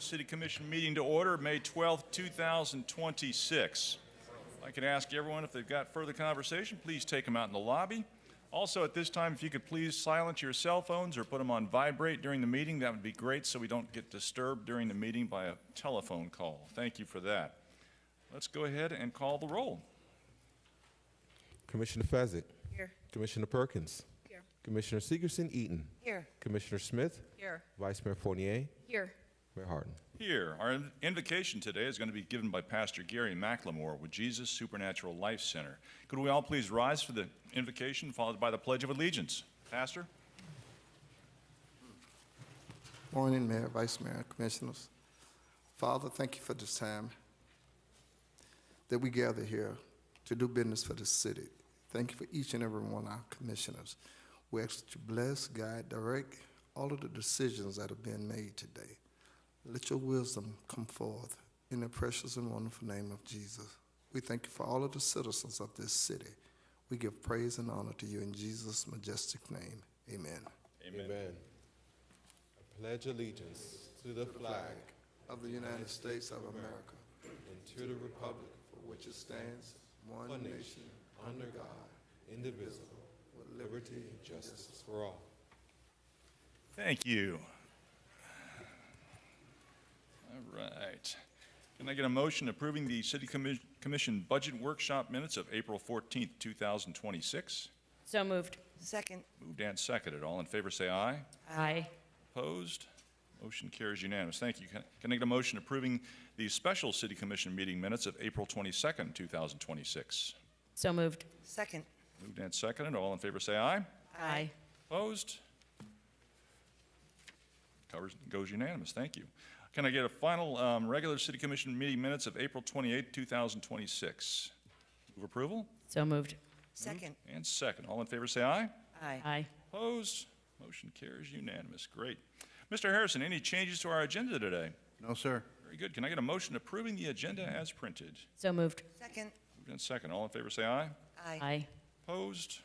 City Commission meeting to order, May 12th, 2026. I can ask everyone if they've got further conversation, please take them out in the lobby. Also at this time, if you could please silence your cell phones or put them on vibrate during the meeting, that would be great so we don't get disturbed during the meeting by a telephone call. Thank you for that. Let's go ahead and call the roll. Commissioner Fezzik. Here. Commissioner Perkins. Here. Commissioner Segerson-Eaton. Here. Commissioner Smith. Here. Vice Mayor Fournier. Here. Mayor Harden. Here, our invocation today is going to be given by Pastor Gary McLemore with Jesus Supernatural Life Center. Could we all please rise for the invocation, followed by the Pledge of Allegiance? Pastor? Morning, Mayor, Vice Mayor, Commissioners. Father, thank you for this time that we gather here to do business for the city. Thank you for each and every one of our commissioners. We ask that you bless, guide, direct all of the decisions that have been made today. Let your wisdom come forth in the precious and wonderful name of Jesus. We thank you for all of the citizens of this city. We give praise and honor to you in Jesus' majestic name. Amen. Amen. Amen. I pledge allegiance to the flag Of the United States of America, and to the republic for which it stands, one one nation, nation, under God, indivisible, with liberty and justice for all. Thank you. All right. Can I get a motion approving the City Commission Budget Workshop minutes of April 14th, 2026? So moved. Second. Moved and seconded. All in favor say aye. Aye. Opposed? Motion carries unanimous. Thank you. Can I get a motion approving the special City Commission meeting minutes of April 22nd, 2026? So moved. Second. Moved and seconded. All in favor say aye. Aye. Opposed? Goes unanimous. Thank you. Can I get a final regular City Commission meeting minutes of April 28th, 2026? Move approval? So moved. Second. And second. All in favor say aye. Aye. Aye. Opposed? Motion carries unanimous. Great. Mr. Harrison, any changes to our agenda today? No, sir. Very good. Can I get a motion approving the agenda as printed? So moved. Second. Moved and second. All in favor say aye. Aye. Aye. Opposed?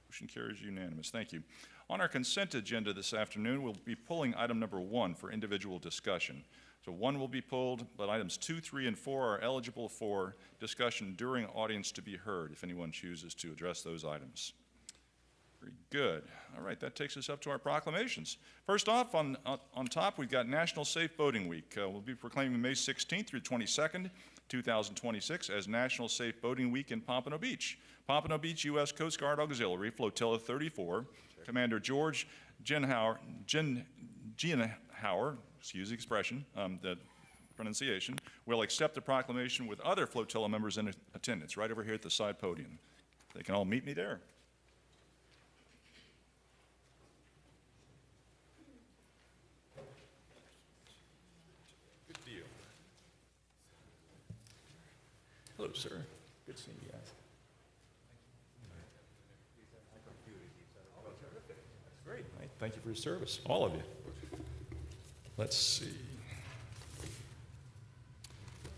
Motion carries unanimous. Thank you. On our consent agenda this afternoon, we'll be pulling item number 1 for individual discussion. So 1 will be pulled, but items 2, 3, and 4 are eligible for discussion during audience to be heard if anyone chooses to address those items. Very good. All right, that takes us up to our proclamations. First off, on top, we've got National Safe Boating Week. We'll be proclaiming May 16th through 22nd, 2026 as National Safe Boating Week in Pompano Beach. Pompano Beach U.S. Coast Guard Auxiliary, Flotilla 34, Commander George Gienhauer, excuse the expression, the pronunciation, will accept the proclamation with other flotilla members in attendance right over here at the side podium. They can all meet me there. Good deal. Hello, sir. Good seeing you guys. Great. Thank you for your service, all of you. Let's see.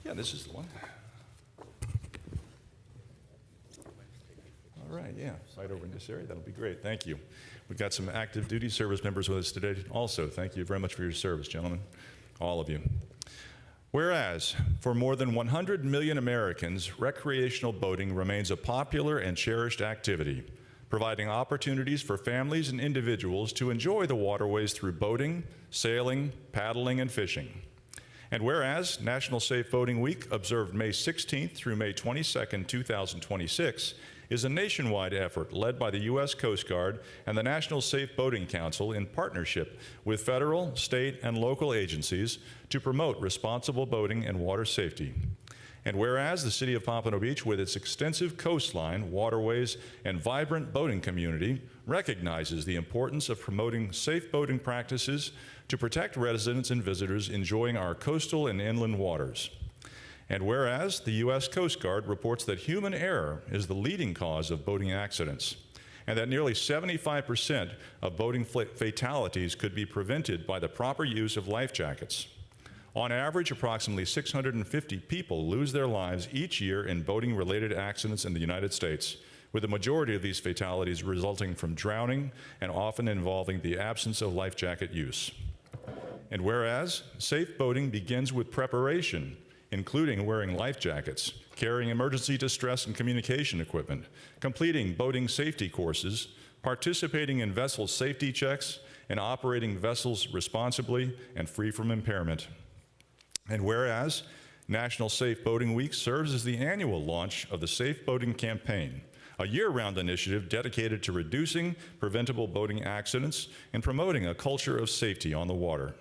Yeah, this is the one. All right, yeah, right over in this area. That'll be great. Thank you. We've got some active duty service members with us today also. Thank you very much for your service, gentlemen, all of you. Whereas, for more than 100 million Americans, recreational boating remains a popular and cherished activity, providing opportunities for families and individuals to enjoy the waterways through boating, sailing, paddling, and fishing. And whereas National Safe Boating Week, observed May 16th through May 22nd, 2026, is a nationwide effort led by the U.S. Coast Guard and the National Safe Boating Council in partnership with federal, state, and local agencies to promote responsible boating and water safety. And whereas the city of Pompano Beach, with its extensive coastline, waterways, and vibrant boating community, recognizes the importance of promoting safe boating practices to protect residents and visitors enjoying our coastal and inland waters. And whereas the U.S. Coast Guard reports that human error is the leading cause of boating accidents, and that nearly 75% of boating fatalities could be prevented by the proper use of life jackets. On average, approximately 650 people lose their lives each year in boating-related accidents in the United States, with the majority of these fatalities resulting from drowning and often involving the absence of life jacket use. And whereas safe boating begins with preparation, including wearing life jackets, carrying emergency distress and communication equipment, completing boating safety courses, participating in vessel safety checks, and operating vessels responsibly and free from impairment. And whereas National Safe Boating Week serves as the annual launch of the Safe Boating Campaign, a year-round initiative dedicated to reducing preventable boating accidents and promoting a culture of safety on the water.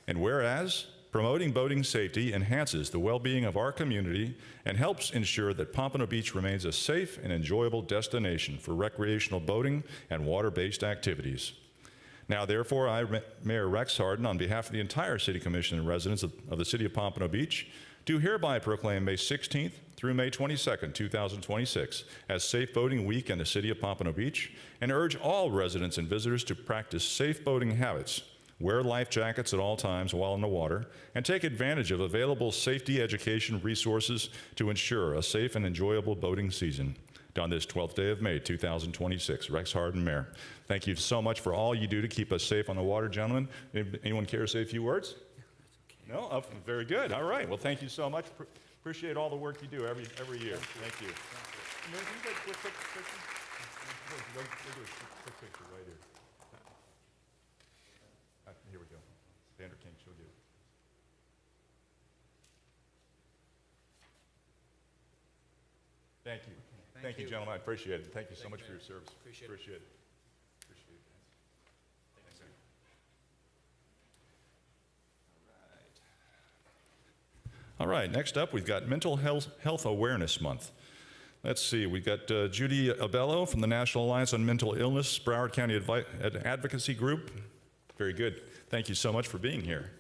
And whereas promoting boating safety enhances the well-being of our community and helps ensure that Pompano Beach remains a safe and enjoyable destination for recreational boating and water-based activities. Now, therefore, I, Mayor Rex Harden, on behalf of the entire City Commission and residents of the City of Pompano Beach, do hereby proclaim May 16th through May 22nd, 2026 as Safe Boating Week in the City of Pompano Beach, and urge all residents and visitors to practice safe boating habits, wear life jackets at all times while in the water, and take advantage of available safety education resources to ensure a safe and enjoyable boating season. On this 12th day of May, 2026. Rex Harden, Mayor. Thank you so much for all you do to keep us safe on the water, gentlemen. Anyone care to say a few words? No? Oh, very good. All right. Well, thank you so much. Appreciate all the work you do every year. Thank you. Can you get a quick picture? We'll do a quick picture right here. Here we go. Vander King, she'll do it. Thank you. Thank you, gentlemen. I appreciate it. Thank you so much for your service. Appreciate it. Appreciate it. Thanks, sir. All right. Next up, we've got Mental Health Awareness Month. Let's see. We've got Judy Abello from the National Alliance on Mental Illness, Broward County Advocacy Group. Very good. Thank you so much for being here.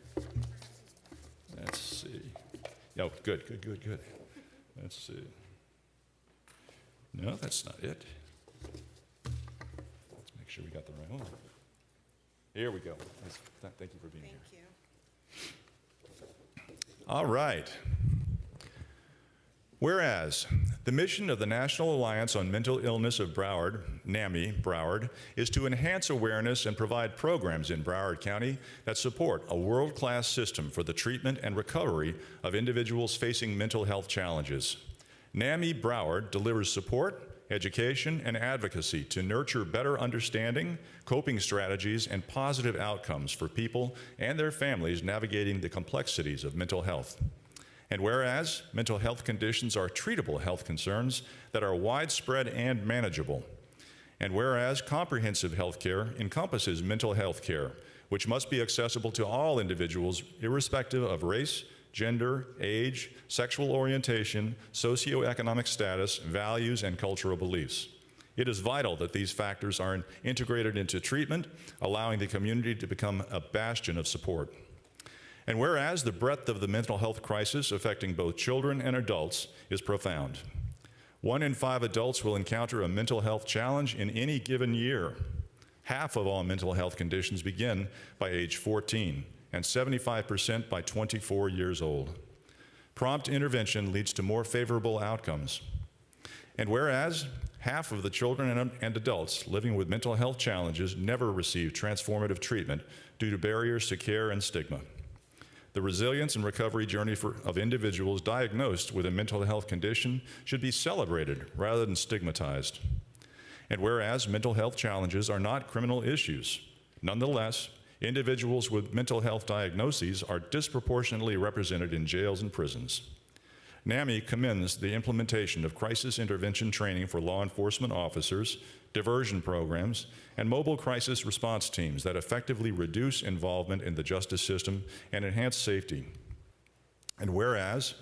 Let's see. Oh, good. Let's see. No, that's not it. Let's make sure we got the right one. Here we go. Thank you for being here. Thank you. All right. Whereas the mission of the National Alliance on Mental Illness of Broward, NAMI Broward, is to enhance awareness and provide programs in Broward County that support a world-class system for the treatment and recovery of individuals facing mental health challenges. NAMI Broward delivers support, education, and advocacy to nurture better understanding, coping strategies, and positive outcomes for people and their families navigating the complexities of mental health. And whereas mental health conditions are treatable health concerns that are widespread and manageable, and whereas comprehensive health care encompasses mental health care, which must be accessible to all individuals irrespective of race, gender, age, sexual orientation, socioeconomic status, values, and cultural beliefs. It is vital that these factors are integrated into treatment, allowing the community to become a bastion of support. And whereas the breadth of the mental health crisis affecting both children and adults is profound. 1 in 5 adults will encounter a mental health challenge in any given year. Half of all mental health conditions begin by age 14. And 75% by 24 years old. Prompt intervention leads to more favorable outcomes. And whereas half of the children and adults living with mental health challenges never receive transformative treatment due to barriers to care and stigma. The resilience and recovery journey of individuals diagnosed with a mental health condition should be celebrated rather than stigmatized. And whereas mental health challenges are not criminal issues, nonetheless, individuals with mental health diagnoses are disproportionately represented in jails and prisons. NAMI commends the implementation of crisis intervention training for law enforcement officers, diversion programs, and mobile crisis response teams that effectively reduce involvement in the justice system and enhance safety. And whereas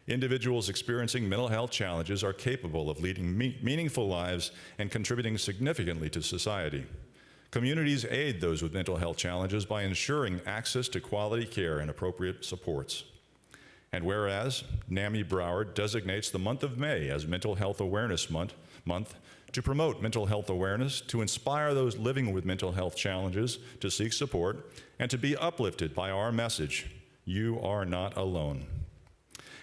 individuals experiencing mental health challenges are capable of leading meaningful lives and contributing significantly to society. Communities aid those with mental health challenges by ensuring access to quality care and appropriate supports. And whereas NAMI Broward designates the month of May as Mental Health Awareness Month to promote mental health awareness, to inspire those living with mental health challenges to seek support, and to be uplifted by our message, you are not alone.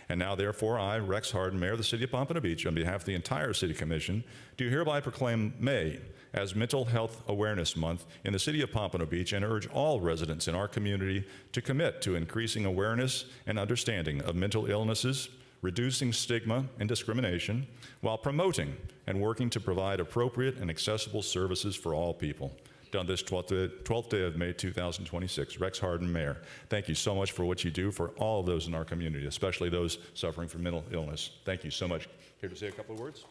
And now, therefore, I, Rex Harden, Mayor of the City of Pompano Beach, on behalf of the entire City Commission, do hereby proclaim May as Mental Health Awareness Month in the City of Pompano Beach and urge all residents in our community to commit to increasing awareness and understanding of mental illnesses, reducing stigma and discrimination, while promoting and working to provide appropriate and accessible services for all people. Done this 12th day of May 2026. Rex Harden, Mayor. Thank you so much for what you do for all of those in our community, especially those suffering from mental illness. Thank you so much. Here to say a couple of words?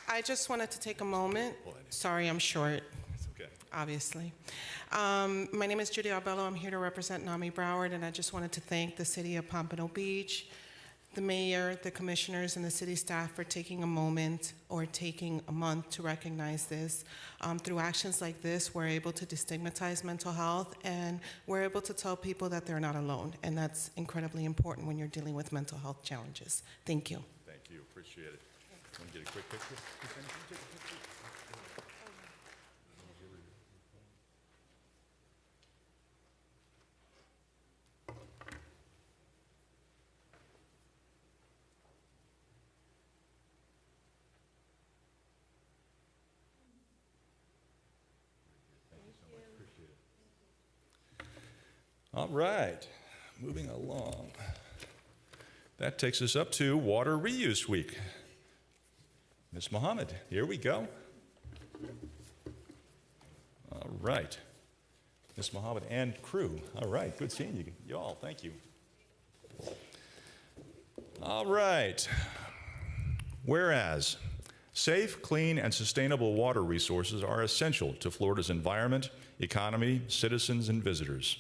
I just wanted to take a moment. Sorry, I'm short, It's okay. obviously. My name is Judy Arbello. I'm here to represent NAMI Broward, and I just wanted to thank the City of Pompano Beach, the mayor, the commissioners, and the city staff for taking a moment or taking a month to recognize this. Through actions like this, we're able to destigmatize mental health, and we're able to tell people that they're not alone, and that's incredibly important when you're dealing with mental health challenges. Thank you. Thank you. Appreciate it. Want to get a quick picture? All right, moving along. That takes us up to Water Reuse Week. Ms. Mohammed, here we go. All right. Ms. Mohammed and crew. All right, good seeing you. Y'all, thank you. All right. Whereas safe, clean, and sustainable water resources are essential to Florida's environment, economy, citizens, and visitors.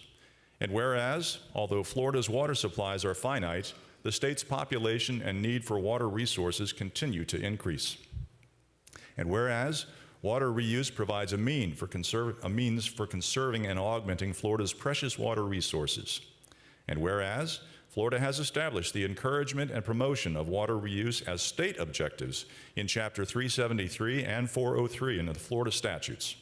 And whereas, although Florida's water supplies are finite, the state's population and need for water resources continue to increase. And whereas, water reuse provides a means for conserving and augmenting Florida's precious water resources. And whereas, Florida has established the encouragement and promotion of water reuse as state objectives in Chapter 373 and 403 in the Florida statutes.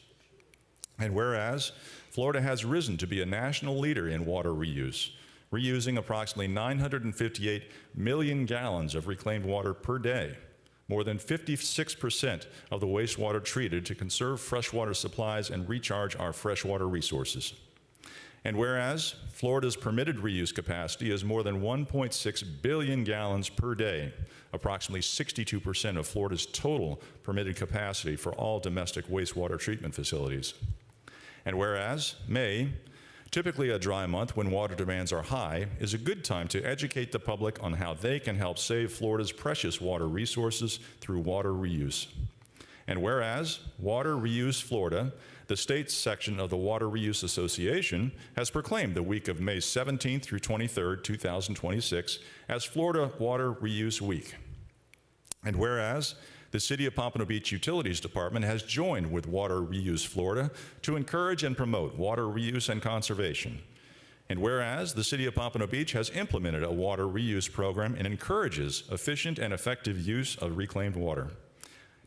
And whereas, Florida has risen to be a national leader in water reuse, reusing approximately 958 million gallons of reclaimed water per day, more than 56% of the wastewater treated to conserve freshwater supplies and recharge our freshwater resources. And whereas Florida's permitted reuse capacity is more than 1.6 billion gallons per day, approximately 62% of Florida's total permitted capacity for all domestic wastewater treatment facilities. And whereas May, typically a dry month when water demands are high, is a good time to educate the public on how they can help save Florida's precious water resources through water reuse. And whereas Water Reuse Florida, the state's section of the Water Reuse Association, has proclaimed the week of May 17th through 23rd, 2026 as Florida Water Reuse Week. And whereas the City of Pompano Beach Utilities Department has joined with Water Reuse Florida to encourage and promote water reuse and conservation. And whereas the City of Pompano Beach has implemented a water reuse program and encourages efficient and effective use of reclaimed water.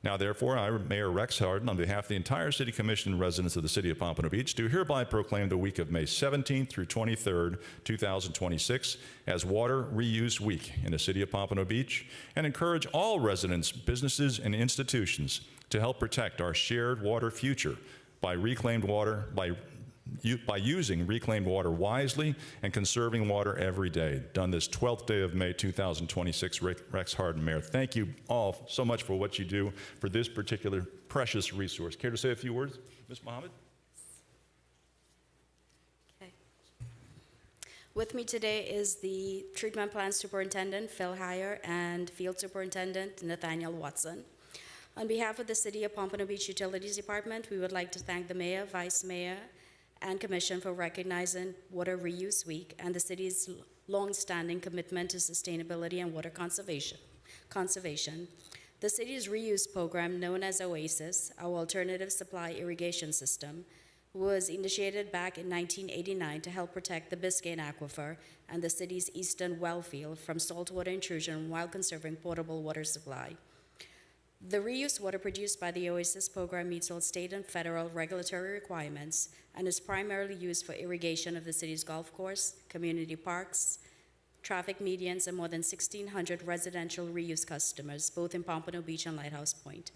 Now, therefore, I, Mayor Rex Harden, on behalf of the entire City Commission and residents of the City of Pompano Beach, do hereby proclaim the week of May 17th through 23rd, 2026 as Water Reuse Week in the City of Pompano Beach and encourage all residents, businesses, and institutions to help protect our shared water future by using reclaimed water wisely and conserving water every day. Done this 12th day of May 2026, Rex Harden, Mayor. Thank you all so much for what you do for this particular precious resource. Care to say a few words, Ms. Mohammed? Okay. With me today is the Treatment Plant Superintendent, Phil Heyer, and Field Superintendent, Nathaniel Watson. On behalf of the City of Pompano Beach Utilities Department, we would like to thank the Mayor, Vice Mayor, and Commission for recognizing Water Reuse Week and the city's long-standing commitment to sustainability and water conservation. The city's reuse program, known as OASIS, our Alternative Supply Irrigation System, was initiated back in 1989 to help protect the Biscayne Aquifer and the city's eastern well field from saltwater intrusion while conserving potable water supply. The reused water produced by the OASIS program meets all state and federal regulatory requirements and is primarily used for irrigation of the city's golf course, community parks, traffic medians, and more than 1,600 residential reuse customers, both in Pompano Beach and Lighthouse Point.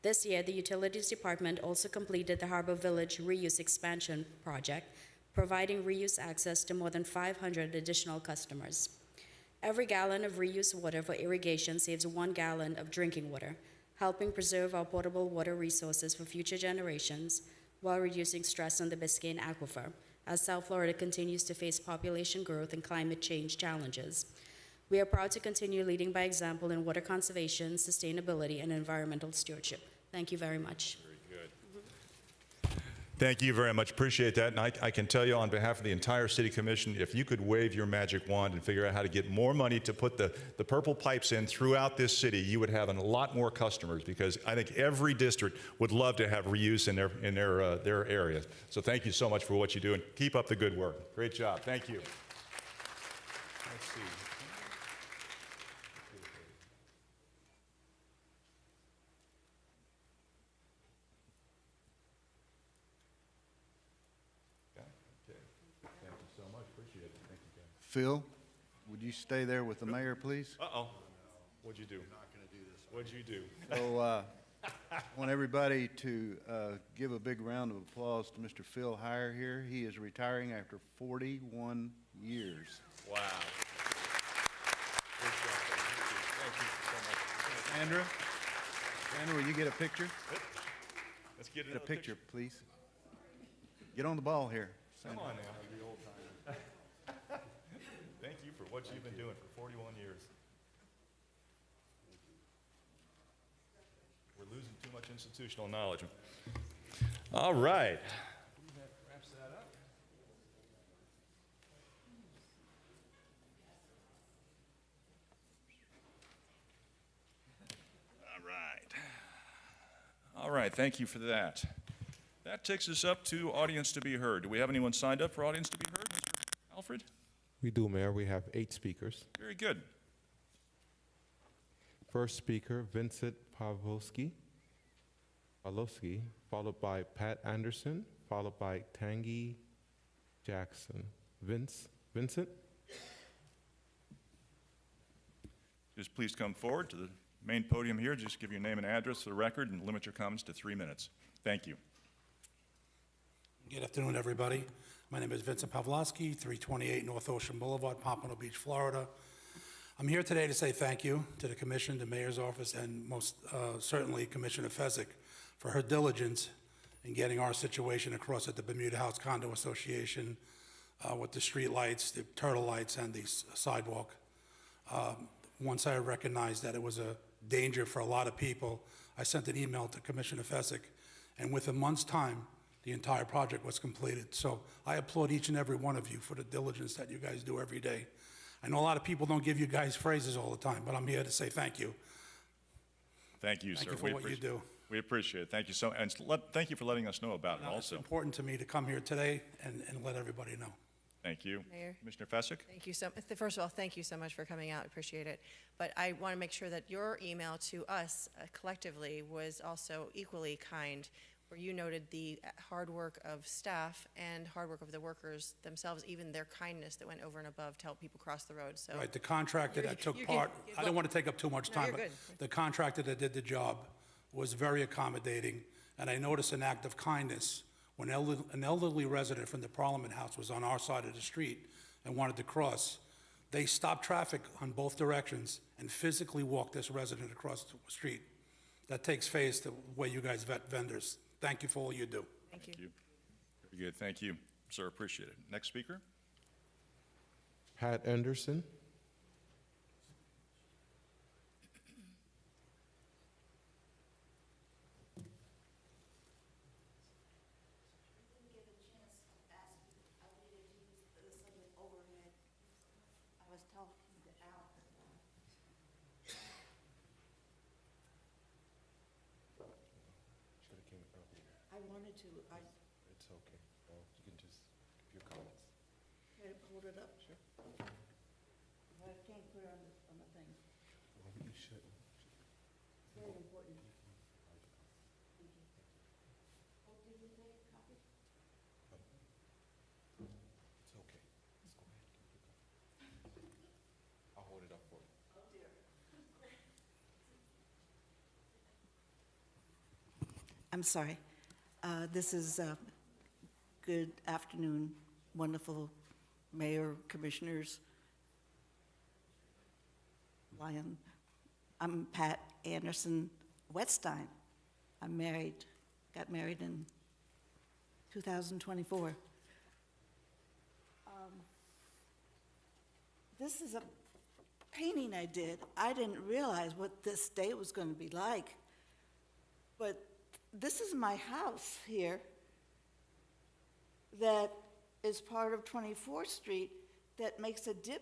This year, the Utilities Department also completed the Harbor Village Reuse Expansion Project, providing reuse access to more than 500 additional customers. Every gallon of reused water for irrigation saves 1 gallon of drinking water, helping preserve our potable water resources for future generations while reducing stress on the Biscayne aquifer, as South Florida continues to face population growth and climate change challenges. We are proud to continue leading by example in water conservation, sustainability, and environmental stewardship. Thank you very much. Thank you very much. Appreciate that. And I can tell you on behalf of the entire City Commission, if you could wave your magic wand and figure out how to get more money to put the purple pipes in throughout this city, you would have a lot more customers, because I think every district would love to have reuse in their area. So thank you so much for what you do, and keep up the good work. Great job. Thank you. Let's see. Phil, would you stay there with the mayor, please? Uh-oh. What'd you do? What'd you do? So I want everybody to give a big round of applause to Mr. Phil Heyer here. He is retiring after 41 years. Wow. Good job. Thank you so much. Sandra, will you get a picture? Let's get Get a picture, please. Get on the ball here. Come Sandra. on now. The old timer. Thank you for what you've been doing for 41 years. We're losing too much institutional knowledge. All right. That wraps that up. All right. All right, thank you for that. That takes us up to audience to be heard. Do we have anyone signed up for audience to be heard, Mr. Alfred? We do, Mayor. We have 8 speakers. Very good. First speaker, Vincent Pawlowski, followed by Pat Anderson, followed by Tangi Jackson. Vincent? Just please come forward to the main podium here. Just give your name and address for the record and limit your comments to 3 minutes. Thank you. Good afternoon, everybody. My name is Vincent Pawlowski, 328 North Ocean Boulevard, Pompano Beach, Florida. I'm here today to say thank you to the Commission, the Mayor's Office, and most certainly Commissioner Fezzik for her diligence in getting our situation across at the Bermuda House Condo Association with the street lights, the turtle lights, and the sidewalk. Once I recognized that it was a danger for a lot of people, I sent an email to Commissioner Fezzik, and within a month's time, the entire project was completed. So I applaud each and every one of you for the diligence that you guys do every day. I know a lot of people don't give you guys phrases all the time, but I'm here to say thank you. Thank you, sir. Thank you for what you do. We appreciate it. Thank you so, and thank you for letting us know about it It's also. important to me to come here today and let everybody know. Thank you. Mayor. Commissioner Fezzik? Thank you so, first of all, thank you so much for coming out, appreciate it. But I want to make sure that your email to us collectively was also equally kind, where you noted the hard work of staff and hard work of the workers themselves, even their kindness that went over and above to help people cross the road, so. Right, the contractor that took you're part, good. I don't want to take up too much No, time, you're but good. the contractor that did the job was very accommodating, and I noticed an act of kindness when an elderly resident from the Parliament House was on our side of the street and wanted to cross. They stopped traffic on both directions and physically walked this resident across the street. That takes faith the way you guys vet vendors. Thank you for all you do. Thank you. Very good. Thank you, sir. Appreciate it. Next speaker? Pat Anderson. I wanted to, It's okay. Well, you can just give your comments. hold it up. Sure. I can't put it on the thing. Well, you shouldn't. It's very important. Thank you. Oh, did you take a copy? It's okay. Let's go ahead. Give your comments. I'm sorry. This is good afternoon, wonderful mayor, commissioners. Lyon. I'm Pat Anderson Wetstein. I'm married, got married in 2024. This is a painting I did. I didn't realize what this day was going to be like. But this is my house here that is part of 24th Street that makes a dip,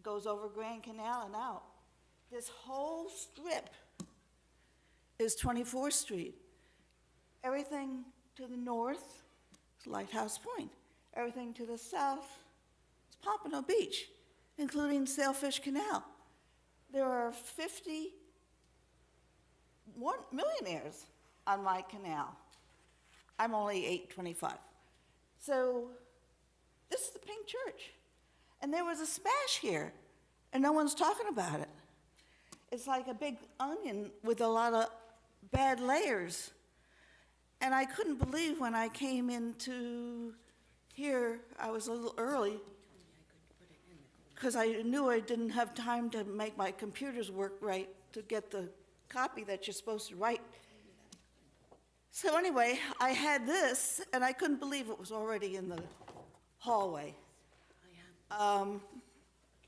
goes over Grand Canal and out. This whole strip is 24th Street. Everything to the north is Lighthouse Point. Everything to the south is Pompano Beach, including Sailfish Canal. There are 51 millionaires on my canal. I'm only 825. So this is the Pink Church. And there was a smash here, and no one's talking about it. It's like a big onion with a lot of bad layers. And I couldn't believe when I came into here, I was a little early, because I knew I didn't have time to make my computers work right to get the copy that you're supposed to write. So anyway, I had this, and I couldn't believe it was already in the hallway.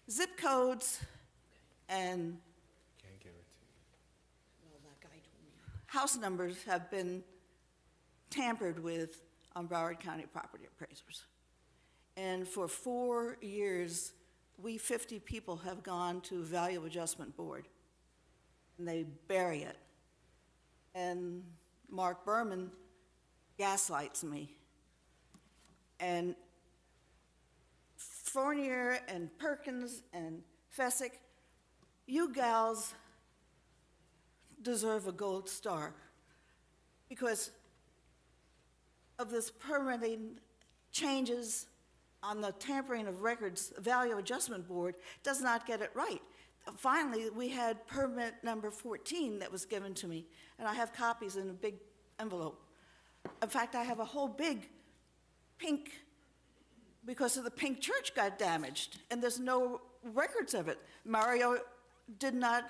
Zip codes and house numbers have been tampered with on Broward County property appraisers. And for 4 years, we 50 people have gone to Value Adjustment Board, and they bury it. And Mark Berman gaslights me. And Fournier and Perkins and Fessick, you gals deserve a gold star because of this permitting changes on the tampering of records. The Value Adjustment Board does not get it right. Finally, we had permit number 14 that was given to me, and I have copies in a big envelope. In fact, I have a whole big pink, because of the Pink Church got damaged, and there's no records of it. Mario did not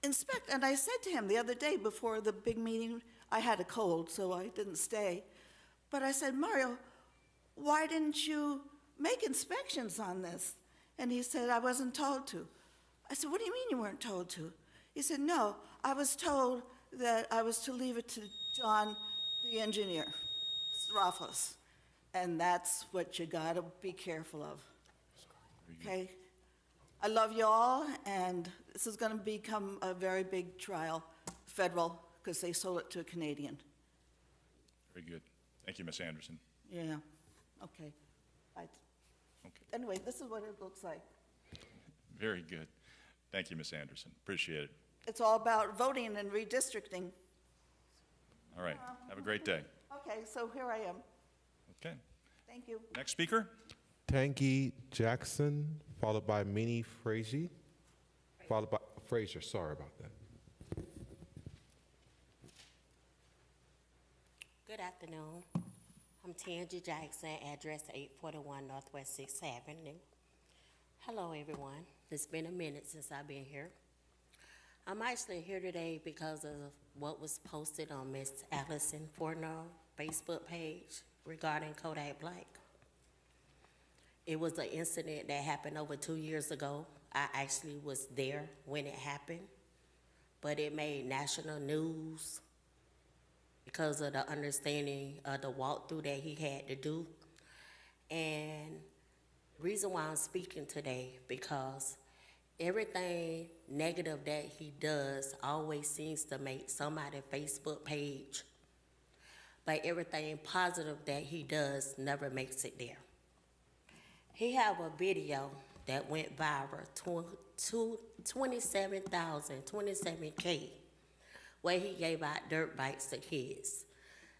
inspect, and I said to him the other day before the big meeting, I had a cold, so I didn't stay, but I said, Mario, why didn't you make inspections on this? And he said, I wasn't told to. I said, what do you mean you weren't told to? He said, no, I was told that I was to leave it to John, the engineer, Strafos. And that's what you gotta be careful of, okay? I love you all, and this is gonna become a very big trial, federal, because they sold it to a Canadian. Very good. Thank you, Ms. Anderson. Yeah, okay. Anyway, this is what it looks like. Very good. Thank you, Ms. Anderson. Appreciate it. It's all about voting and redistricting. All right. Have a great day. Okay, so here I am. Okay. Thank you. Next speaker? Tangi Jackson, followed by Minnie Frazier, followed by Frazier. Sorry about that. Good afternoon. I'm Tangi Jackson, address 841 Northwest 6th Avenue. Hello, everyone. It's been a minute since I've been here. I'm actually here today because of what was posted on Miss Allison Forno Facebook page regarding Kodak Black. It was an incident that happened over 2 years ago. I actually was there when it happened, but it made national news because of the understanding of the walkthrough that he had to do. And the reason why I'm speaking today, because everything negative that he does always seems to make somebody's Facebook page, but everything positive that he does never makes it there. He have a video that went viral, 27K, where he gave out dirt bikes to kids.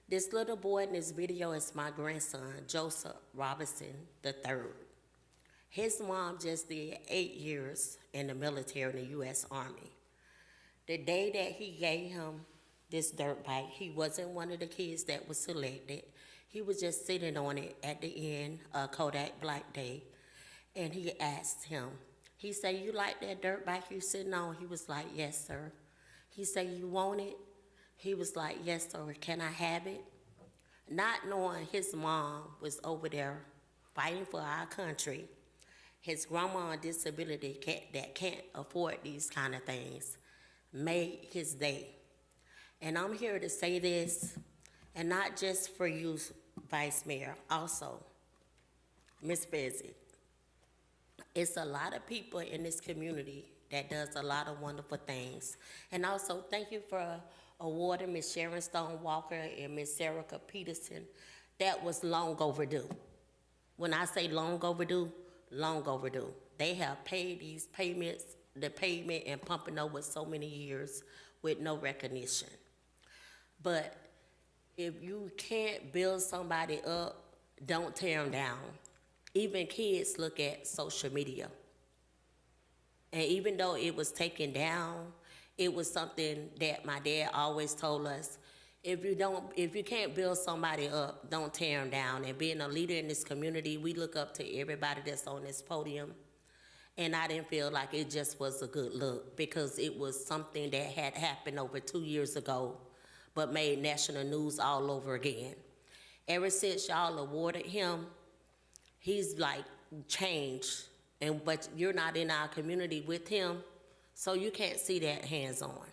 This little boy in this video is my grandson, Joseph Robinson III. His mom just did 8 years in the military in the U.S. Army. The day that he gave him this dirt bike. He wasn't one of the kids that was selected. He was just sitting on it at the end of Kodak Black Day. And he asked him, he said, "You like that dirt bike you sitting on?" He was like, "Yes, sir." He said, "You want it?" He was like, "Yes, sir. Can I have it?" Not knowing his mom was over there fighting for our country. His grandma on disability that can't afford these kind of things made his day. And I'm here to say this, and not just for you, Vice Mayor, also, Miss Bezzy. It's a lot of people in this community that does a lot of wonderful things. And also, thank you for awarding Miss Sharon Stone Walker and Miss Serica Peterson. That was long overdue. When I say long overdue, long overdue. They have paid these payments, the payment in Pompano with so many years with no recognition. But if you can't build somebody up, don't tear them down. Even kids look at social media. And even though it was taken down, it was something that my dad always told us, if you can't build somebody up, don't tear them down. And being a leader in this community, we look up to everybody that's on this podium. And I didn't feel like it just was a good look, because it was something that had happened over 2 years ago, but made national news all over again. Ever since y'all awarded him, he's like changed, but you're not in our community with him, so you can't see that hands-on.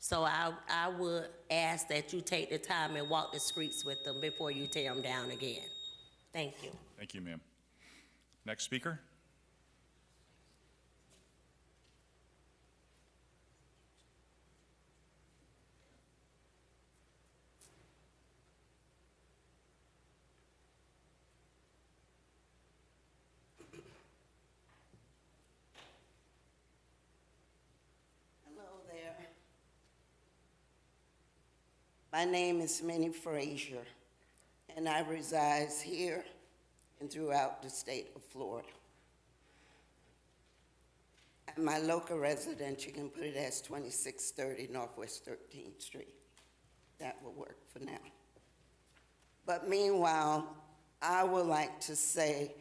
So I would ask that you take the time and walk the streets with them before you tear them down again. Thank you. Thank you, ma'am. Next speaker. My name is Minnie Frazier, and I reside here and throughout the state of Florida. And my local residence, you can put it as 2630 Northwest 13th Street. That will work for now. But meanwhile, I would like to say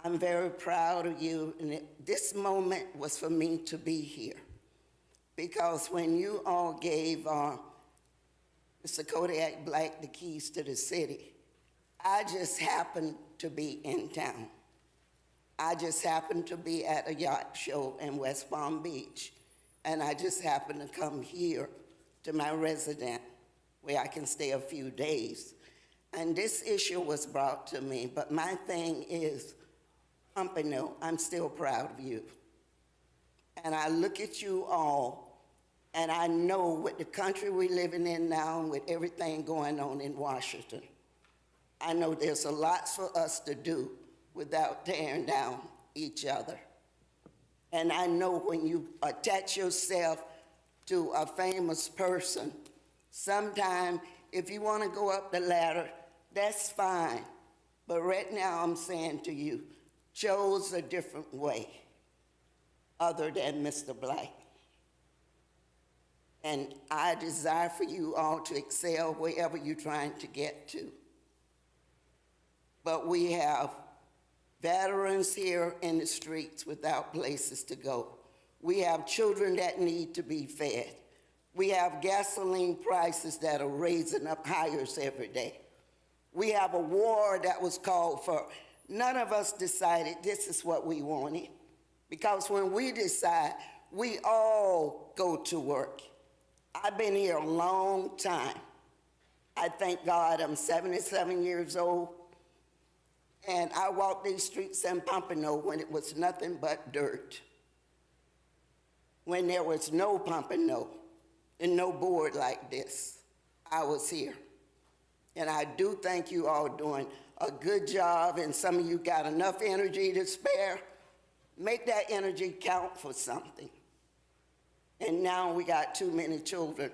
I'm very proud of you, and this moment was for me to be here. Because when you all gave Mr. Kodak Black the keys to the city, I just happened to be in town. I just happened to be at a yacht show in West Palm Beach, and I just happened to come here to my residence where I can stay a few days. And this issue was brought to me, but my thing is, Pompano, I'm still proud of you. And I look at you all, and I know with the country we're living in now and with everything going on in Washington, I know there's a lot for us to do without tearing down each other. And I know when you attach yourself to a famous person, sometime if you want to go up the ladder, that's fine. But right now I'm saying to you, chose a different way other than Mr. Black. And I desire for you all to excel wherever you're trying to get to. But we have veterans here in the streets without places to go. We have children that need to be fed. We have gasoline prices that are raising up higher every day. We have a war that was called for. None of us decided this is what we wanted. Because when we decide, we all go to work. I've been here a long time. I thank God I'm 77 years old, and I walked these streets in Pompano when it was nothing but dirt. When there was no Pompano and no board like this, I was here. And I do thank you all doing a good job, and some of you got enough energy to spare. Make that energy count for something. And now we got too many children.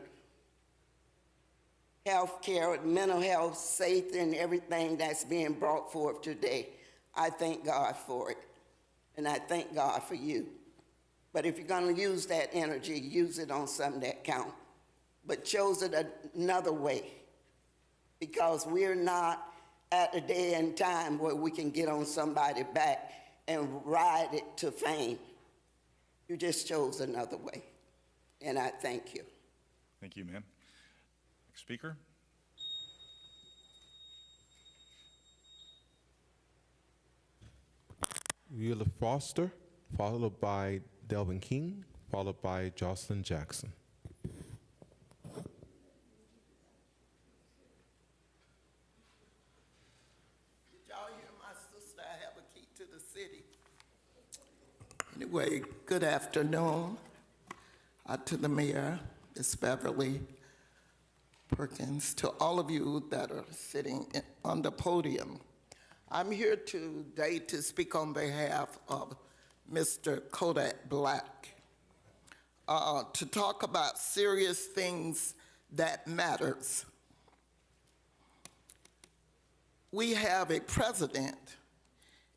Health care, mental health, safety, and everything that's being brought forth today. I thank God for it. And I thank God for you. But if you're gonna use that energy, use it on something that counts. but chose it another way, because we're not at a day and time where we can get on somebody's back and ride it to fame. You just chose another way, and I thank you. Thank you, ma'am. Next speaker. Wheeler Foster, followed by Delvin King, followed by Jocelyn Jackson. Did y'all hear my sister? I have a key to the city. Anyway, good afternoon to the mayor, Ms. Beverly Perkins, to all of you that are sitting on the podium. I'm here today to speak on behalf of Mr. Kodak Black, to talk about serious things that matters. We have a president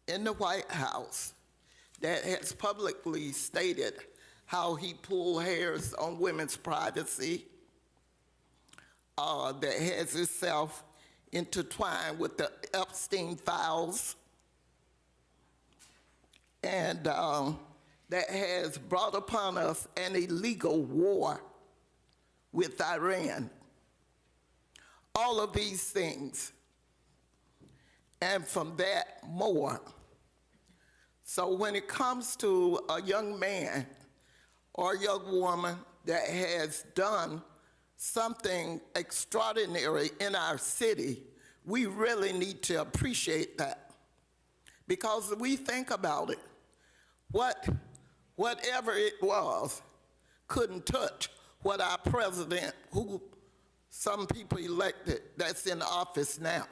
in the White House that has publicly stated how he pulled hairs on women's privacy, that has itself intertwined with the Epstein files, and that has brought upon us an illegal war with Iran. All of these things, and from that, more. So when it comes to a young man or a young woman that has done something extraordinary in our city, we really need to appreciate that. Because we think about it, whatever it was couldn't touch what our president, who some people elected, that's in office now.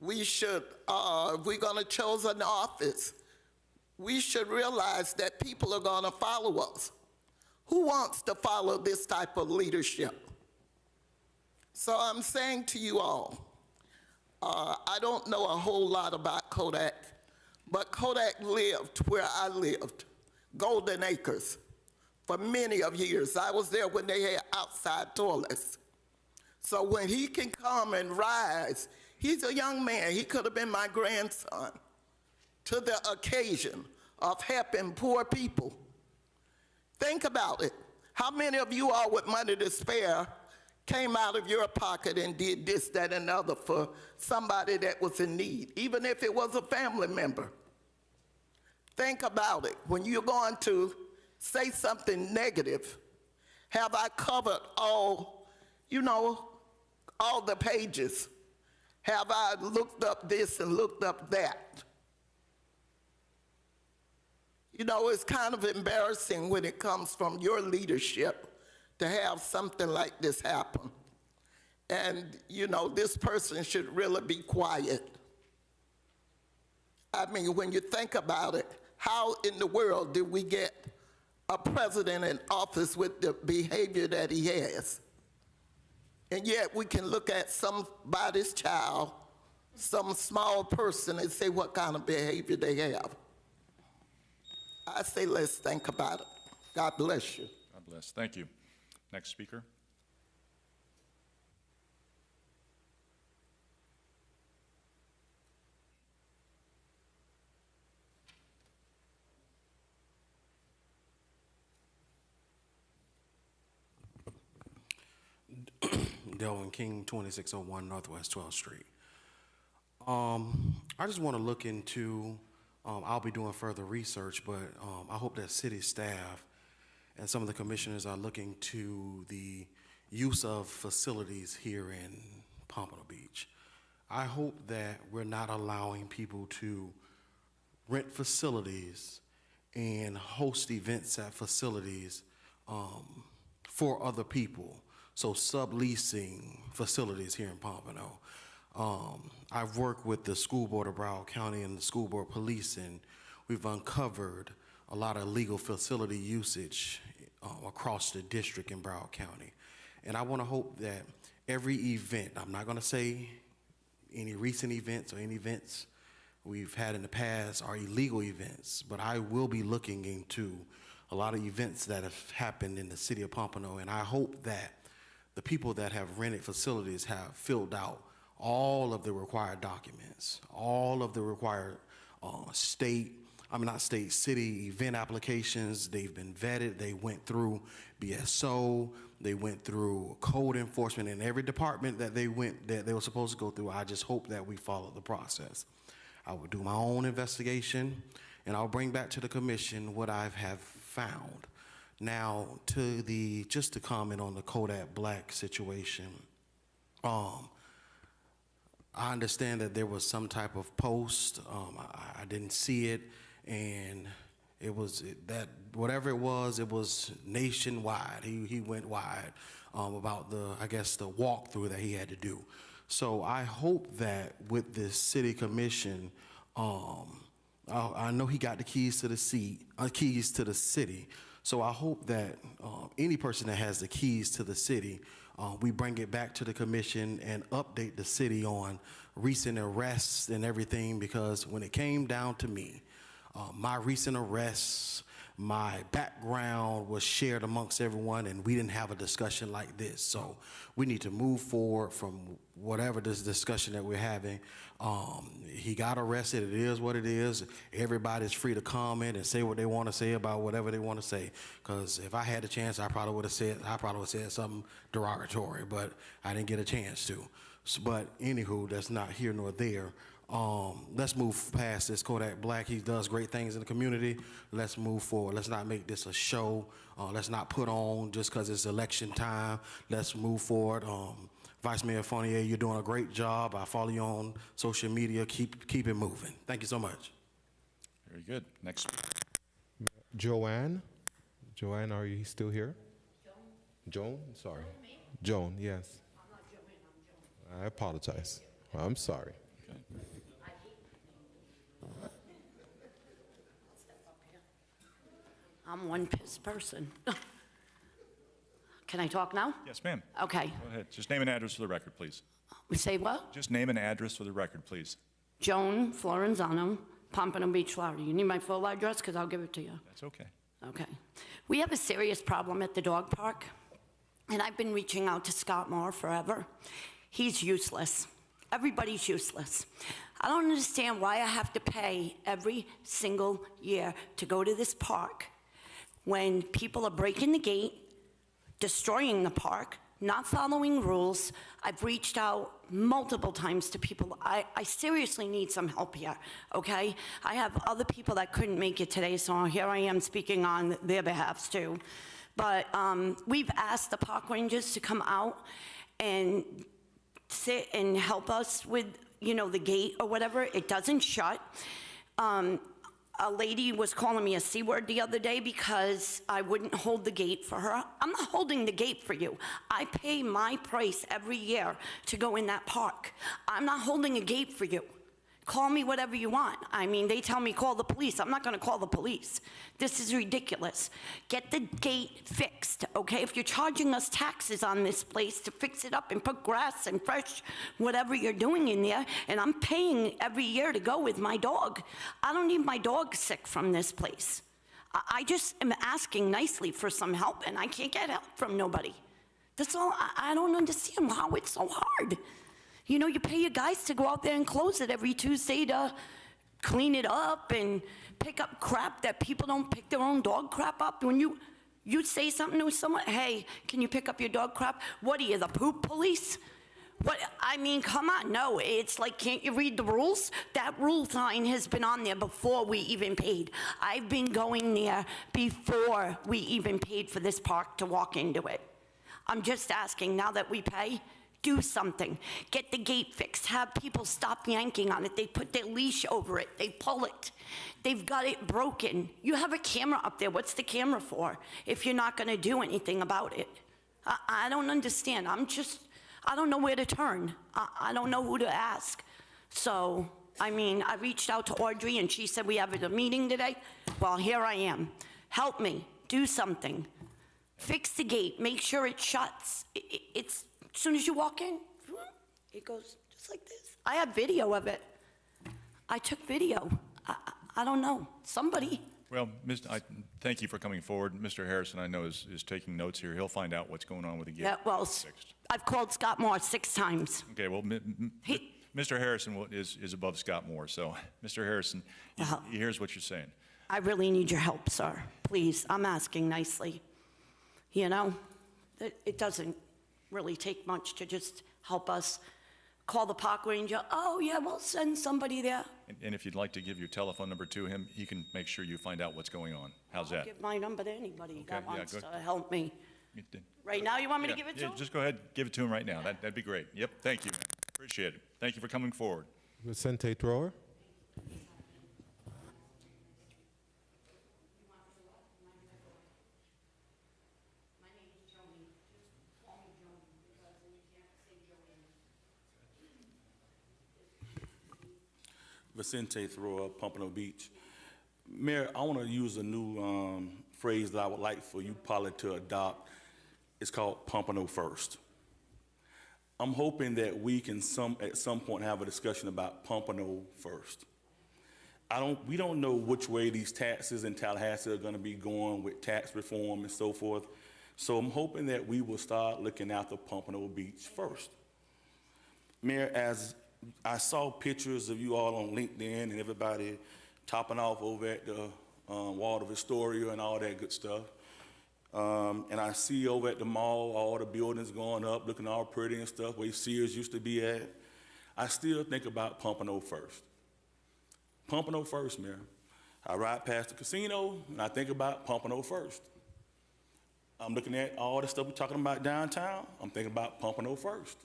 We should, if we're gonna choose an office, we should realize that people are gonna follow us. Who wants to follow this type of leadership? So I'm saying to you all, I don't know a whole lot about Kodak, but Kodak lived where I lived, Golden Acres, for many of years. I was there when they had outside toilets. So when he can come and rise, he's a young man, he could have been my grandson, to the occasion of helping poor people. Think about it. How many of you all with money to spare came out of your pocket and did this, that, and other for somebody that was in need, even if it was a family member? Think about it. When you're going to say something negative, have I covered all, all the pages? Have I looked up this and looked up that? It's kind of embarrassing when it comes from your leadership to have something like this happen. And, this person should really be quiet. I mean, when you think about it, how in the world did we get a president in office with the behavior that he has? And yet we can look at somebody's child, some small person, and say what kind of behavior they have. I say let's think about it. God bless you. God bless. Thank you. Next speaker. Delvin King, 2601 Northwest 12th Street. I just want to look into, I'll be doing further research, but I hope that city staff and some of the commissioners are looking to the use of facilities here in Pompano Beach. I hope that we're not allowing people to rent facilities and host events at facilities for other people. So subleasing facilities here in Pompano. I've worked with the School Board of Broward County and the School Board Police, and we've uncovered a lot of illegal facility usage across the district in Broward County. And I want to hope that every event, I'm not going to say any recent events or any events we've had in the past are illegal events, but I will be looking into a lot of events that have happened in the city of Pompano, and I hope that the people that have rented facilities have filled out all of the required documents, all of the required city event applications. They've been vetted. They went through BSO. They went through code enforcement in every department that they were supposed to go through. I just hope that we follow the process. I will do my own investigation, and I'll bring back to the commission what I have found. Now, just to comment on the Kodak Black situation, I understand that there was some type of post. I didn't see it, and whatever it was nationwide. He went wide about the walkthrough that he had to do. So I hope that with this city commission, I know he got the keys to the city. So I hope that any person that has the keys to the city, we bring it back to the commission and update the city on recent arrests and everything, because when it came down to me, my recent arrests, my background was shared amongst everyone, and we didn't have a discussion like this. So we need to move forward from whatever this discussion that we're having. He got arrested. It is what it is. Everybody's free to comment and say what they want to say about whatever they want to say. Because if I had a chance, I probably would have said something derogatory, but I didn't get a chance to. But anywho, that's not here nor there. Let's move past this Kodak Black. He does great things in the community. Let's move forward. Let's not make this a show. Let's not put on just because it's election time. Let's move forward. Vice Mayor Fournier, you're doing a great job. I follow you on social media. Keep it moving. Thank you so much. Very good. Next. Joanne? Joanne, are you still here? Joan? Sorry. Joan, yes. I'm not Joanne, I'm Joan. I apologize. I'm sorry. I'm one pissed person. Can I talk now? Yes, ma'am. Okay. Go ahead. Just name and address for the record, please. Say what? Just name and address for the record, please. Joan Florenzano, Pompano Beach, Florida. You need my full address? Because I'll give it to you. That's okay. Okay. We have a serious problem at the dog park, and I've been reaching out to Scott Moore forever. He's useless. Everybody's useless. I don't understand why I have to pay every single year to go to this park when people are breaking the gate, destroying the park, not following rules. I've reached out multiple times to people. I seriously need some help here, okay? I have other people that couldn't make it today, so here I am speaking on their behalf too. But we've asked the park rangers to come out and sit and help us with, the gate or whatever. It doesn't shut. A lady was calling me a C word the other day because I wouldn't hold the gate for her. I'm not holding the gate for you. I pay my price every year to go in that park. I'm not holding a gate for you. Call me whatever you want. I mean, they tell me call the police. I'm not gonna call the police. This is ridiculous. Get the gate fixed, okay? If you're charging us taxes on this place to fix it up and put grass and fresh whatever you're doing in there, and I'm paying every year to go with my dog, I don't need my dog sick from this place. I just am asking nicely for some help, and I can't get help from nobody. That's all. I don't understand how it's so hard. You pay your guys to go out there and close it every Tuesday to clean it up and pick up crap that people don't pick their own dog crap up. When you say something to someone, hey, can you pick up your dog crap? What are you, the poop police? What, come on, no, it's like, can't you read the rules? That rule sign has been on there before we even paid. I've been going there before we even paid for this park to walk into it. I'm just asking, now that we pay, do something. Get the gate fixed. Have people stop yanking on it. They put their leash over it. They pull it. They've got it broken. You have a camera up there. What's the camera for if you're not going to do anything about it? I don't understand. I don't know where to turn. I don't know who to ask. So, I reached out to Audrey, and she said we have a meeting today. Well, here I am. Help me. Do something. Fix the gate. Make sure it shuts. It's as soon as you walk in, it goes just like this. I have video of it. I took video. I don't know. Somebody Well, thank you for coming forward. Mr. Harrison, I know, is taking notes here. He'll find out what's going on with the gate. Yeah, well, Fixed. I've called Scott Moore 6 times. Okay, well, Mr. Harrison is above Scott Moore, so Mr. Harrison, here's what you're saying. I really need your help, sir. Please, I'm asking nicely. You know, it doesn't really take much to just help us call the park ranger. Oh, yeah, we'll send somebody there. And if you'd like to give your telephone number to him, he can make sure you find out what's going on. How's I'll that? give my number to anybody that yeah, wants go- to help me. Right now, you want me to give it to him? Just go ahead, give it to him right now. That'd be great. Yep, thank you, man. Appreciate it. Thank you for coming forward. Vicente Thrower. Vicente Thrower, Pompano Beach. Mayor, I want to use a new phrase that I would like for you probably to adopt. It's called Pompano First. I'm hoping that we can at some point have a discussion about Pompano First. We don't know which way these taxes in Tallahassee are going to be going with tax reform and so forth. So I'm hoping that we will start looking after Pompano Beach first. Mayor, as I saw pictures of you all on LinkedIn and everybody topping off over at the Wall of Astoria and all that good stuff. And I see over at the mall all the buildings going up, looking all pretty and stuff, where Sears used to be at. I still think about Pompano First. Pompano First, Mayor. I ride past the casino and I think about Pompano First. I'm looking at all the stuff we're talking about downtown. I'm thinking about Pompano First.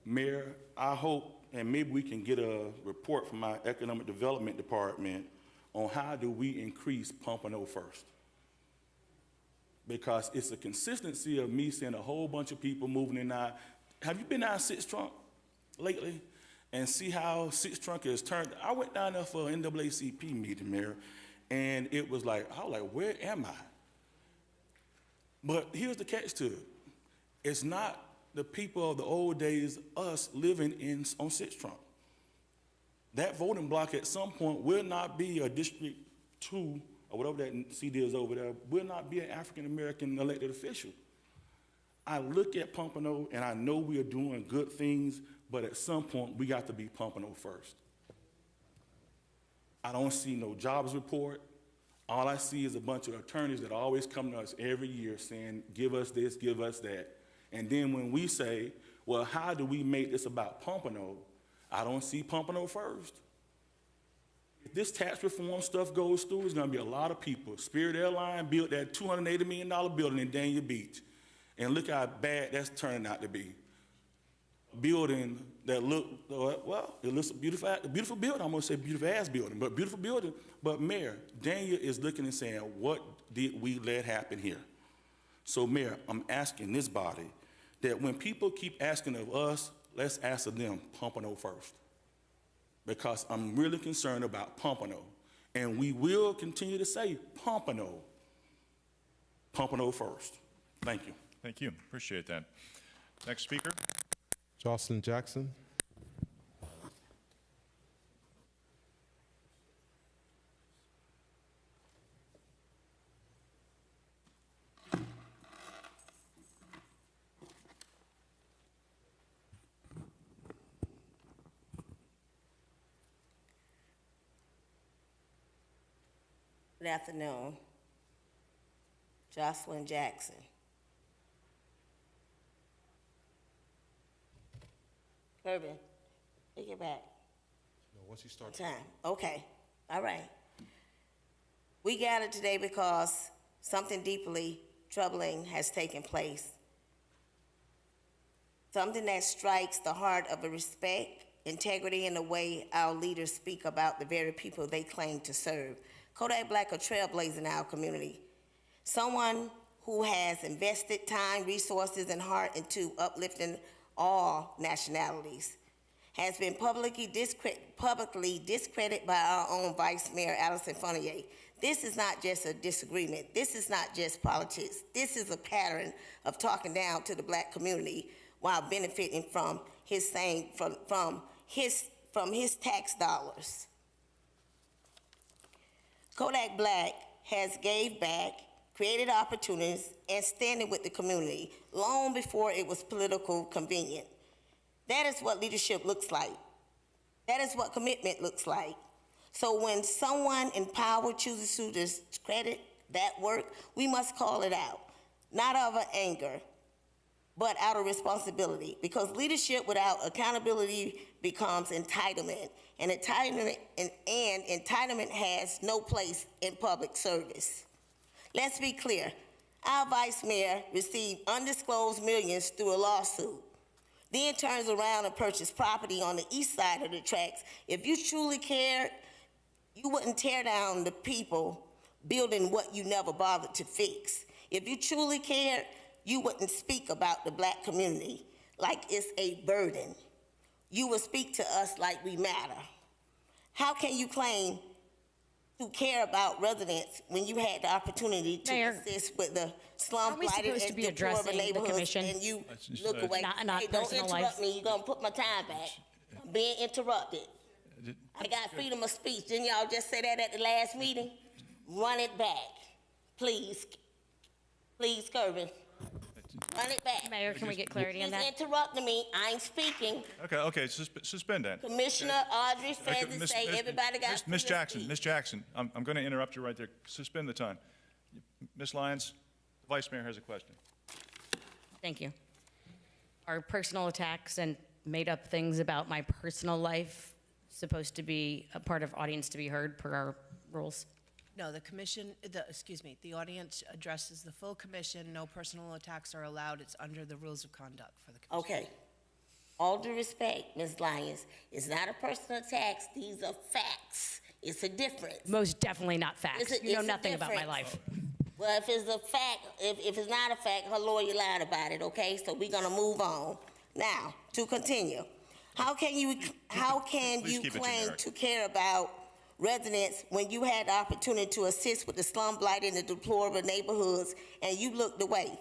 Mayor, I hope, and maybe we can get a report from our Economic Development Department on how do we increase Pompano First. Because it's a consistency of me seeing a whole bunch of people moving in now. Have you been down Sixth Trunk lately and see how Sixth Trunk is turned? I went down there for an NAACP meeting, Mayor, and I was like, where am I? But here's the catch to it. It's not the people of the old days, us living on Sixth Trunk. That voting block at some point will not be a District 2, or whatever that CD is over there, will not be an African-American elected official. I look at Pompano and I know we are doing good things, but at some point we got to be Pompano first. I don't see no jobs report. All I see is a bunch of attorneys that always come to us every year saying, give us this, give us that. And then when we say, well, how do we make this about Pompano? I don't see Pompano first. If this tax reform stuff goes through, there's gonna be a lot of people. Spirit Airlines built that $280 million building in Dania Beach. And look how bad that's turning out to be. Building that look, well, it looks a beautiful building. I'm gonna say beautiful ass building, but beautiful building. But Mayor, Dania is looking and saying, what did we let happen here? So Mayor, I'm asking this body that when people keep asking of us, let's ask of them Pompano first. Because I'm really concerned about Pompano. And we will continue to say Pompano first. Thank you. Thank you. Appreciate that. Next speaker. Jocelyn Jackson. Good afternoon. Jocelyn Jackson. Kirby, take it back. No, once you start. Time. Okay. All right. We gathered today because something deeply troubling has taken place. Something that strikes the heart of a respect, integrity, and the way our leaders speak about the very people they claim to serve. Kodak Black, a trailblazer in our community. Someone who has invested time, resources, and heart into uplifting all nationalities, has been publicly discredited by our own Vice Mayor, Allison Fournier. This is not just a disagreement. This is not just politics. This is a pattern of talking down to the Black community while benefiting from his tax dollars. Kodak Black has gave back, created opportunities, and standing with the community long before it was political convenient. That is what leadership looks like. That is what commitment looks like. So when someone in power chooses to discredit that work, we must call it out, not out of anger, but out of responsibility, because leadership without accountability becomes entitlement, and entitlement has no place in public service. Let's be clear, our vice mayor received undisclosed millions through a lawsuit, then turns around and purchased property on the east side of the tracks. If you truly cared, you wouldn't tear down the people building what you never bothered to fix. If you truly cared, you wouldn't speak about the Black community like it's a burden. You would speak to us like we matter. How can you claim to care about residents when you had the opportunity to assist with the slum, blighted, and deplorable neighborhoods, and you look away? Not Hey, don't personal interrupt life. me. You're gonna put my time back. I'm being interrupted. I got freedom of speech. Didn't y'all just say that at the last meeting? Run it back, please. Please, Kirby. Run it back. Mayor, can we get clarity on that? He's interrupting me. I ain't speaking. Okay, suspend that. Commissioner Audrey Fezzik say everybody got Miss freedom of Jackson, speech. Miss Jackson, I'm going to interrupt you right there. Suspend the time. Miss Lyons, the Vice Mayor has a question. Thank you. Are personal attacks and made-up things about my personal life supposed to be a part of audience to be heard per our rules? No, the audience addresses the full commission. No personal attacks are allowed. It's under the rules of conduct for the commission. Okay. All due respect, Ms. Lyons, it's not a personal attack. These are facts. It's a difference. Most definitely not facts. You know nothing about my life. Well, if it's a fact, if it's not a fact, her lawyer lied about it, okay? So we're gonna move on. Now, to continue. How can you keep it claim generic. to care about residents when you had the opportunity to assist with the slum, blight, and the deplorable neighborhoods, and you looked away?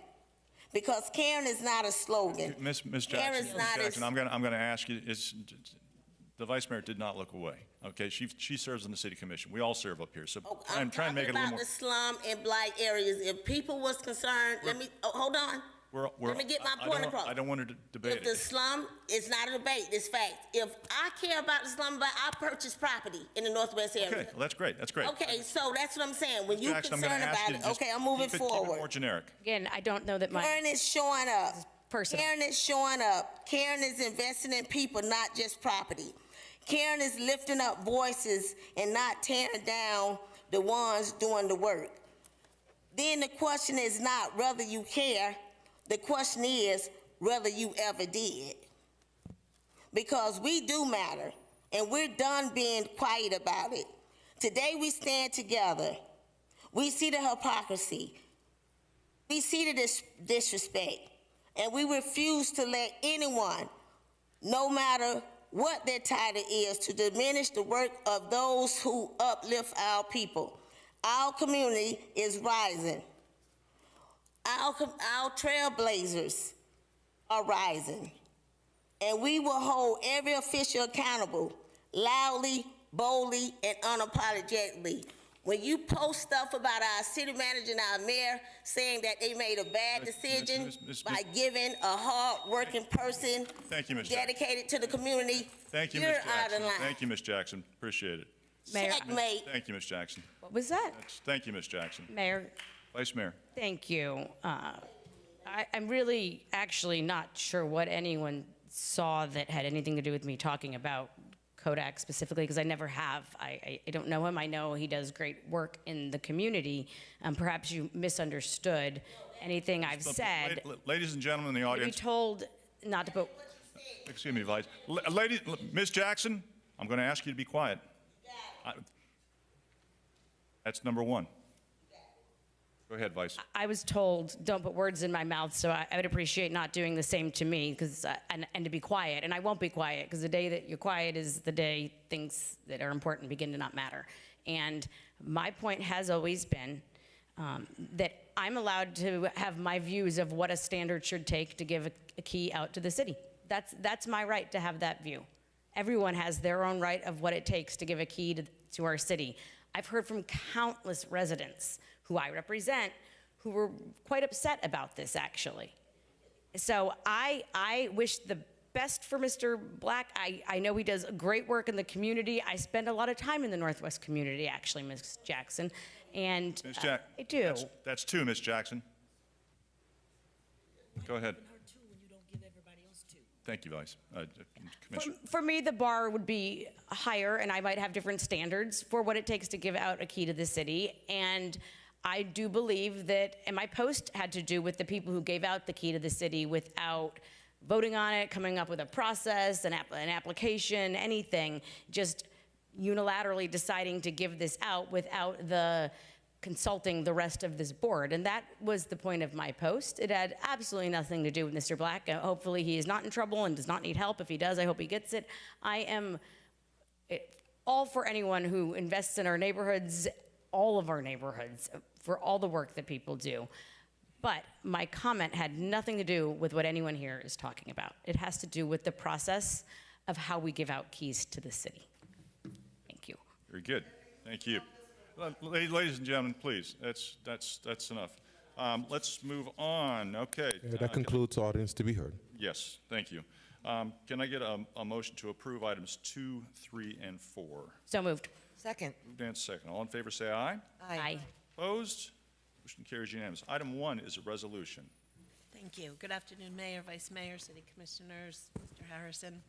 Because caring is not a slogan. Miss Care is Jackson, not I'm going to ask you, the Vice Mayor did not look away, okay? She serves on the City Commission. We all serve up here, so I'm trying to make it a little about more. the slum and blight areas. If people was concerned, hold on. Let me get my point across. I don't want to debate If the slum, it's not a debate, it's fact. If I care about the slum, but I purchase property in the Northwest area. Okay, well, that's great. Okay, so that's what I'm saying. When you're Jackson, I'm gonna concerned ask about you it, to just okay, I'm moving keep it forward. more generic. Again, I don't know that my... Karen is showing up. Personal. Karen is showing up. Karen is investing in people, not just property. Karen is lifting up voices and not tearing down the ones doing the work. Then the question is not whether you care. The question is whether you ever did. Because we do matter, and we're done being quiet about it. Today we stand together. We see the hypocrisy. We see the disrespect. And we refuse to let anyone, no matter what their title is, to diminish the work of those who uplift our people. Our community is rising. Our trailblazers are rising. And we will hold every official accountable, loudly, boldly, and unapologetically. When you post stuff about our city manager and our mayor saying that they made a bad decision by giving a hard-working person Thank you, Ms. dedicated to the community, Thank you, you're Ms. out of Jackson. line. Thank you, Ms. Jackson. Appreciate it. Mayor, Checkmate. Thank you, Ms. Jackson. what was that? Thank you, Ms. Jackson. Mayor, Vice Mayor. thank you. I'm really actually not sure what anyone saw that had anything to do with me talking about Kodak specifically, because I never have. I don't know him. I know he does great work in the community. Perhaps you misunderstood anything I've said. Ladies and gentlemen in the To be audience. told not to put... Excuse me, Vice. Ms. Jackson, I'm going to ask you to be quiet. That's number one. Go ahead, Vice. I was told, don't put words in my mouth, so I would appreciate not doing the same to me, and to be quiet. And I won't be quiet, because the day that you're quiet is the day things that are important begin to not matter. And my point has always been that I'm allowed to have my views of what a standard should take to give a key out to the city. That's my right to have that view. Everyone has their own right of what it takes to give a key to our city. I've heard from countless residents who I represent who were quite upset about this, actually. So I wish the best for Mr. Black. I know he does great work in the community. I spend a lot of time in the Northwest community, actually, Ms. Jackson, and Ms. I do. That's two, Ms. Jackson. Go ahead. Thank you, Commissioner. For me, the bar would be higher, and I might have different standards for what it takes to give out a key to the city. And I do believe that, and my post had to do with the people who gave out the key to the city without voting on it, coming up with a process, an application, anything, just unilaterally deciding to give this out without the consulting the rest of this board. And that was the point of my post. It had absolutely nothing to do with Mr. Black. Hopefully he is not in trouble and does not need help. If he does, I hope he gets it. I am all for anyone who invests in our neighborhoods, all of our neighborhoods, for all the work that people do. But my comment had nothing to do with what anyone here is talking about. It has to do with the process of how we give out keys to the city. Thank you. Very good. Thank you. Ladies and gentlemen, please, that's enough. Let's move on. Okay. That concludes audience to be heard. Yes, thank you. Can I get a motion to approve items 2, 3, and 4? So moved. Second. Moved and second. All in favor say aye. Aye. Opposed? Motion carries unanimous. Item 1 is a resolution. Thank you. Good afternoon, Mayor, Vice Mayor, City Commissioners, Mr. Harrison.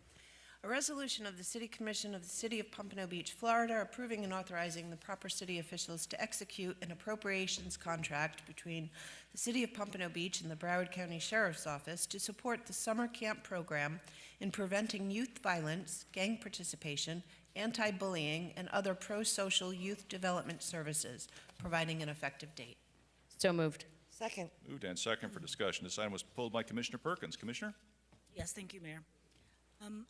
A resolution of the City Commission of the City of Pompano Beach, Florida, approving and authorizing the proper city officials to execute an appropriations contract between the City of Pompano Beach and the Broward County Sheriff's Office to support the summer camp program in preventing youth violence, gang participation, anti-bullying, and other pro-social youth development services, providing an effective date. So moved. Second. Moved and second for discussion. This item was pulled by Commissioner Perkins. Commissioner? Yes, thank you, Mayor.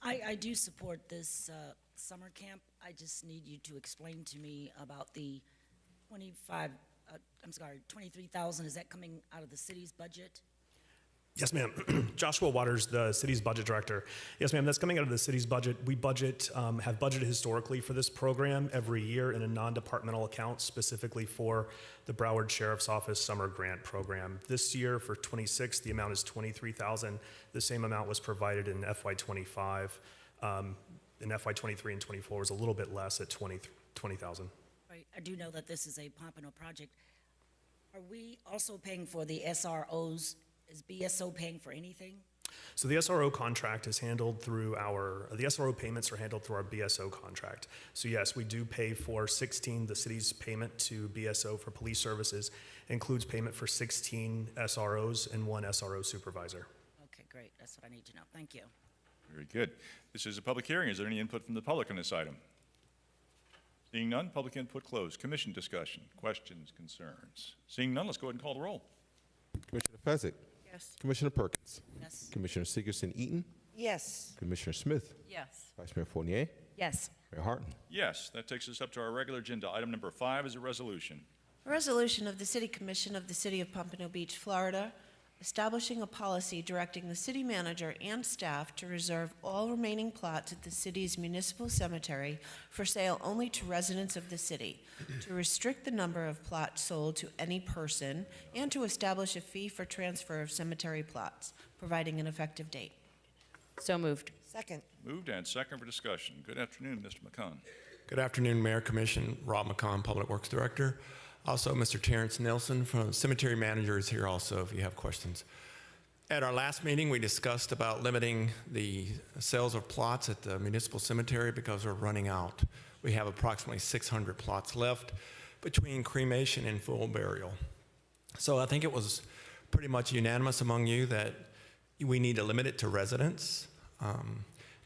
I do support this summer camp. I just need you to explain to me about the 23,000. Is that coming out of the city's budget? Yes, ma'am. Joshua Waters, the city's budget director. Yes, ma'am, that's coming out of the city's budget. We have budgeted historically for this program every year in a non-departmental account specifically for the Broward Sheriff's Office Summer Grant Program. This year for 26, the amount is $23,000. The same amount was provided in FY25. In FY23 and 24 was a little bit less at $20,000. Right. I do know that this is a Pompano project. Are we also paying for the SROs? Is BSO paying for anything? So the SRO contract is handled through the SRO payments are handled through our BSO contract. So yes, we do pay for 16, the city's payment to BSO for police services includes payment for 16 SROs and 1 SRO supervisor. Okay, great. That's what I need to know. Thank you. Very good. This is a public hearing. Is there any input from the public on this item? Seeing none, public input closed. Commission discussion, questions, concerns. Seeing none, let's go ahead and call the roll. Commissioner Fezzik? Yes. Commissioner Perkins? Yes. Commissioner Sigerson-Eaton? Yes. Commissioner Smith? Yes. Vice Mayor Fournier? Yes. Mayor Harton? Yes, that takes us up to our regular agenda. Item number 5 is a resolution. A resolution of the City Commission of the City of Pompano Beach, Florida, establishing a policy directing the city manager and staff to reserve all remaining plots at the city's municipal cemetery for sale only to residents of the city, to restrict the number of plots sold to any person, and to establish a fee for transfer of cemetery plots, providing an effective date. So moved. Second. Moved and second for discussion. Good afternoon, Mr. McCon. Good afternoon, Mayor, Commission. Rob McCon, Public Works Director. Also, Mr. Terrence Nelson from Cemetery Manager is here also if you have questions. At our last meeting, we discussed about limiting the sales of plots at the municipal cemetery because we're running out. We have approximately 600 plots left between cremation and full burial. So I think it was pretty much unanimous among you that we need to limit it to residents.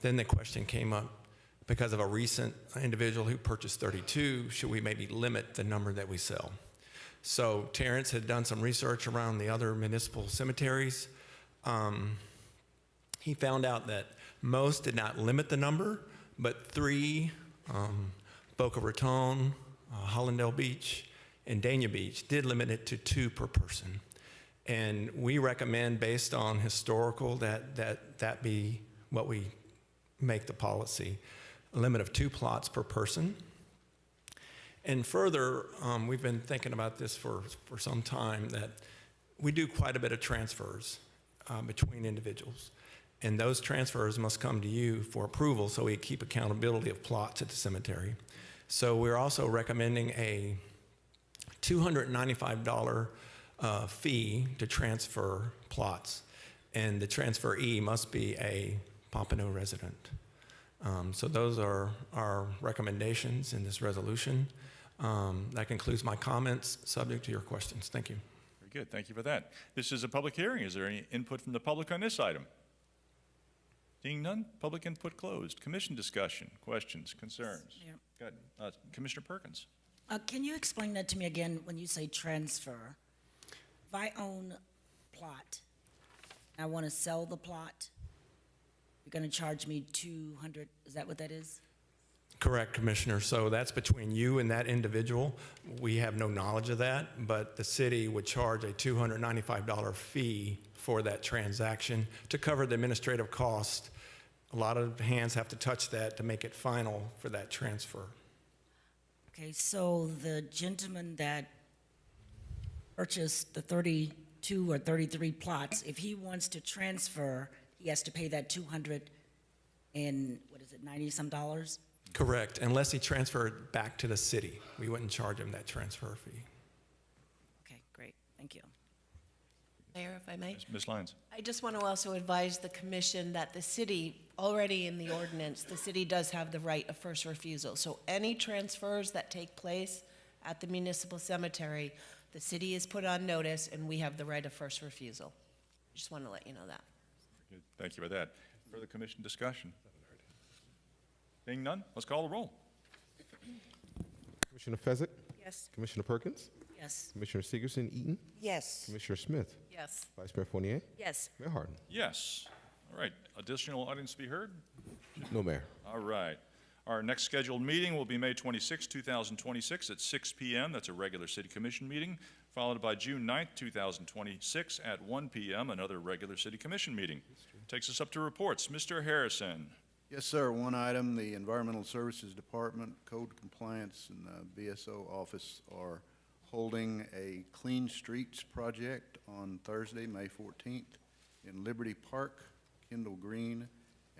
Then the question came up, because of a recent individual who purchased 32, should we maybe limit the number that we sell? So Terrence had done some research around the other municipal cemeteries. He found out that most did not limit the number, but 3, Boca Raton, Hollandale Beach, and Dania Beach did limit it to 2 per person. And we recommend, based on historical, that be what we make the policy. A limit of 2 plots per person. And further, we've been thinking about this for some time, that we do quite a bit of transfers between individuals. And those transfers must come to you for approval so we keep accountability of plots at the cemetery. So we're also recommending a $295 fee to transfer plots. And the transferee must be a Pompano resident. So those are our recommendations in this resolution. That concludes my comments, subject to your questions. Thank you. Very good. Thank you for that. This is a public hearing. Is there any input from the public on this item? Seeing none, public input closed. Commission discussion, questions, concerns. Mayor. Go ahead. Commissioner Perkins. Can you explain that to me again when you say transfer? If I own a plot, I want to sell the plot, you're going to charge me $200, is that what that is? Correct, Commissioner. So that's between you and that individual. We have no knowledge of that, but the city would charge a $295 fee for that transaction to cover the administrative cost. A lot of hands have to touch that to make it final for that transfer. Okay, so the gentleman that purchased the 32 or 33 plots, if he wants to transfer, he has to pay that 200 and, what is it, 90-some dollars? Correct, unless he transferred back to the city. We wouldn't charge him that transfer fee. Okay, great, thank you. Mayor, if I may? Ms. Lyons. I just want to also advise the commission that the city, already in the ordinance, the city does have the right of first refusal. So any transfers that take place at the municipal cemetery, the city is put on notice and we have the right of first refusal. Just want to let you know that. Good. Thank you for that. Further commission discussion? Seeing none, let's call the roll. Commissioner Fezzik? Yes. Commissioner Perkins? Yes. Commissioner Sigerson Eaton? Yes. Commissioner Smith? Yes. Vice Mayor Fournier? Yes. Mayor Harden? Yes. All right. Additional audience to be heard? No, Mayor. All right. Our next scheduled meeting will be May 26, 2026 at 6 p.m. That's a regular City Commission meeting, followed by June 9th, 2026 at 1 p.m., another regular City Commission meeting. Takes us up to reports. Mr. Harrison. Yes, sir. One item, the Environmental Services Department, Code Compliance, and the BSO office are holding a Clean Streets project on Thursday, May 14th in Liberty Park, Kendall Green,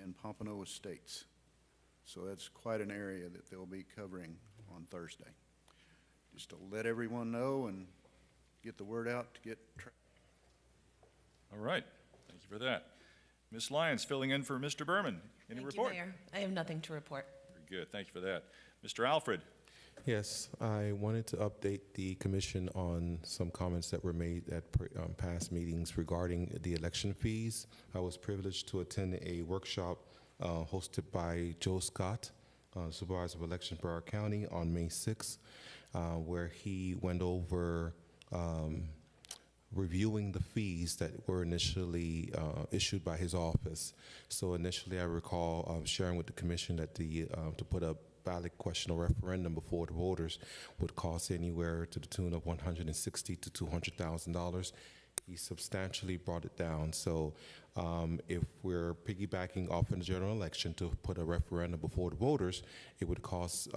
and Pompano Estates. So that's quite an area that they'll be covering on Thursday. Just to let everyone know and get the word out to get All right. Thank you for that. Ms. Lyons filling in for Mr. Berman. Any report? Thank you, Mayor. I have nothing to report. Very good. Thank you for that. Mr. Alfred. Yes, I wanted to update the commission on some comments that were made at past meetings regarding the election fees. I was privileged to attend a workshop hosted by Joe Scott, Supervisor of Elections for our county, on May 6th, where he went over reviewing the fees that were initially issued by his office. So initially, I recall sharing with the commission that to put a ballot question or referendum before the voters would cost anywhere to the tune of $160,000 to $200,000. He substantially brought it down. So if we're piggybacking off in the general election to put a referendum before the voters, it would cost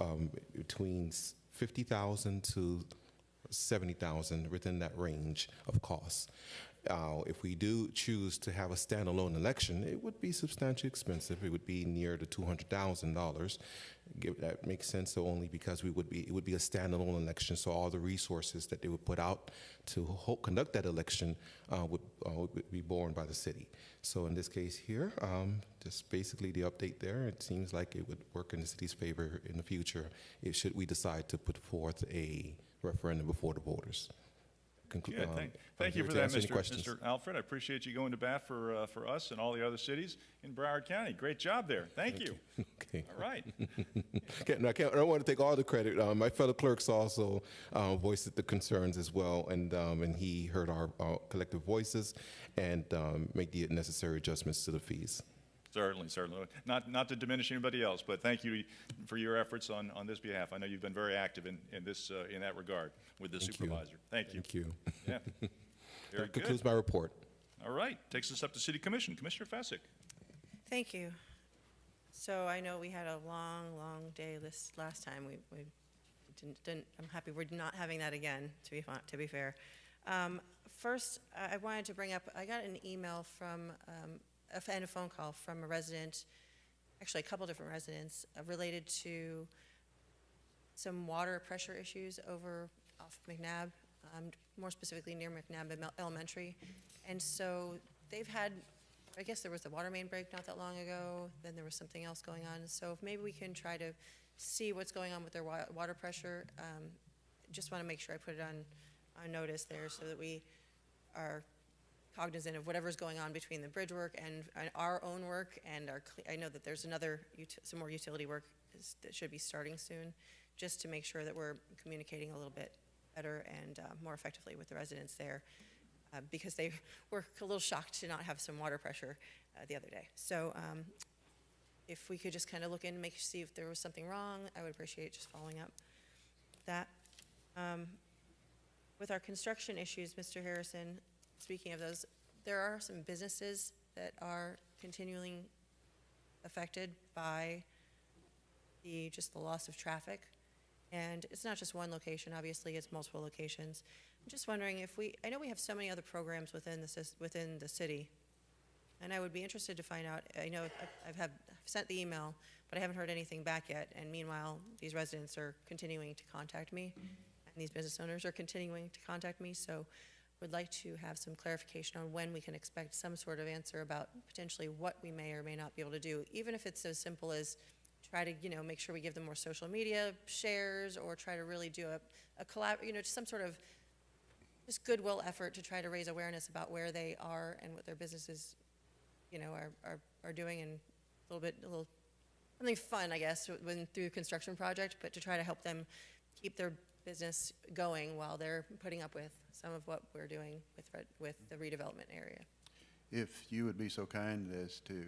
between $50,000 to $70,000, within that range of costs. If we do choose to have a standalone election, it would be substantially expensive. It would be near the $200,000. That makes sense, so only because it would be a standalone election. So all the resources that they would put out to conduct that election would be borne by the city. So in this case here, just basically the update there. It seems like it would work in the city's favor in the future should we decide to put forth a referendum before the voters. Yeah, thank you for that, Mr. Alfred. I appreciate you going to bat for us and all the other cities in Broward County. Great job there. Thank you. Okay. All right. I don't want to take all the credit. My fellow clerks also voiced the concerns as well, and he heard our collective voices and made the necessary adjustments to the fees. Certainly. Not to diminish anybody else, but thank you for your efforts on this behalf. I know you've been very active in that regard with the supervisor. Thank you. Thank you. Yeah. Very That concludes good. my report. All right. Takes us up to City Commission. Commissioner Fezzik. Thank you. So I know we had a long day this last time. We I'm happy we're not having that again, to be fair. First, I wanted to bring up, I got an email from, and a phone call from a resident, actually a couple different residents, related to some water pressure issues over off McNabb, more specifically near McNabb Elementary. And so they've had, I guess there was a water main break not that long ago, then there was something else going on. So if maybe we can try to see what's going on with their water pressure. Just want to make sure I put it on notice there so that we are cognizant of whatever's going on between the bridge work and our own work, and I know that there's some more utility work that should be starting soon, just to make sure that we're communicating a little bit better and more effectively with the residents there, because they were a little shocked to not have some water pressure the other day. So if we could just kind of look in and see if there was something wrong, I would appreciate just following up that. With our construction issues, Mr. Harrison, speaking of those, there are some businesses that are continually affected by just the loss of traffic. And it's not just one location, obviously, it's multiple locations. I'm just wondering if I know we have so many other programs within the city, and I would be interested to find out, I know I've sent the email, but I haven't heard anything back yet, and meanwhile, these residents are continuing to contact me, and these business owners are continuing to contact me, so would like to have some clarification on when we can expect some sort of answer about potentially what we may or may not be able to do, even if it's as simple as try to, make sure we give them more social media shares, or try to really do a collab, just some sort of just goodwill effort to try to raise awareness about where they are and what their businesses, are doing, and a little something fun, I guess, through the construction project, but to try to help them keep their business going while they're putting up with some of what we're doing with the redevelopment area. If you would be so kind as to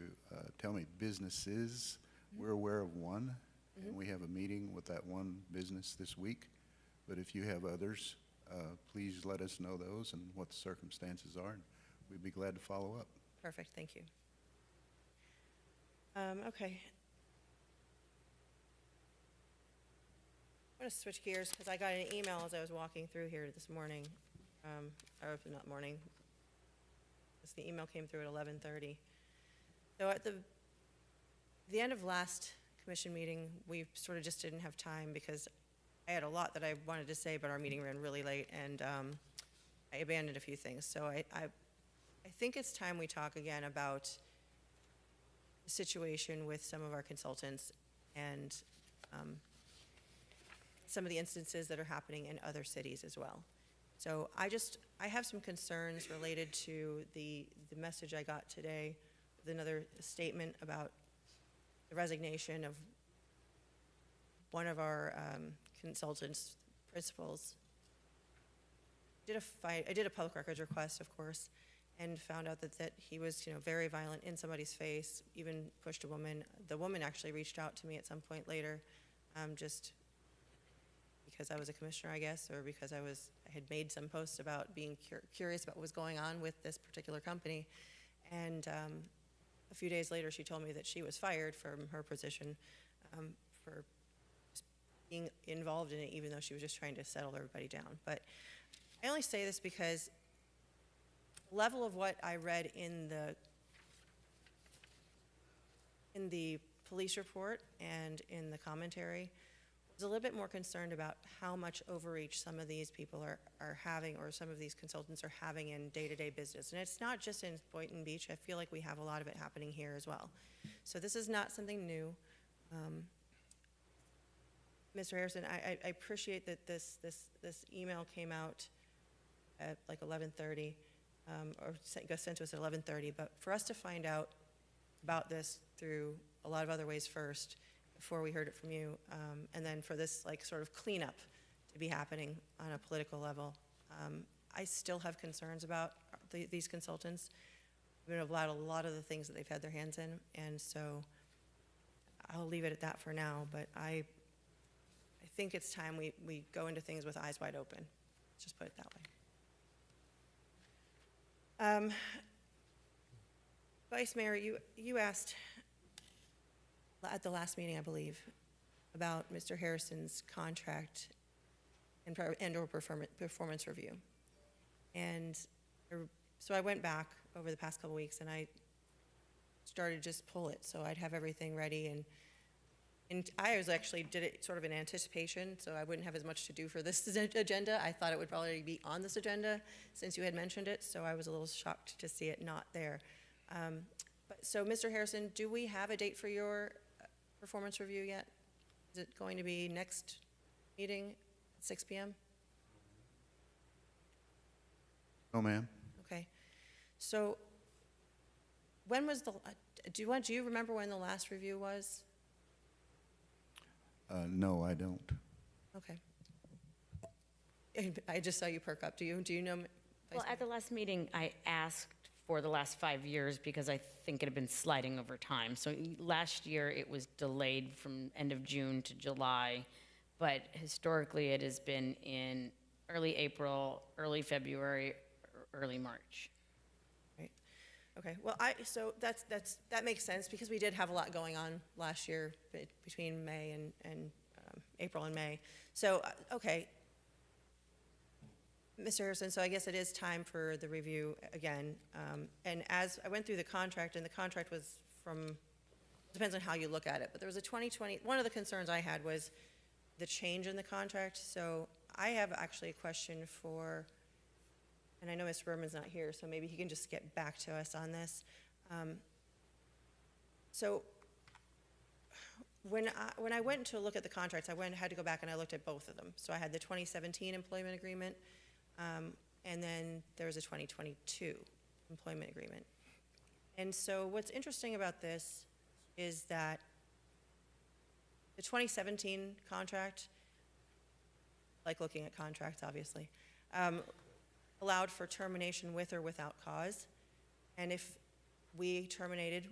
tell me businesses, we're aware of one, and we have a meeting with that one business this week. But if you have others, please let us know those and what the circumstances are, and we'd be glad to follow up. Perfect, thank you. Okay. I'm going to switch gears because I got an email as I was walking through here this morning, or not morning, the email came through at 11:30. So at the end of last commission meeting, we sort of just didn't have time because I had a lot that I wanted to say, but our meeting ran really late, and I abandoned a few things. So I think it's time we talk again about the situation with some of our consultants and some of the instances that are happening in other cities as well. So I have some concerns related to the message I got today with another statement about the resignation of one of our consultants, principals. I did a public records request, of course, and found out that he was, very violent, in somebody's face, even pushed a woman. The woman actually reached out to me at some point later, just because I was a commissioner, I guess, or because I had made some posts about being curious about what was going on with this particular company. And a few days later, she told me that she was fired from her position for just being involved in it, even though she was just trying to settle everybody down. But I only say this because the level of what I read in the police report and in the commentary was a little bit more concerned about how much overreach some of these people are having, or some of these consultants are having in day-to-day business. And it's not just in Boynton Beach. I feel like we have a lot of it happening here as well. So this is not something new. Mr. Harrison, I appreciate that this email came out at like 11:30, or got sent to us at 11:30, but for us to find out about this through a lot of other ways first, before we heard it from you, and then for this sort of cleanup to be happening on a political level, I still have concerns about these consultants. We've been allowed a lot of the things that they've had their hands in, and so I'll leave it at that for now, but I think it's time we go into things with eyes wide open. Let's just put it that way. Vice Mayor, you asked at the last meeting, I believe, about Mr. Harrison's contract and/or performance review. And so I went back over the past couple weeks and I started to just pull it, so I'd have everything ready. And I was actually did it sort of in anticipation, so I wouldn't have as much to do for this agenda. I thought it would probably be on this agenda since you had mentioned it, so I was a little shocked to see it not there. So, Mr. Harrison, do we have a date for your performance review yet? Is it going to be next meeting at 6 p.m.? No, ma'am. Okay. So, when was the, do you remember when the last review was? No, I don't. Okay. I just saw you perk up. Do you know? Well, at the last meeting, I asked for the last 5 years because I think it had been sliding over time. So last year, it was delayed from end of June to July, but historically, it has been in early April, early February, early March. Right. Okay. Well, so that makes sense because we did have a lot going on last year between May and April and May. So okay. Mr. Harrison, so I guess it is time for the review again. And as I went through the contract, and the contract was from, depends on how you look at it, but there was a 2020, one of the concerns I had was the change in the contract. So I have actually a question for, and I know Mr. Berman's not here, so maybe he can just get back to us on this. So when I went to look at the contracts, had to go back and I looked at both of them. So I had the 2017 employment agreement, and then there was a 2022 employment agreement. And so what's interesting about this is that the 2017 contract, like looking at contracts, obviously, allowed for termination with or without cause. And if we terminated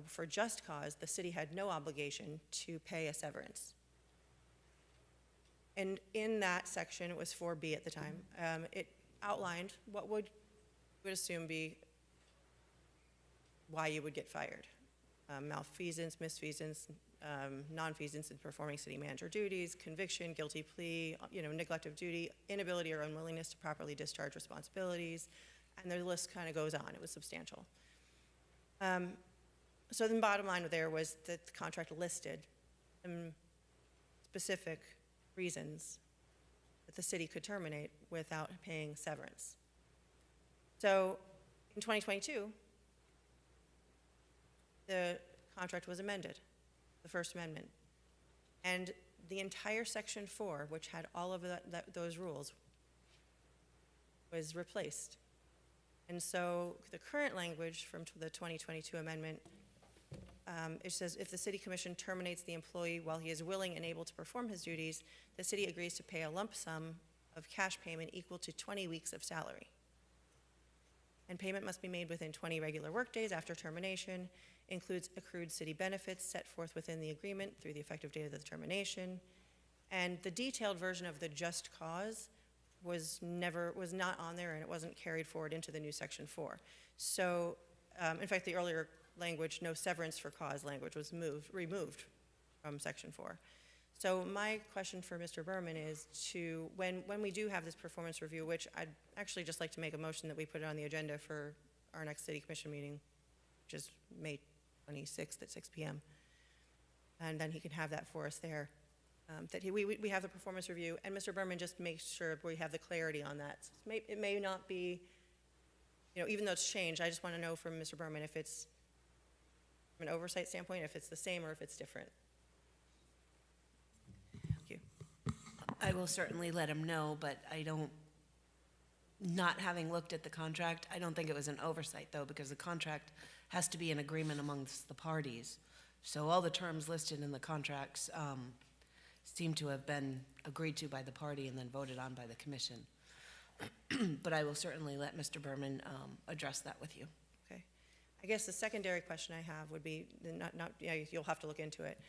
for just cause, the city had no obligation to pay a severance. And in that section, it was 4B at the time, it outlined what would assume be why you would get fired. Malfeasance, misfeasance, nonfeasance in performing city manager duties, conviction, guilty plea, neglect of duty, inability or unwillingness to properly discharge responsibilities, and the list kind of goes on. It was substantial. So the bottom line there was that the contract listed some specific reasons that the city could terminate without paying severance. So in 2022, the contract was amended, the First Amendment, and the entire Section 4, which had all of those rules, was replaced. And so the current language from the 2022 amendment, it says, if the city commission terminates the employee while he is willing and able to perform his duties, the city agrees to pay a lump sum of cash payment equal to 20 weeks of salary. And payment must be made within 20 regular workdays after termination, includes accrued city benefits set forth within the agreement through the effective date of the termination. And the detailed version of the just cause was not on there, and it wasn't carried forward into the new Section 4. So, in fact, the earlier language, no severance for cause language, was removed from Section 4. So my question for Mr. Berman is when we do have this performance review, which I'd actually just like to make a motion that we put it on the agenda for our next city commission meeting, which is May 26th at 6 p.m. And then he can have that for us there. We have the performance review, and Mr. Berman just makes sure we have the clarity on that. It may not be, even though it's changed, I just want to know from Mr. Berman if it's, from an oversight standpoint, if it's the same or if it's different. Thank you. I will certainly let him know, but not having looked at the contract, I don't think it was an oversight, though, because the contract has to be an agreement amongst the parties. So all the terms listed in the contracts seem to have been agreed to by the party and then voted on by the commission. But I will certainly let Mr. Berman address that with you. Okay. I guess the secondary question I have would be, you'll have to look into it,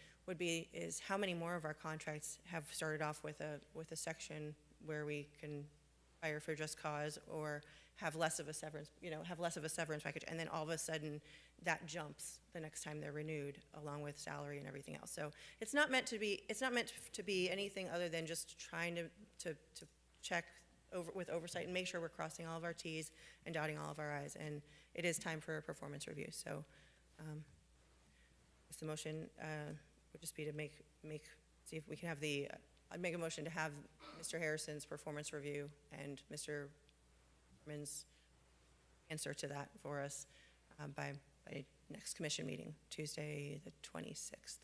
is how many more of our contracts have started off with a section where we can fire for just cause or have less of a severance, package, and then all of a sudden that jumps the next time they're renewed along with salary and everything else. So it's not meant to be anything other than just trying to check with oversight and make sure we're crossing all of our Ts and dotting all of our Is. And it is time for a performance review. So the motion would just be to see if we can have I'd make a motion to have Mr. Harrison's performance review and Mr. Berman's answer to that for us by next commission meeting, Tuesday the 26th.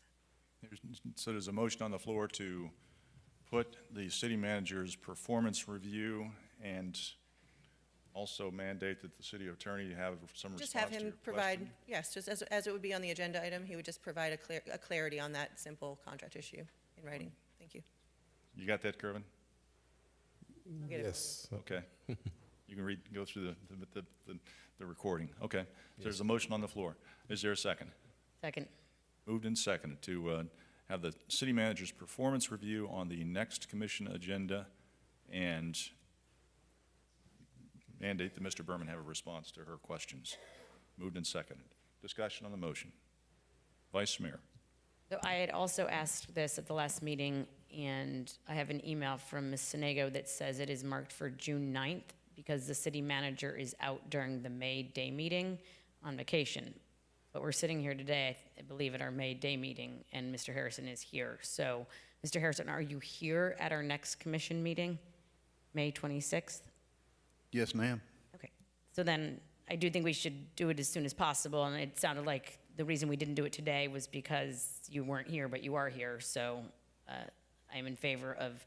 So there's a motion on the floor to put the city manager's performance review and also mandate that the city attorney have some response Just have to him your provide, question. yes, just as it would be on the agenda item, he would just provide a clarity on that simple contract issue in writing. Thank you. You got that, Kervin? I'll get it. Yes. Okay. You can go through the recording. Okay. So there's a motion on the floor. Is there a second? Second. Moved and seconded to have the city manager's performance review on the next commission agenda and mandate that Mr. Berman have a response to her questions. Moved and seconded. Discussion on the motion. Vice Mayor. So I had also asked this at the last meeting, and I have an email from Ms. Sinego that says it is marked for June 9th because the city manager is out during the May Day meeting on vacation. But we're sitting here today, I believe, at our May Day meeting, and Mr. Harrison is here. So, Mr. Harrison, are you here at our next commission meeting, May 26th? Yes, ma'am. Okay. So then I do think we should do it as soon as possible, and it sounded like the reason we didn't do it today was because you weren't here, but you are here. So I am in favor of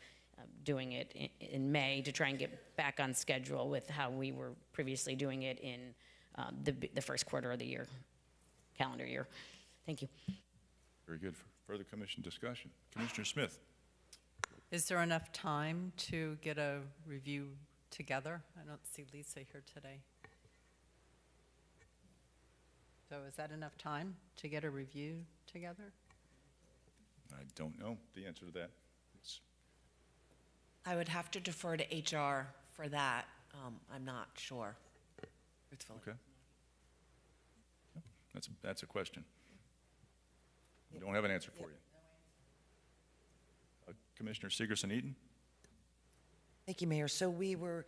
doing it in May to try and get back on schedule with how we were previously doing it in the first quarter of the year, calendar year. Thank you. Very good. Further commission discussion. Commissioner Smith. Is there enough time to get a review together? I don't see Lisa here today. So is that enough time to get a review together? I don't know the answer to that. I would have to defer to HR for that. I'm not sure, truthfully. Okay. That's a question. We don't have an answer for you. Commissioner Segerson-Eaton? Thank you, Mayor. So we were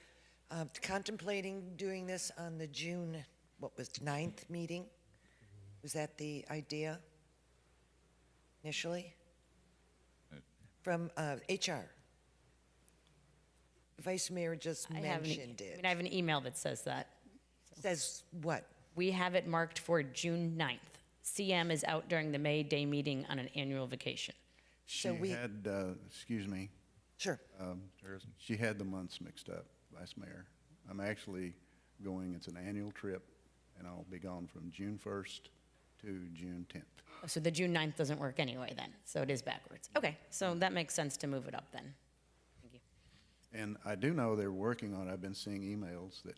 contemplating doing this on the June, 9th meeting? Was that the idea initially? From HR. Vice Mayor just mentioned it. I have an email that says that. Says what? We have it marked for June 9th. CM is out during the May Day meeting on an annual vacation. She had, excuse me. Sure. She had the months mixed up, Vice Mayor. I'm actually going, it's an annual trip, and I'll be gone from June 1st to June 10th. So the June 9th doesn't work anyway then, so it is backwards. Okay, so that makes sense to move it up then. Thank you. And I do know they're working on it. I've been seeing emails that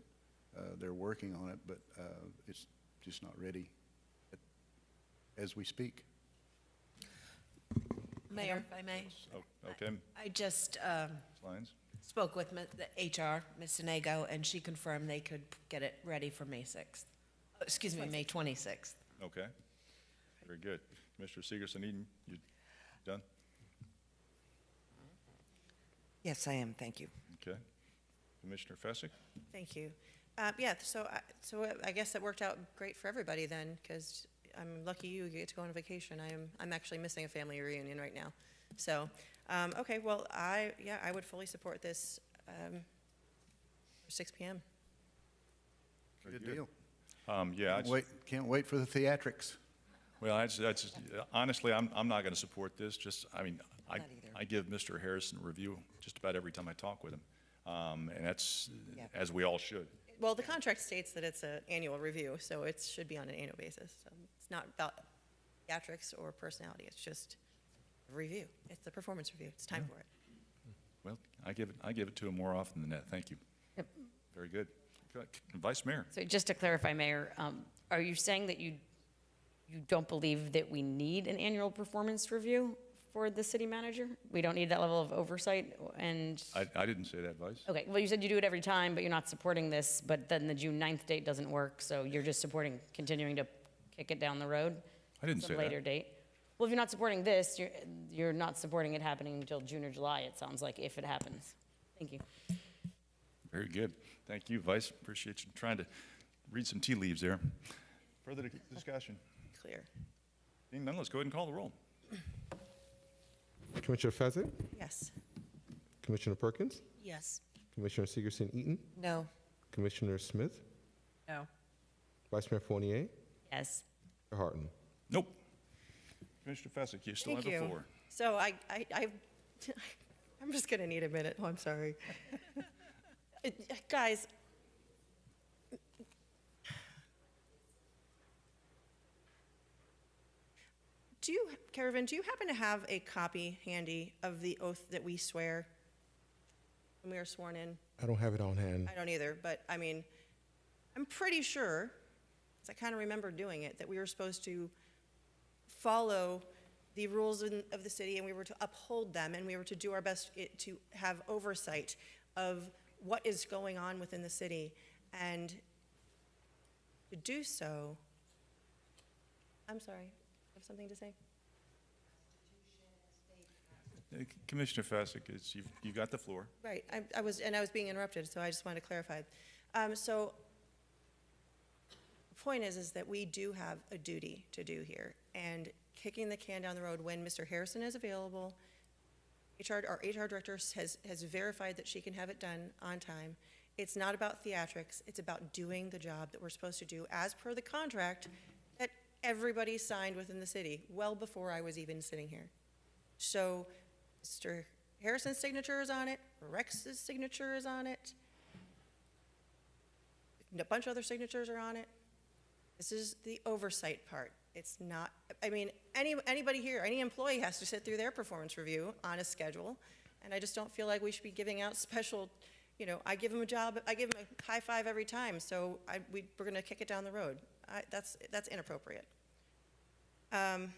they're working on it, but it's just not ready as we speak. Mayor, if I may. Oh, okay. I just Lines? spoke with the HR, Ms. Sinego, and she confirmed they could get it ready for May 6th. Excuse me, May 26th. Okay. Very good. Commissioner Segerson-Eaton, you done? Yes, I am. Thank you. Okay. Commissioner Fessick? Thank you. Yeah, so I guess it worked out great for everybody then, because I'm lucky you get to go on vacation. I'm actually missing a family reunion right now. So, okay, well, I would fully support this for 6 p.m. Good deal. Yeah. Can't wait for the theatrics. Well, honestly, I'm not going to support this. I give Mr. Harrison a review just about every time I talk with him, and that's as we all should. Well, the contract states that it's an annual review, so it should be on an annual basis. So it's not about theatrics or personality. It's just a review. It's the performance review. It's time for it. Well, I give it to him more often than that. Thank you. Yep. Very good. Vice Mayor. So just to clarify, Mayor, are you saying that you don't believe that we need an annual performance review for the city manager? We don't need that level of oversight? And I didn't say that, Vice. okay, well, you said you do it every time, but you're not supporting this, but then the June 9th date doesn't work, so you're just supporting continuing to kick it down the road? I didn't say Some that. later date? Well, if you're not supporting this, you're not supporting it happening until June or July, it sounds like, if it happens. Thank you. Very good. Thank you, Vice. Appreciate you trying to read some tea leaves there. Further discussion? Clear. Seeing none, let's go ahead and call the roll. Commissioner Fezzik? Yes. Commissioner Perkins? Yes. Commissioner Sigerson-Eaton? No. Commissioner Smith? No. Vice Mayor Fournier? Yes. Mayor Harton? Nope. Commissioner Fezzik, you still Thank have the you. floor. So I'm just going to need a minute. Oh, I'm sorry. Guys, Caravan, do you happen to have a copy handy of the oath that we swear when we are sworn in? I don't have it on hand. I don't either, but I mean, I'm pretty sure, because I kind of remember doing it, that we were supposed to follow the rules of the city, and we were to uphold them, and we were to do our best to have oversight of what is going on within the city. And to do so, I'm sorry, you have something to say? Commissioner Fezzik, you've got the floor. Right, I was being interrupted, so I just wanted to clarify. So the point is that we do have a duty to do here, and kicking the can down the road when Mr. Harrison is available, our HR director has verified that she can have it done on time. It's not about theatrics, it's about doing the job that we're supposed to do as per the contract that everybody signed within the city, well before I was even sitting here. So Mr. Harrison's signature is on it, Rex's signature is on it, a bunch of other signatures are on it. This is the oversight part. It's not, I mean, anybody here, any employee has to sit through their performance review on a schedule, and I just don't feel like we should be giving out special, I give them a job, I give them a high five every time, so we're going to kick it down the road. That's inappropriate. Okay,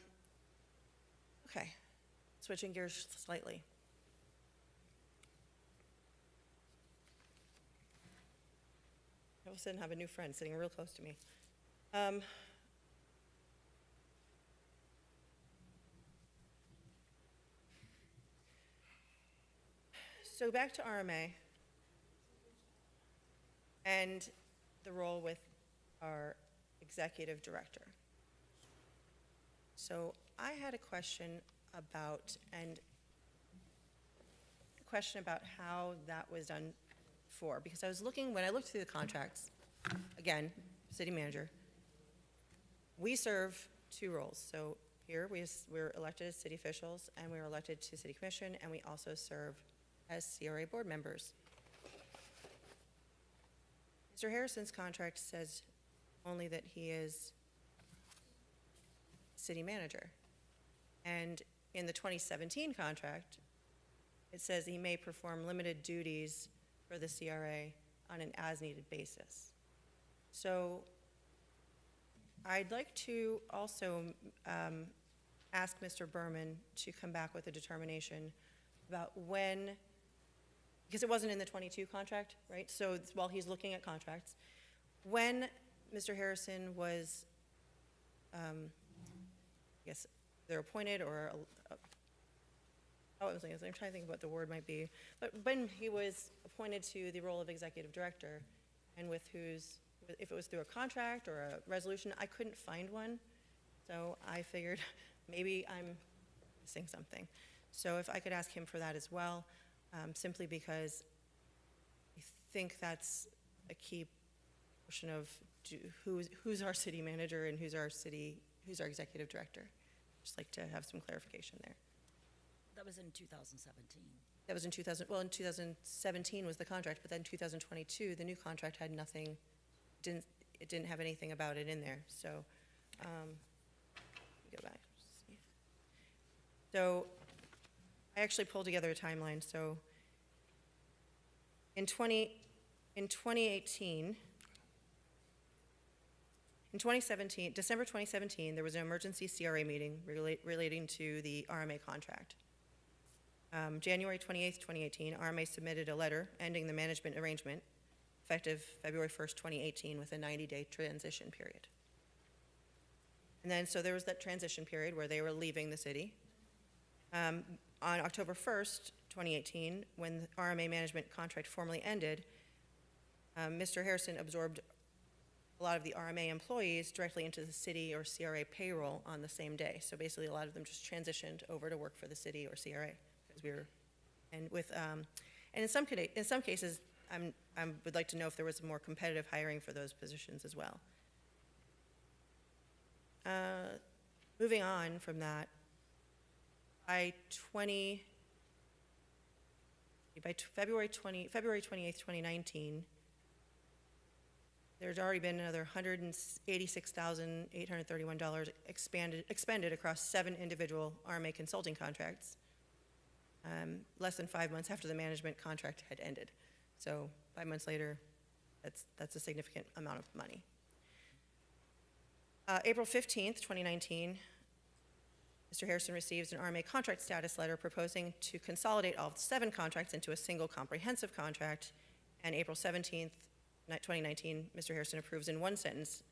switching gears slightly. All of a sudden, I have a new friend sitting real close to me. So back to RMA and the role with our executive director. So I had a question about how that was done before, because when I looked through the contracts, again, city manager, we serve two roles. So here we're elected as city officials, and we're elected to city commission, and we also serve as CRA board members. Mr. Harrison's contract says only that he is city manager. And in the 2017 contract, it says he may perform limited duties for the CRA on an as-needed basis. So I'd like to also ask Mr. Berman to come back with a determination about when, because it wasn't in the 22 contract, right? So while he's looking at contracts, when Mr. Harrison was, I guess, they're appointed or, I'm trying to think what the word might be, but when he was appointed to the role of executive director, and with whose, if it was through a contract or a resolution, I couldn't find one. So I figured maybe I'm missing something. So if I could ask him for that as well, simply because I think that's a key portion of who's our city manager and who's our executive director. Just like to have some clarification there. That was in 2017. That was in 2017 was the contract, but then 2022, the new contract had nothing, it didn't have anything about it in there. So, let me go back. So, I actually pulled together a timeline. So, in 2017, December 2017, there was an emergency CRA meeting relating to the RMA contract. January 28th, 2018, RMA submitted a letter ending the management arrangement, effective February 1st, 2018, with a 90-day transition period. And then, so there was that transition period where they were leaving the city. On October 1st, 2018, when the RMA management contract formally ended, Mr. Harrison absorbed a lot of the RMA employees directly into the city or CRA payroll on the same day. So basically, a lot of them just transitioned over to work for the city or CRA because we were, and with, and in some cases, I would like to know if there was more competitive hiring for those positions as well. Moving on from that, by February 28th, 2019, there's already been another $186,831 expended across 7 individual RMA consulting contracts, less than 5 months after the management contract had ended. So 5 months later, that's a significant amount of money. April 15th, 2019, Mr. Harrison receives an RMA contract status letter proposing to consolidate all 7 contracts into a single comprehensive contract. And April 17th, 2019, Mr. Harrison approves in one sentence,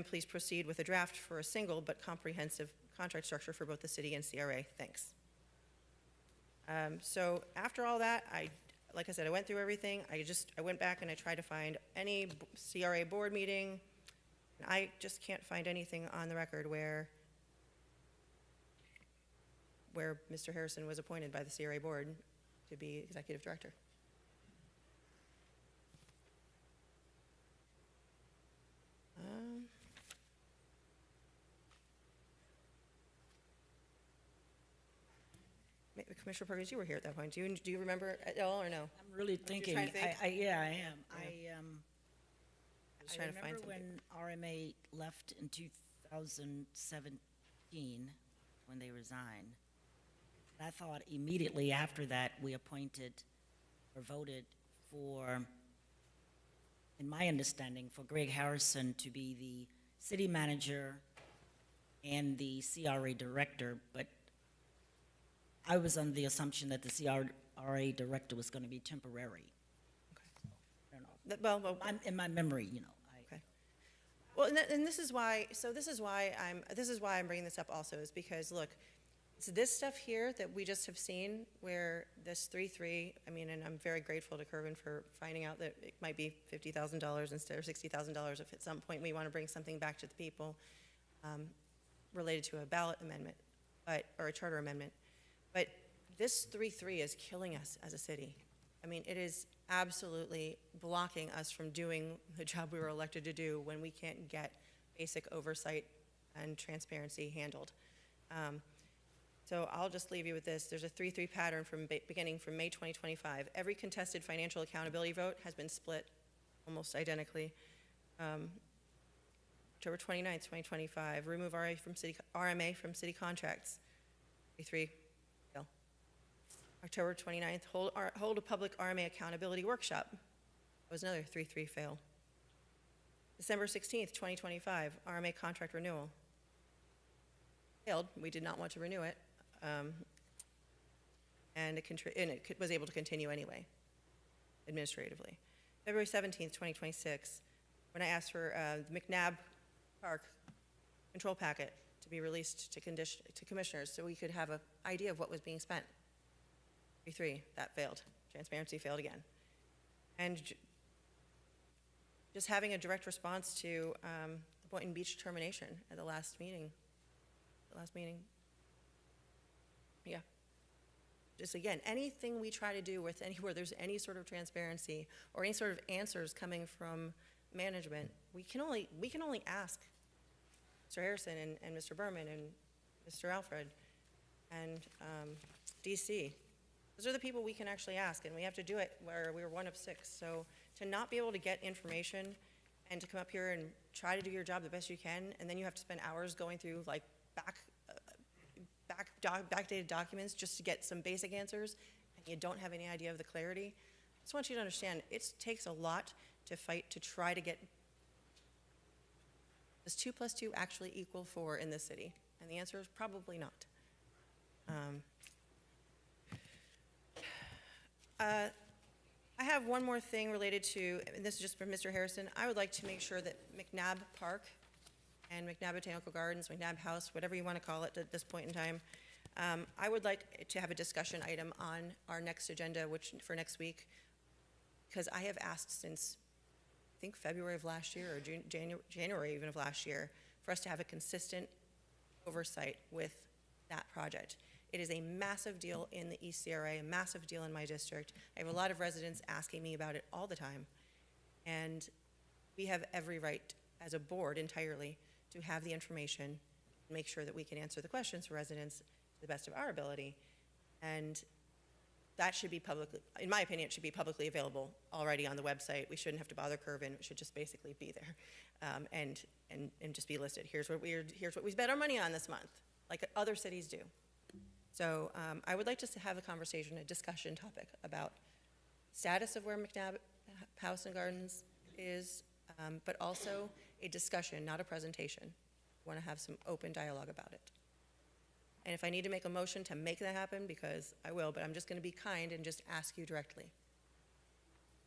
please proceed with a draft for a single but comprehensive contract structure for both the city and CRA. Thanks. So after all that, like I said, I went through everything. I went back and I tried to find any CRA board meeting, and I just can't find anything on the record where Mr. Harrison was appointed by the CRA board to be executive director. Commissioner Perkins, you were here at that point. Do you remember at all or no? I'm really thinking. Trying to think? Yeah, I am. Yeah. I trying to find remember when RMA left in 2017, when they resigned. I thought immediately after that, we appointed or voted for, in my understanding, for Greg Harrison to be the city manager and the CRA director, but I was under the assumption that the CRA director was going to be temporary. I don't know. Well, in my memory, you know. Okay. Well, and this is why. So this is why I'm bringing this up also, is because look, it's this stuff here that we just have seen where this 3-3. I mean, and I'm very grateful to Kervin for finding out that it might be $50,000 instead of $60,000 if at some point we want to bring something back to the people related to a ballot amendment, or a charter amendment. But this 3-3 is killing us as a city. I mean, it is absolutely blocking us from doing the job we were elected to do when we can't get basic oversight and transparency handled. So I'll just leave you with this. There's a 3-3 pattern beginning from May 2025. Every contested financial accountability vote has been split almost identically. October 29th, 2025, remove RMA from city contracts. 3 fail. October 29th, hold a public RMA accountability workshop. That was another 3-3 fail. December 16th, 2025, RMA contract renewal. Failed. We did not want to renew it. And it was able to continue anyway, administratively. February 17th, 2026, when I asked for the McNabb Park control packet to be released to commissioners so we could have an idea of what was being spent. 3-3, that failed. Transparency failed again. And just having a direct response to the Boynton Beach termination at the last meeting. Yeah. Just again, anything we try to do with where there's any sort of transparency or any sort of answers coming from management, we can only ask Mr. Harrison and Mr. Berman and Mr. Alfred and DC. Those are the people we can actually ask, and we have to do it where we're one of 6. So to not be able to get information and to come up here and try to do your job the best you can, and then you have to spend hours going through like backdated documents just to get some basic answers, and you don't have any idea of the clarity. I just want you to understand, it takes a lot to fight to try to get, does 2 + 2 actually equal 4 in this city? And the answer is probably not. I have one more thing related to, and this is just from Mr. Harrison. I would like to make sure that McNabb Park and McNabb Botanical Gardens, McNabb House, whatever you want to call it at this point in time, I would like to have a discussion item on our next agenda, which for next week, because I have asked since, I think, February of last year, or January even of last year, for us to have a consistent oversight with that project. It is a massive deal in the East CRA, a massive deal in my district. I have a lot of residents asking me about it all the time. And we have every right, as a board entirely, to have the information, and make sure that we can answer the questions for residents to the best of our ability. And that should be publicly, in my opinion, it should be publicly available already on the website. We shouldn't have to bother Curvin. It should just basically be there, and just be listed. Here's what we spent our money on this month, like other cities do. So I would like to have a conversation, a discussion topic about status of where McNabb House and Gardens is, but also a discussion, not a presentation. I want to have some open dialogue about it. And if I need to make a motion to make that happen, because I will, but I'm just going to be kind and just ask you directly.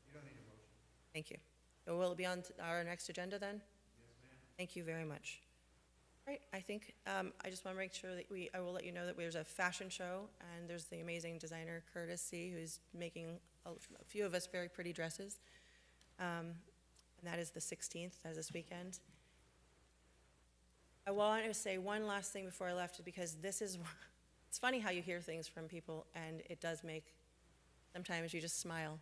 You don't need a motion. Thank you. So will it be on our next agenda then? Yes, ma'am. Thank you very much. All right, I think I just want to make sure that I will let you know that there's a fashion show, and there's the amazing designer Curtis C., who's making a few of us very pretty dresses. And that is the 16th, that is this weekend. I want to say one last thing before I left, because it's funny how you hear things from people, and it does make, sometimes you just smile.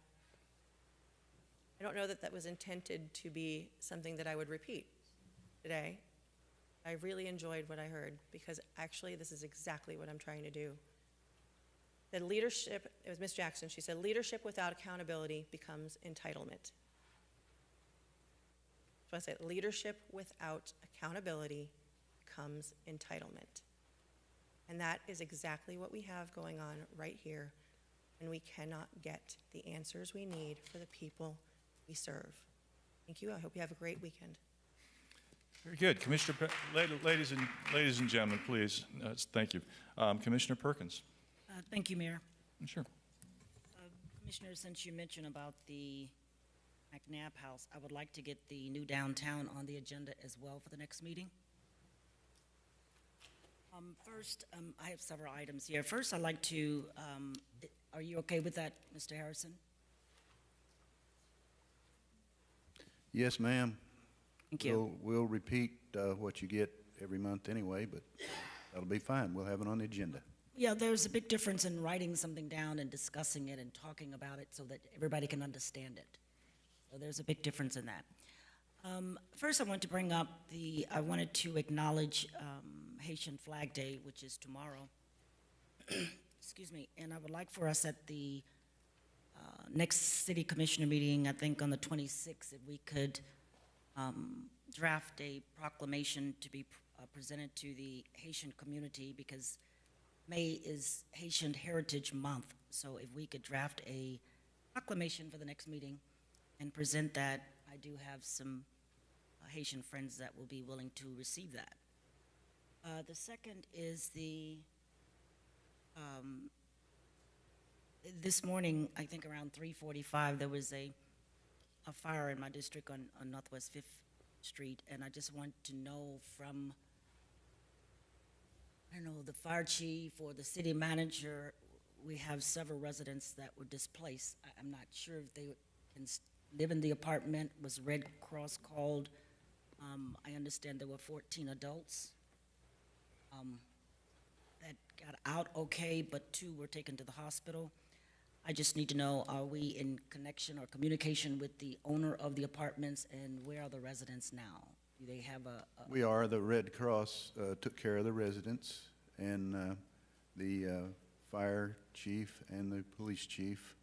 I don't know that that was intended to be something that I would repeat today. I really enjoyed what I heard, because actually this is exactly what I'm trying to do. The leadership, it was Ms. Jackson, she said, leadership without accountability becomes entitlement. So I said, leadership without accountability becomes entitlement. And that is exactly what we have going on right here, and we cannot get the answers we need for the people we serve. Thank you. I hope you have a great weekend. Very good. Commissioner, ladies and gentlemen, please. Thank you. Commissioner Perkins. Thank you, Mayor. Sure. Commissioner, since you mentioned about the McNabb House, I would like to get the new downtown on the agenda as well for the next meeting. First, I have several items here. First, I'd like to, are you okay with that, Mr. Harrison? Yes, ma'am. Thank you. We'll repeat what you get every month anyway, but that'll be fine. We'll have it on the agenda. Yeah, there's a big difference in writing something down and discussing it and talking about it so that everybody can understand it. So there's a big difference in that. First, I want to bring up I wanted to acknowledge Haitian Flag Day, which is tomorrow. Excuse me. And I would like for us at the next city commissioner meeting, I think on the 26th, if we could draft a proclamation to be presented to the Haitian community, because May is Haitian Heritage Month. So if we could draft a proclamation for the next meeting and present that, I do have some Haitian friends that will be willing to receive that. The second is this morning, I think around 3:45, there was a fire in my district on Northwest 5th Street, and I just want to know from, I don't know, the fire chief or the city manager, we have several residents that were displaced. I'm not sure if they can live in the apartment. Was Red Cross called? I understand there were 14 adults that got out okay, but 2 were taken to the hospital. I just need to know, are we in connection or communication with the owner of the apartments, and where are the residents now? Do they have We are. The Red Cross took care of the residents, and the fire chief and the police chief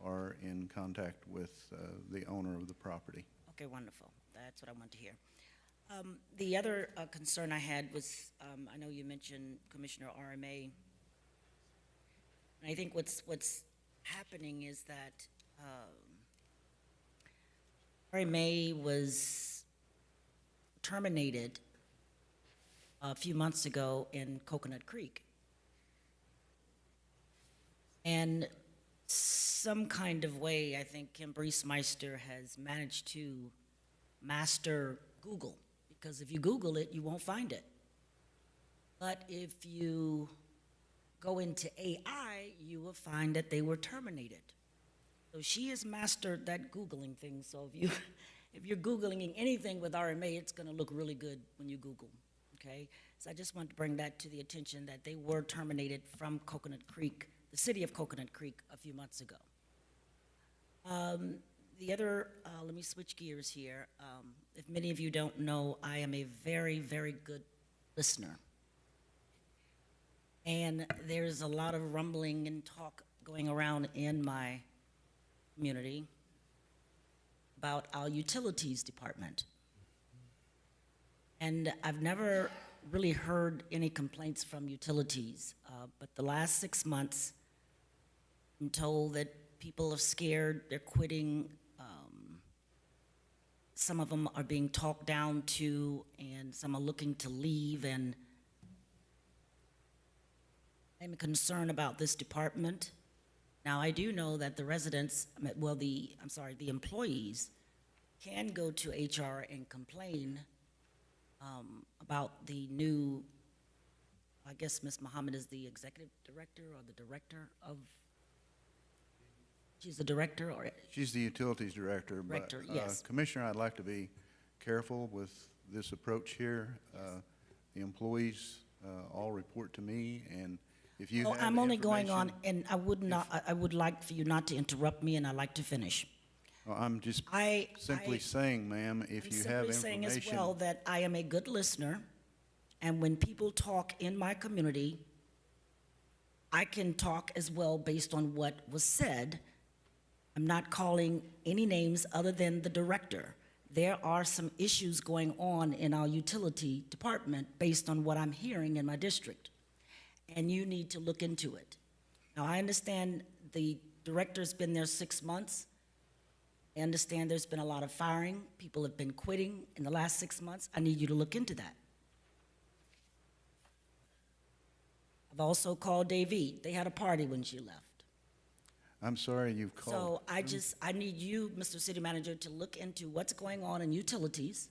are in contact with the owner of the property. Okay, wonderful. That's what I want to hear. The other concern I had was, I know you mentioned Commissioner RMA. And I think what's happening is that RMA was terminated a few months ago in Coconut Creek. And some kind of way, I think Kim Briesmeister has managed to master Google, because if you Google it, you won't find it. But if you go into AI, you will find that they were terminated. So she has mastered that Googling thing. So if you're Googling anything with RMA, it's going to look really good when you Google, okay? So I just want to bring that to the attention that they were terminated from Coconut Creek, the city of Coconut Creek, a few months ago. The other, let me switch gears here. If many of you don't know, I am a very, very good listener. And there's a lot of rumbling and talk going around in my community about our utilities department. And I've never really heard any complaints from utilities, but the last 6 months, I'm told that people are scared, they're quitting. Some of them are being talked down to, and some are looking to leave, and I'm concerned about this department. Now, I do know that the residents, well, the employees can go to HR and complain about the new, I guess Ms. Muhammad is the executive director or the director of, she's the director or? She's the utilities director. Director, but, yes. Commissioner, I'd like to be careful with this approach here. The employees all report to me, and if you have I'm only going on, information- and I would like for you not to interrupt me, and I'd like to finish. Well, I'm just simply saying, ma'am, if you have I'm simply saying as information. well that I am a good listener, and when people talk in my community, I can talk as well based on what was said. I'm not calling any names other than the director. There are some issues going on in our utility department based on what I'm hearing in my district, and you need to look into it. Now, I understand the director's been there 6 months. I understand there's been a lot of firing. People have been quitting in the last 6 months. I need you to look into that. I've also called Davy. They had a party when she left. I'm sorry you've called. So I need you, Mr. City Manager, to look into what's going on in utilities.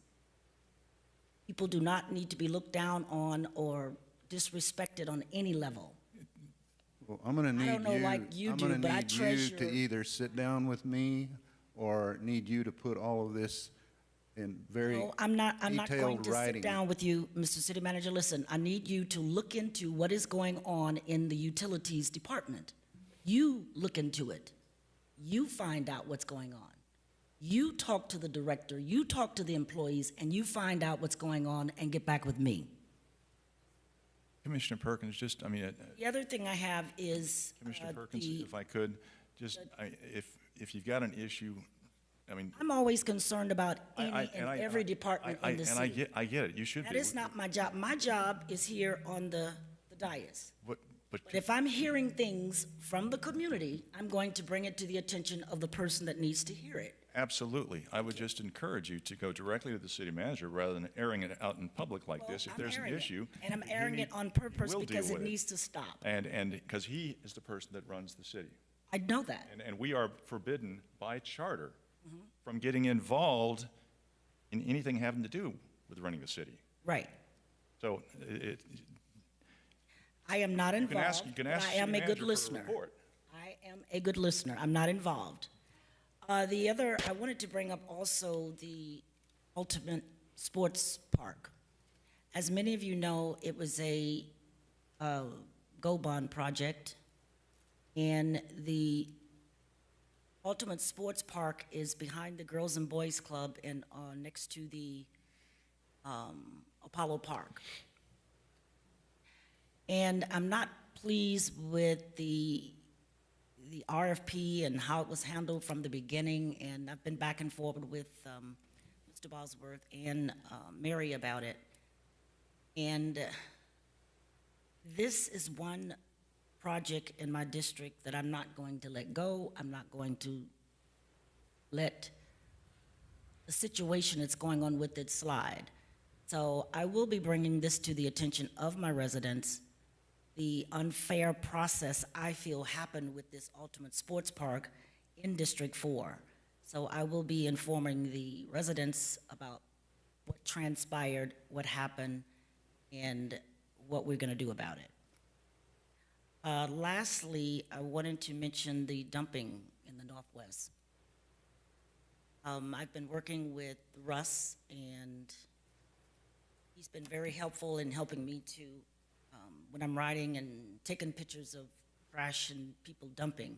People do not need to be looked down on or disrespected on any level. Well, I'm going to need I don't know like you I'm do, gonna but I need you treasure. to either sit down with me or need you to put all of this in very No, I'm not going detailed to writing. sit down with you, Mr. City Manager. Listen, I need you to look into what is going on in the utilities department. You look into it. You find out what's going on. You talk to the director, you talk to the employees, and you find out what's going on and get back with me. Commissioner Perkins, The other thing I have is Commissioner Perkins, if I could, if you've got an issue, I'm always concerned about any and every department in the and city. I get it, you should be. That is not my job. My job is here on the dais. But But if I'm hearing things from the community, I'm going to bring it to the attention of the person that needs to hear it. absolutely, I would just encourage you to go directly to the city manager rather than airing it out in public like this. If I'm there's an airing it, issue. and I'm airing it on purpose we'll because deal it with needs to stop. And because he is the person that runs the city. I know that. And we are forbidden by charter Mm-hmm. from getting involved in anything having to do with running the city. Right. So I am not you can involved, ask, you can but ask I the am city a good manager for a listener. report. I am a good listener. I'm not involved. The other, I wanted to bring up also the Ultimate Sports Park. As many of you know, it was a GO bond project, and the Ultimate Sports Park is behind the Girls and Boys Club and next to the Apollo Park. And I'm not pleased with the RFP and how it was handled from the beginning, and I've been back and forth with Mr. Bosworth and Mary about it. And this is one project in my district that I'm not going to let go. I'm not going to let the situation that's going on with it slide. So I will be bringing this to the attention of my residents, the unfair process I feel happened with this Ultimate Sports Park in District 4. So I will be informing the residents about what transpired, what happened, and what we're going to do about it. Lastly, I wanted to mention the dumping in the Northwest. I've been working with Russ, and he's been very helpful in helping me to, when I'm riding and taking pictures of trash and people dumping.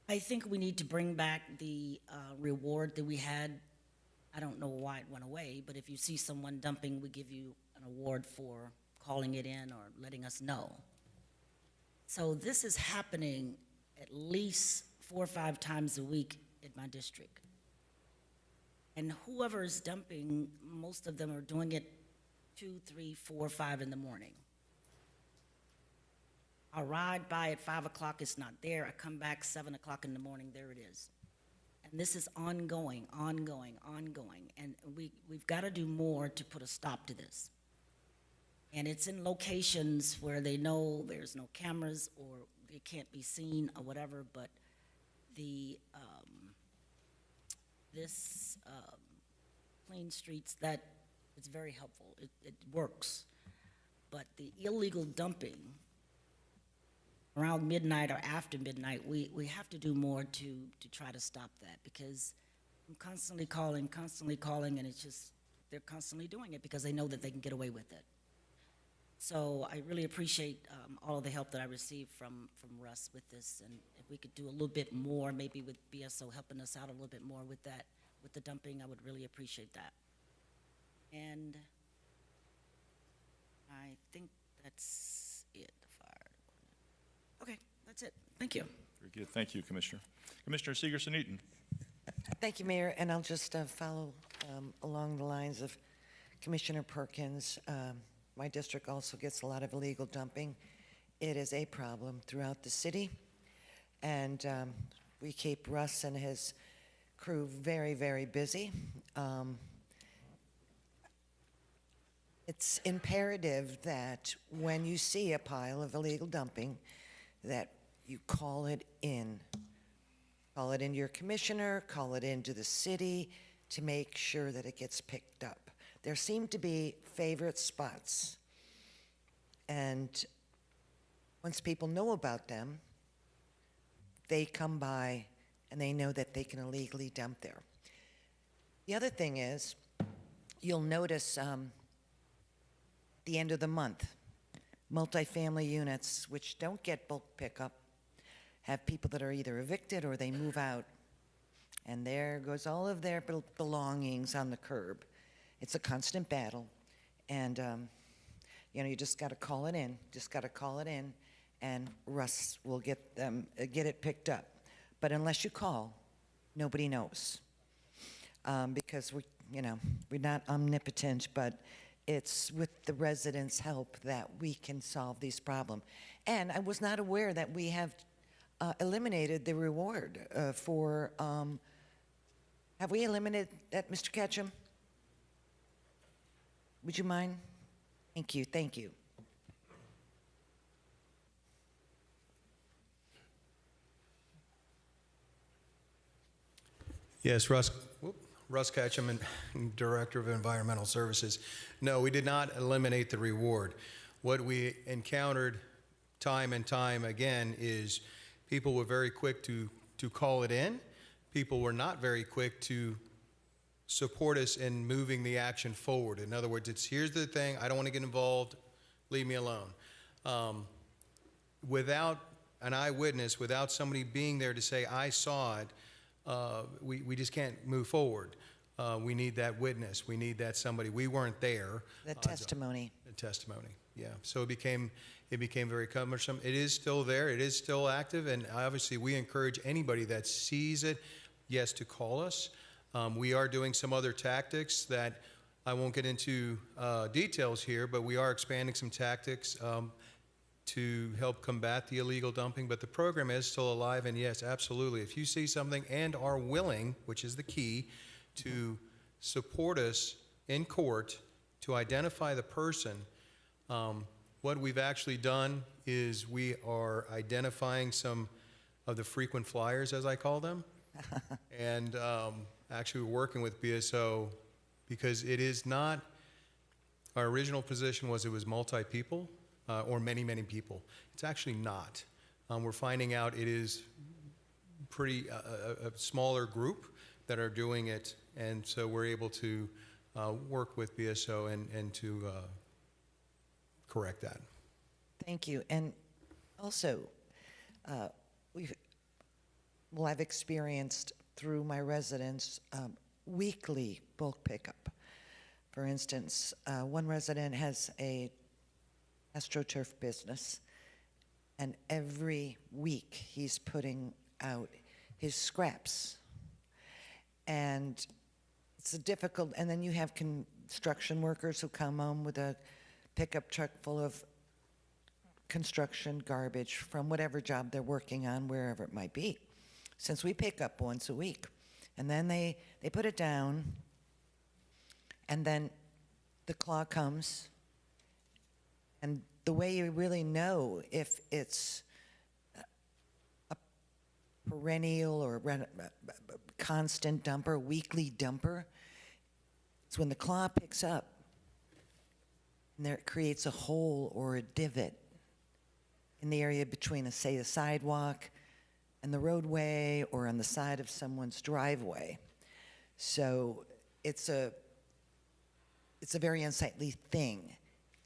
I think we need to bring back the reward that we had. I don't know why it went away, but if you see someone dumping, we give you an award for calling it in or letting us know. So this is happening at least 4 or 5 times a week in my district. And whoever is dumping, most of them are doing it 2, 3, 4, 5 in the morning. I ride by at 5 o'clock, it's not there. I come back 7 o'clock in the morning, there it is. And this is ongoing, ongoing, ongoing. And we've got to do more to put a stop to this. And it's in locations where they know there's no cameras or they can't be seen or whatever, but the, Clean Streets, that it's very helpful. It works. But the illegal dumping around midnight or after midnight, we have to do more to try to stop that, because I'm constantly calling, and it's just, they're constantly doing it because they know that they can get away with it. So I really appreciate all of the help that I received from Russ with this, and if we could do a little bit more, maybe with BSO helping us out a little bit more with that, with the dumping, I would really appreciate that. And I think that's it. Okay, that's it. Thank you. Very good. Thank you, Commissioner. Commissioner Segerson-Eaton. Thank you, Mayor, and I'll just follow along the lines of Commissioner Perkins. My district also gets a lot of illegal dumping. It is a problem throughout the city, and we keep Russ and his crew very, very busy. It's imperative that when you see a pile of illegal dumping, that you call it in. Call it into your commissioner, call it into the city to make sure that it gets picked up. There seem to be favorite spots. And once people know about them, they come by and they know that they can illegally dump there. The other thing is, you'll notice the end of the month, multifamily units, which don't get bulk pickup, have people that are either evicted or they move out. And there goes all of their belongings on the curb. It's a constant battle. And, you just got to call it in, and Russ will get it picked up. But unless you call, nobody knows. Because we're not omnipotent, but it's with the residents' help that we can solve these problems. And I was not aware that we have eliminated the reward for, have we eliminated that, Mr. Ketchum? Would you mind? Thank you, thank you. Yes, Russ Ketchum, and Director of Environmental Services. No, we did not eliminate the reward. What we encountered time and time again is people were very quick to call it in. People were not very quick to support us in moving the action forward. In other words, here's the thing, I don't want to get involved, leave me alone. Without an eyewitness, without somebody being there to say, I saw it, we just can't move forward. We need that witness. We need that somebody. We weren't there. The testimony. The testimony, yeah. So it became very cumbersome. It is still there. It is still active. And obviously, we encourage anybody that sees it, yes, to call us. We are doing some other tactics that I won't get into details here, but we are expanding some tactics to help combat the illegal dumping, but the program is still alive, and yes, absolutely. If you see something and are willing, which is the key, to support us in court to identify the person, what we've actually done is we are identifying some of the frequent flyers, as I call them, and actually we're working with BSO because it is not, our original position was it was multi-people, or many, many people. It's actually not. We're finding out it is a smaller group that are doing it, and so we're able to work with BSO and to correct that. Thank you. And also, I've experienced through my residents weekly bulk pickup. For instance, one resident has a AstroTurf business, and every week he's putting out his scraps. And it's a difficult, and then you have construction workers who come home with a pickup truck full of construction garbage from whatever job they're working on, wherever it might be. Since we pick up once a week, and then they put it down, and then the claw comes, and the way you really know if it's a perennial or constant dumper, weekly dumper, it's when the claw picks up and there it creates a hole or a divot in the area between, say, a sidewalk and the roadway or on the side of someone's driveway. So it's a very unsightly thing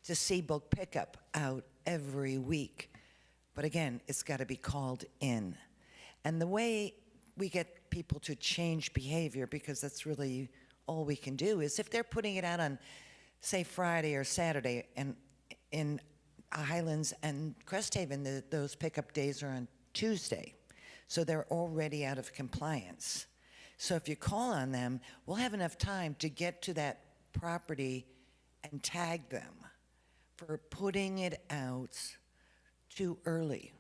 to see bulk pickup out every week. But again, it's got to be called in. And the way we get people to change behavior, because that's really all we can do, is if they're putting it out on, say, Friday or Saturday, and in Highlands and Cresthaven, those pickup days are on Tuesday. So they're already out of compliance. So if you call on them, we'll have enough time to get to that property and tag them for putting it out too early.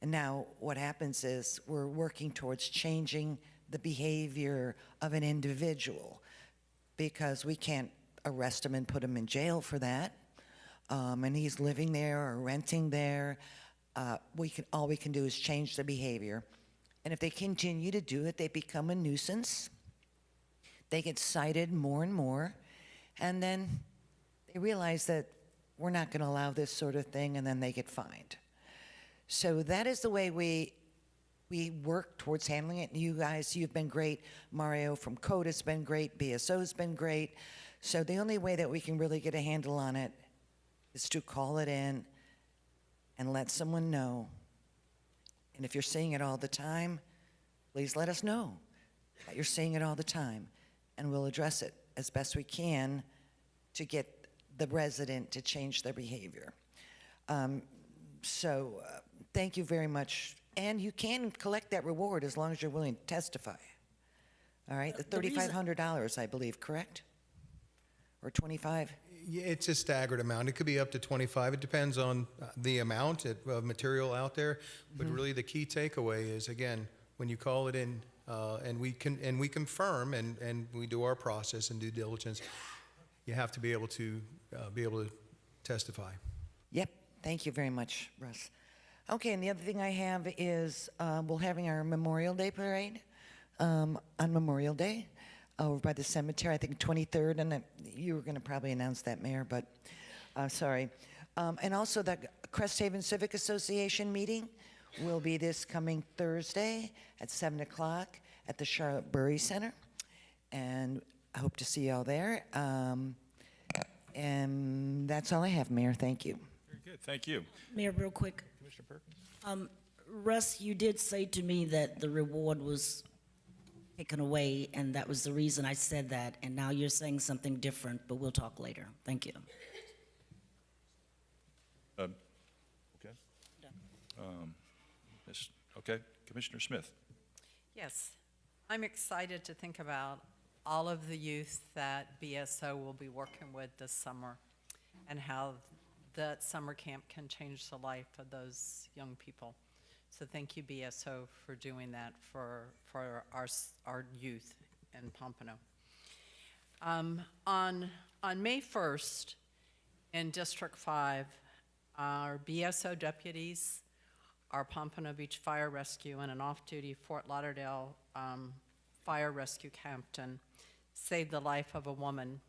And now what happens is we're working towards changing the behavior of an individual, because we can't arrest him and put him in jail for that. And he's living there or renting there. All we can do is change the behavior. And if they continue to do it, they become a nuisance. They get cited more and more. And then they realize that we're not going to allow this sort of thing, and then they get fined. So that is the way we work towards handling it. And you guys, you've been great. Mario from Code has been great. BSO's been great. So the only way that we can really get a handle on it is to call it in and let someone know. And if you're seeing it all the time, please let us know that you're seeing it all the time, and we'll address it as best we can to get the resident to change their behavior. Thank you very much. And you can collect that reward as long as you're willing to testify. All right, the $3,500, I believe, correct? Or 25? Yeah, it's a staggered amount. It could be up to 25. It depends on the amount of material out there. But really, the key takeaway is, again, when you call it in, and we confirm and we do our process and due diligence, you have to be able to testify. Yep. Thank you very much, Russ. Okay, and the other thing I have is we're having our Memorial Day parade on Memorial Day over by the cemetery, I think 23rd, and you were going to probably announce that, Mayor, but sorry. And also the Cresthaven Civic Association meeting will be this coming Thursday at 7 o'clock at the Charlotte Burry Center, and I hope to see you all there. And that's all I have, Mayor. Thank you. Very good. Thank you. Mayor, real quick. Commissioner Perkins? Russ, you did say to me that the reward was taken away, and that was the reason I said that, and now you're saying something different, but we'll talk later. Thank you. Okay. Okay, Commissioner Smith. Yes, I'm excited to think about all of the youth that BSO will be working with this summer and how that summer camp can change the life of those young people. So thank you, BSO, for doing that for our youth in Pompano. On May 1st, in District 5, our BSO deputies, our Pompano Beach Fire Rescue, and an off-duty Fort Lauderdale fire rescue captain saved the life of a woman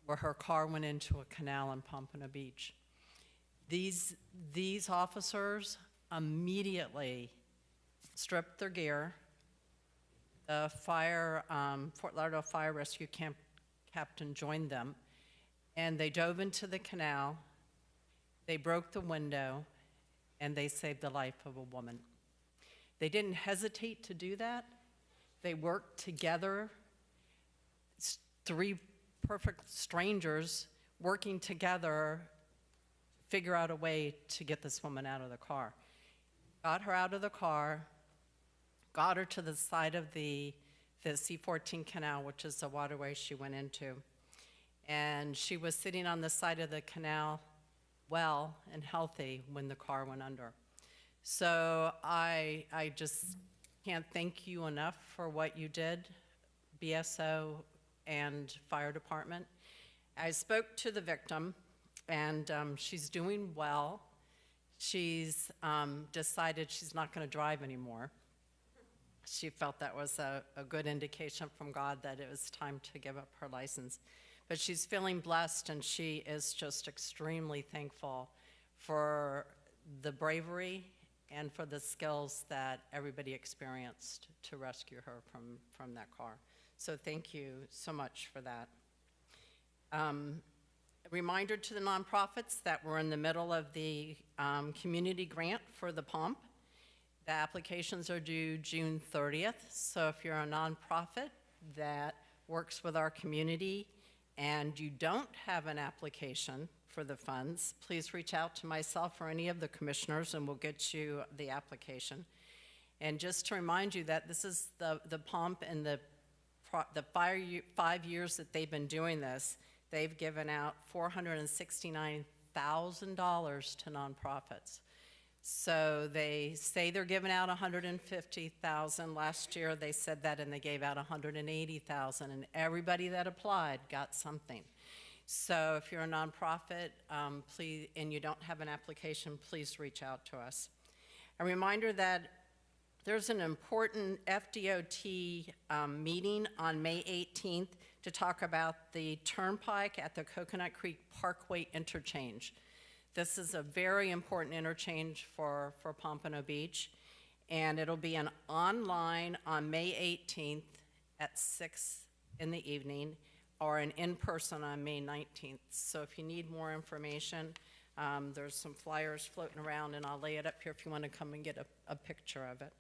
where her car went into a canal in Pompano Beach. These officers immediately stripped their gear. The Fort Lauderdale Fire Rescue Camp captain joined them, and they dove into the canal. They broke the window, and they saved the life of a woman. They didn't hesitate to do that. They worked together, three perfect strangers working together, figure out a way to get this woman out of the car. Got her out of the car, got her to the side of the C-14 canal, which is the waterway she went into. And she was sitting on the side of the canal, well and healthy, when the car went under. So I just can't thank you enough for what you did, BSO and fire department. I spoke to the victim, and she's doing well. She's decided she's not going to drive anymore. She felt that was a good indication from God that it was time to give up her license. But she's feeling blessed, and she is just extremely thankful for the bravery and for the skills that everybody experienced to rescue her from that car. So thank you so much for that. A reminder to the nonprofits that we're in the middle of the community grant for the pump. The applications are due June 30th, so if you're a nonprofit that works with our community and you don't have an application for the funds, please reach out to myself or any of the commissioners and we'll get you the application. And just to remind you that this is the pump and the 5 years that they've been doing this, they've given out $469,000 to nonprofits. So they say they're giving out $150,000. Last year they said that, and they gave out $180,000, and everybody that applied got something. So if you're a nonprofit, please, and you don't have an application, please reach out to us. A reminder that there's an important FDOT meeting on May 18th to talk about the turnpike at the Coconut Creek Parkway interchange. This is a very important interchange for Pompano Beach, and it'll be an online on May 18th at 6 in the evening, or an in-person on May 19th. So if you need more information, there's some flyers floating around, and I'll lay it up here if you want to come and get a picture of it.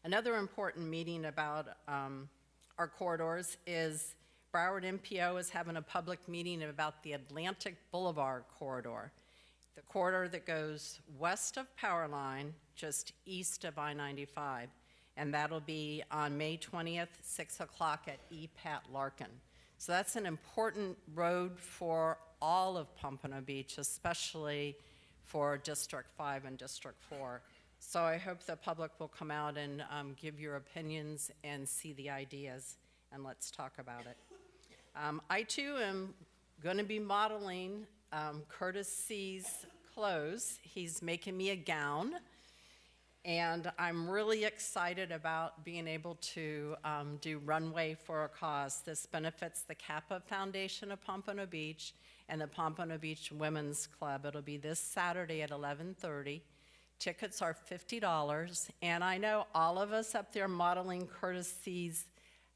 Another important meeting about our corridors is Broward MPO is having a public meeting about the Atlantic Boulevard corridor, the corridor that goes west of Powerline, just east of I-95, and that'll be on May 20th, 6 o'clock at EPAT Larkin. So that's an important road for all of Pompano Beach, especially for District 5 and District 4. So I hope the public will come out and give your opinions and see the ideas, and let's talk about it. I too am going to be modeling Curtis C's clothes. He's making me a gown, and I'm really excited about being able to do Runway for a Cause. This benefits the Kappa Foundation of Pompano Beach and the Pompano Beach Women's Club. It'll be this Saturday at 11:30. Tickets are $50, and I know all of us up there modeling Curtis C's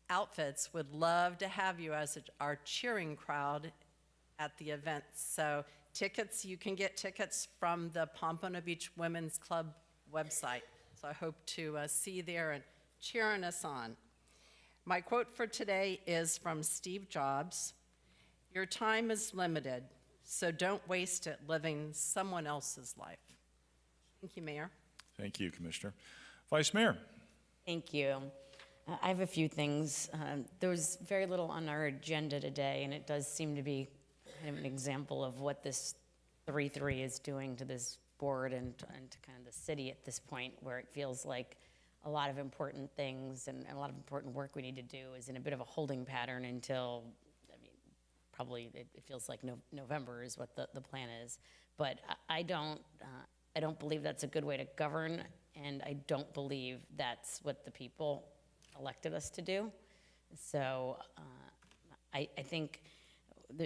outfits would love to have you as our cheering crowd at the event. So tickets, you can get tickets from the Pompano Beach Women's Club website. So I hope to see you there and cheering us on. My quote for today is from Steve Jobs. "Your time is limited, so don't waste it living someone else's life." Thank you, Mayor. Thank you, Commissioner. Vice Mayor. Thank you. I have a few things. There was very little on our agenda today, and it does seem to be kind of an example of what this 3-3 is doing to this board and to kind of the city at this point, where it feels like a lot of important things and a lot of important work we need to do is in a bit of a holding pattern until, I mean, probably it feels like November is what the plan is. But I don't believe that's a good way to govern, and I don't believe that's what the people elected us to do. So I think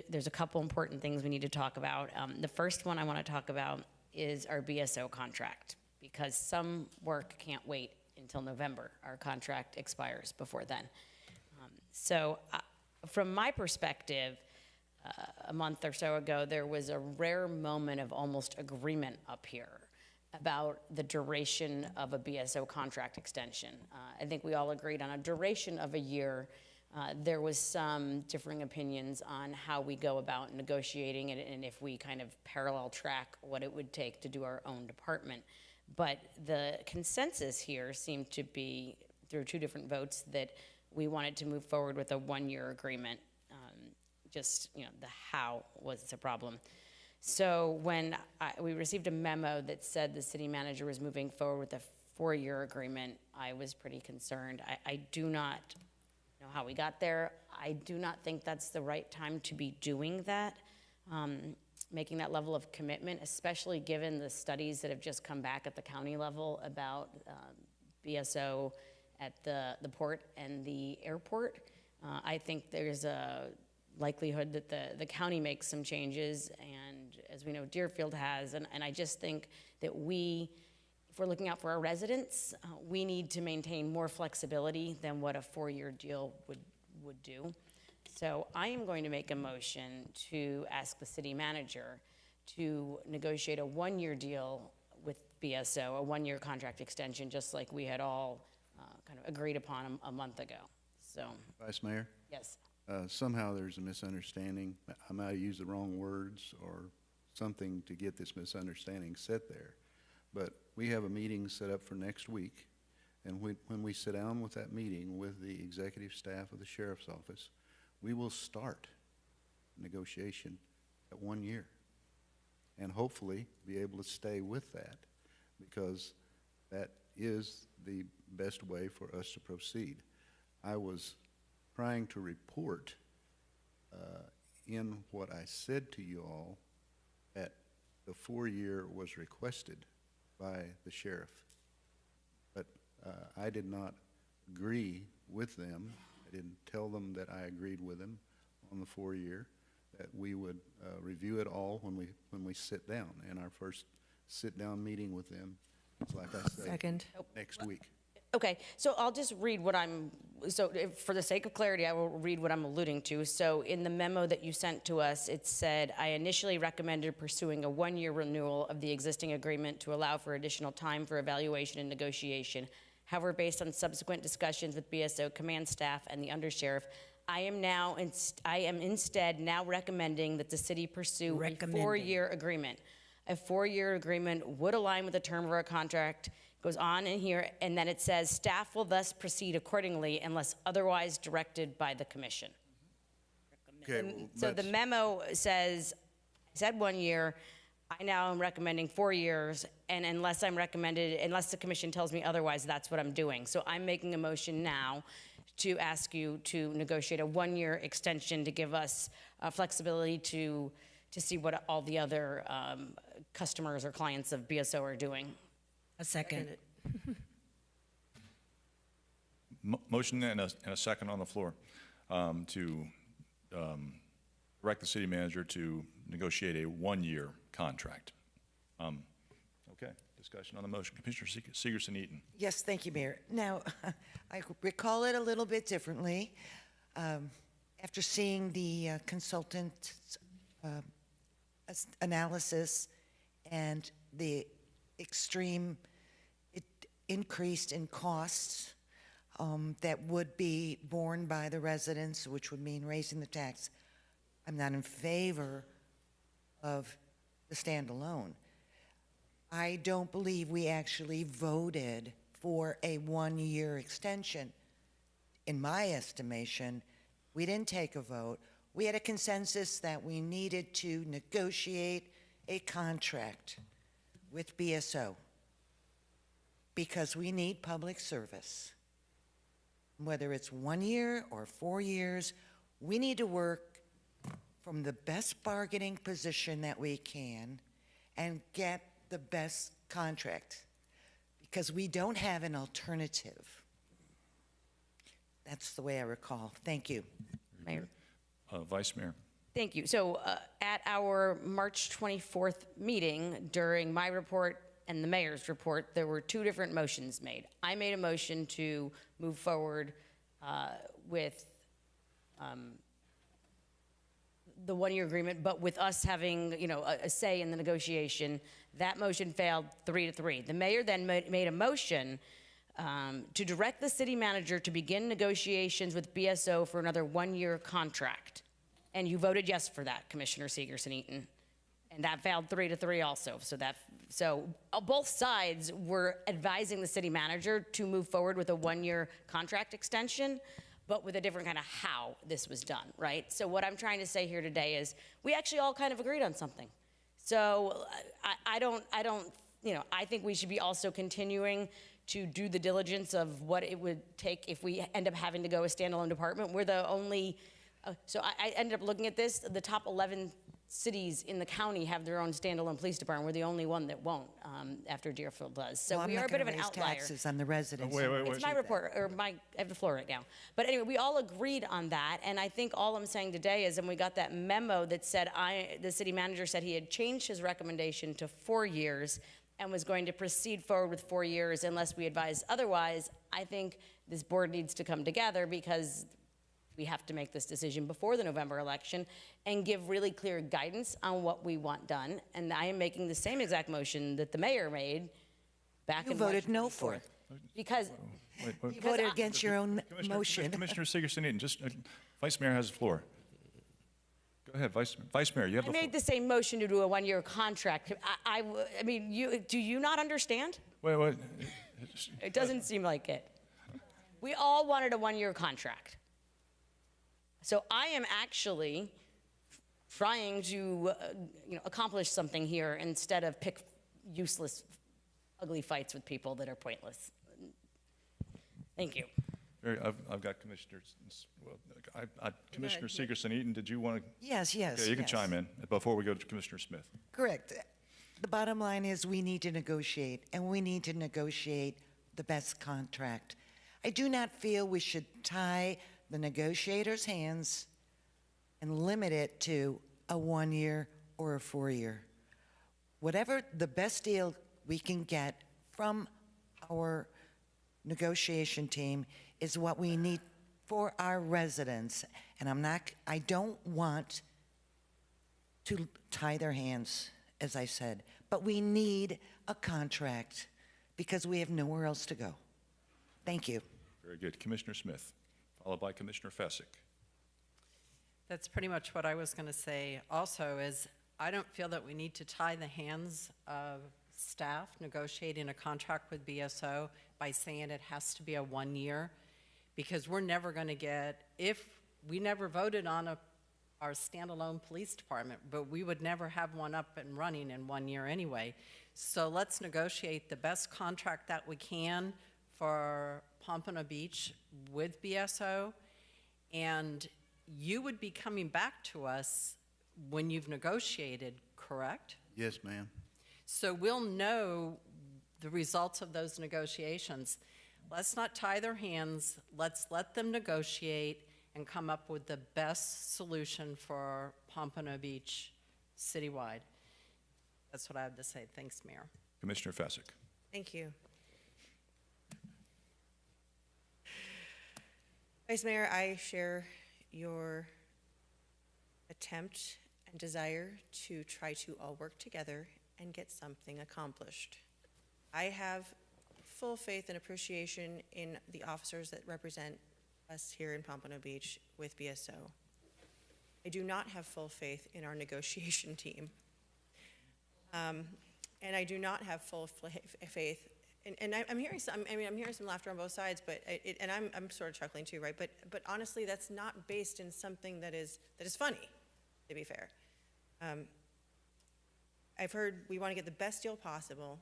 there's a couple important things we need to talk about. The first one I want to talk about is our BSO contract, because some work can't wait until November. Our contract expires before then. So from my perspective, a month or so ago, there was a rare moment of almost agreement up here about the duration of a BSO contract extension. I think we all agreed on a duration of a year. There was some differing opinions on how we go about negotiating it and if we kind of parallel track what it would take to do our own department. But the consensus here seemed to be, through 2 different votes, that we wanted to move forward with a 1-year agreement. Just, the how was the problem. So when we received a memo that said the city manager was moving forward with a 4-year agreement, I was pretty concerned. I do not know how we got there. I do not think that's the right time to be doing that, making that level of commitment, especially given the studies that have just come back at the county level about BSO at the port and the airport. I think there's a likelihood that the county makes some changes, and as we know, Deerfield has, and I just think that if we're looking out for our residents, we need to maintain more flexibility than what a 4-year deal would do. So I am going to make a motion to ask the city manager to negotiate a 1-year deal with BSO, a 1-year contract extension, just like we had all kind of agreed upon a month ago. So, Vice Mayor? yes. Somehow there's a misunderstanding. I might have used the wrong words or something to get this misunderstanding set there. But we have a meeting set up for next week, and when we sit down with that meeting with the executive staff of the sheriff's office, we will start negotiation at 1 year and hopefully be able to stay with that, because that is the best way for us to proceed. I was trying to report in what I said to you all that the 4-year was requested by the sheriff, but I did not agree with them. I didn't tell them that I agreed with them on the 4-year, that we would review it all when we sit down. And our first sit-down meeting with them is, like I said, next week. Okay, so I'll just read for the sake of clarity, I will read what I'm alluding to. So in the memo that you sent to us, it said, I initially recommended pursuing a 1-year renewal of the existing agreement to allow for additional time for evaluation and negotiation. However, based on subsequent discussions with BSO command staff and the undersheriff, I am instead now recommending that the city pursue a 4-year agreement. A 4-year agreement would align with the term of our contract. Goes on in here, and then it says, staff will thus proceed accordingly unless otherwise directed by the commission. Okay, So the memo said 1 year. I now am recommending 4 years, and unless the commission tells me otherwise, that's what I'm doing. So I'm making a motion now to ask you to negotiate a 1-year extension to give us flexibility to see what all the other customers or clients of BSO are doing. A second. Motion and a second on the floor to direct the city manager to negotiate a 1-year contract. Okay, discussion on the motion. Commissioner Segerson-Eaton. Yes, thank you, Mayor. Now, I recall it a little bit differently. After seeing the consultant's analysis and the extreme increase in costs that would be borne by the residents, which would mean raising the tax, I'm not in favor of the standalone. I don't believe we actually voted for a 1-year extension. In my estimation, we didn't take a vote. We had a consensus that we needed to negotiate a contract with BSO because we need public service. Whether it's 1 year or 4 years, we need to work from the best bargaining position that we can and get the best contract because we don't have an alternative. That's the way I recall. Thank you, Mayor. Vice Mayor. Thank you. So at our March 24th meeting, during my report and the mayor's report, there were two different motions made. I made a motion to move forward with the one-year agreement, but with us having, a say in the negotiation. That motion failed 3-3. The mayor then made a motion to direct the city manager to begin negotiations with BSO for another one-year contract. And you voted yes for that, Commissioner Segerson-Eaton. And that failed 3-3 also. So both sides were advising the city manager to move forward with a one-year contract extension, but with a different kind of how this was done, right? So what I'm trying to say here today is we actually all kind of agreed on something. So I think we should be also continuing to do the diligence of what it would take if we end up having to go a standalone department. We're the only, so I ended up looking at this, the top 11 cities in the county have their own standalone police department. We're the only one that won't after Deerfield does. So Well, we are a bit of an I'm not outlier. gonna raise taxes on the residents. It's my report, or I have the floor right now. But anyway, we all agreed on that, and I think all I'm saying today is, and we got that memo that said, the city manager said he had changed his recommendation to 4 years and was going to proceed forward with 4 years unless we advise otherwise. I think this board needs to come together because we have to make this decision before the November election and give really clear guidance on what we want done. And I am making the same exact motion that the mayor made back in You voted March no for it. 24th. Because You voted against your own motion. Commissioner Segerson-Eaton, Vice Mayor has the floor. Go ahead, Vice Mayor, you have I the floor. made the same motion to do a one-year contract. I mean, do you not understand? Wait. It doesn't seem like it. We all wanted a one-year contract. So I am actually trying to, accomplish something here instead of pick useless, ugly fights with people that are pointless. Thank you. I've got Commissioners. Commissioner Segerson-Eaton, did you want to? Yes. Okay, you can chime in before we go to Commissioner Smith. Correct. The bottom line is we need to negotiate, and we need to negotiate the best contract. I do not feel we should tie the negotiators' hands and limit it to a 1 year or a 4 year. Whatever the best deal we can get from our negotiation team is what we need for our residents. And I don't want to tie their hands, as I said, but we need a contract because we have nowhere else to go. Thank you. Very good. Commissioner Smith, followed by Commissioner Fessick. That's pretty much what I was going to say also is I don't feel that we need to tie the hands of staff negotiating a contract with BSO by saying it has to be a 1 year, because we're never going to get, if we never voted on our standalone police department, but we would never have one up and running in 1 year anyway. So let's negotiate the best contract that we can for Pompano Beach with BSO, and you would be coming back to us when you've negotiated, correct? Yes, ma'am. So we'll know the results of those negotiations. Let's not tie their hands. Let's let them negotiate and come up with the best solution for Pompano Beach citywide. That's what I have to say. Thanks, Mayor. Commissioner Fessick. Thank you. Vice Mayor, I share your attempt and desire to try to all work together and get something accomplished. I have full faith and appreciation in the officers that represent us here in Pompano Beach with BSO. I do not have full faith in our negotiation team. And I do not have full faith, and I'm hearing some, I'm hearing some laughter on both sides, but and I'm sort of chuckling too, right? But honestly, that's not based in something that is funny, to be fair. I've heard we want to get the best deal possible.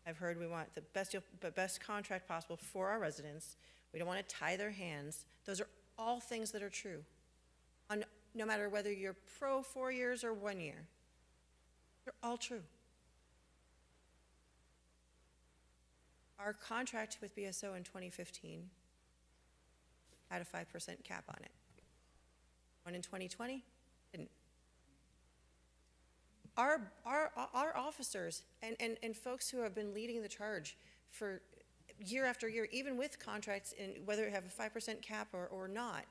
I've heard we want the best deal, but best contract possible for our residents. We don't want to tie their hands. Those are all things that are true, no matter whether you're pro 4 years or 1 year. They're all true. Our contract with BSO in 2015 had a 5% cap on it. One in 2020 didn't. our officers and folks who have been leading the charge for year after year, even with contracts, in whether it have a 5% cap or not,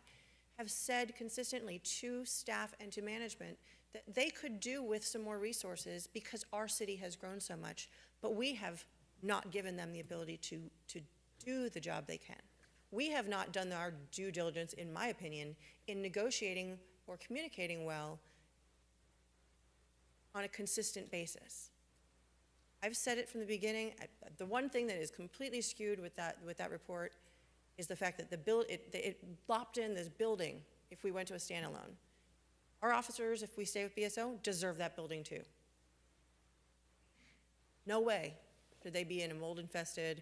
have said consistently to staff and to management that they could do with some more resources because our city has grown so much, but we have not given them the ability to do the job they can. We have not done our due diligence, in my opinion, in negotiating or communicating well on a consistent basis. I've said it from the beginning. The one thing that is completely skewed with that report is the fact that it lopped in this building if we went to a standalone. Our officers, if we stay with BSO, deserve that building too. No way should they be in a mold-infested,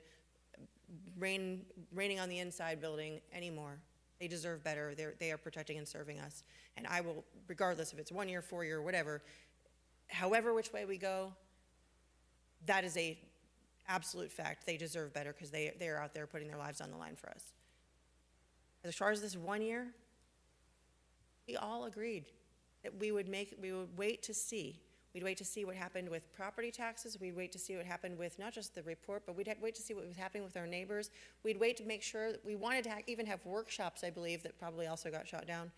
raining on the inside building anymore. They deserve better. They are protecting and serving us. And I will, regardless if it's 1 year, 4 year, whatever, however which way we go, that is a absolute fact. They deserve better because they are out there putting their lives on the line for us. As far as this 1 year, we all agreed that we would wait to see. We'd wait to see what happened with property taxes. We'd wait to see what happened with not just the report, but we'd wait to see what was happening with our neighbors. We'd wait to make sure that we wanted to even have workshops, I believe, that probably also got shot down,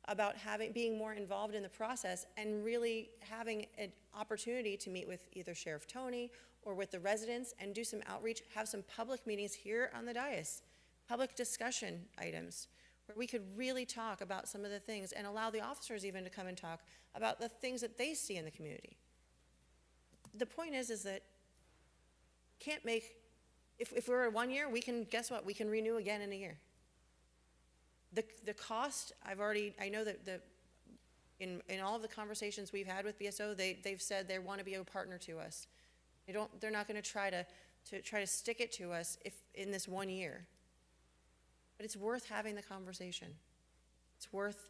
about being more involved in the process and really having an opportunity to meet with either Sheriff Tony or with the residents and do some outreach, have some public meetings here on the dais, public discussion items, where we could really talk about some of the things and allow the officers even to come and talk about the things that they see in the community. The point is that can't make, if we're at 1 year, we can, guess what, we can renew again in a year. The cost, I know that in all of the conversations we've had with BSO, they've said they want to be a partner to us. They're not going to try to stick it to us in this 1 year. But it's worth having the conversation. It's worth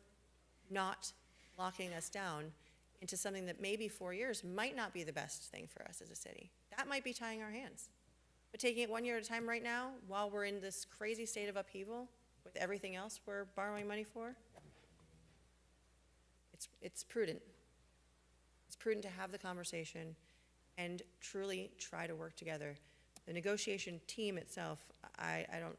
not locking us down into something that maybe 4 years might not be the best thing for us as a city. That might be tying our hands. But taking it 1 year at a time right now, while we're in this crazy state of upheaval with everything else we're borrowing money for, it's prudent. It's prudent to have the conversation and truly try to work together. The negotiation team itself, I don't,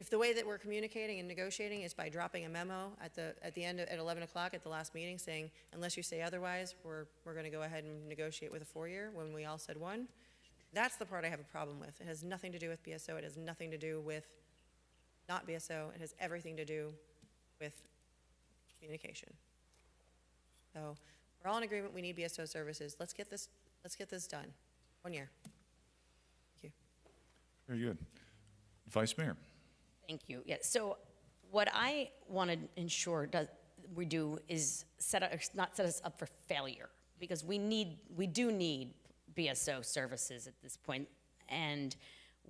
if the way that we're communicating and negotiating is by dropping a memo at the end at 11 o'clock at the last meeting saying, unless you say otherwise, we're going to go ahead and negotiate with a 4 year when we all said 1, that's the part I have a problem with. It has nothing to do with BSO. It has nothing to do with not BSO. It has everything to do with communication. So we're all in agreement. We need BSO services. Let's get this done. 1 year. Thank you. Very good. Vice Mayor. Thank you. Yeah, so what I want to ensure we do is not set us up for failure, because we do need BSO services at this point, and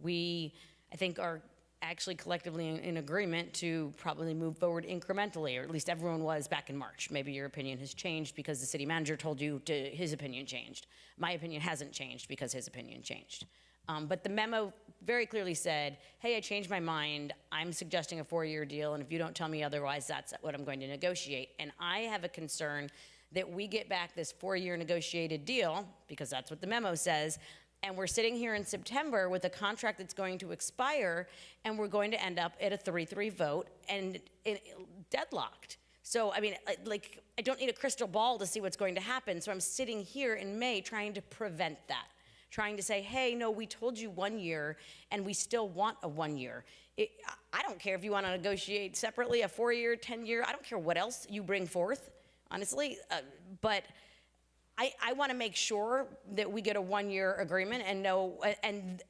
I think are actually collectively in agreement to probably move forward incrementally, or at least everyone was back in March. Maybe your opinion has changed because the city manager told you his opinion changed. My opinion hasn't changed because his opinion changed. But the memo very clearly said, hey, I changed my mind. I'm suggesting a 4-year deal, and if you don't tell me otherwise, that's what I'm going to negotiate. And I have a concern that we get back this 4-year negotiated deal, because that's what the memo says, and we're sitting here in September with a contract that's going to expire, and we're going to end up at a 3-3 vote and deadlocked. So, I mean, I don't need a crystal ball to see what's going to happen, so I'm sitting here in May trying to prevent that. Trying to say, hey, no, we told you 1 year, and we still want a 1 year. I don't care if you want to negotiate separately, a 4-year, 10-year, I don't care what else you bring forth, honestly, but I want to make sure that we get a 1-year agreement and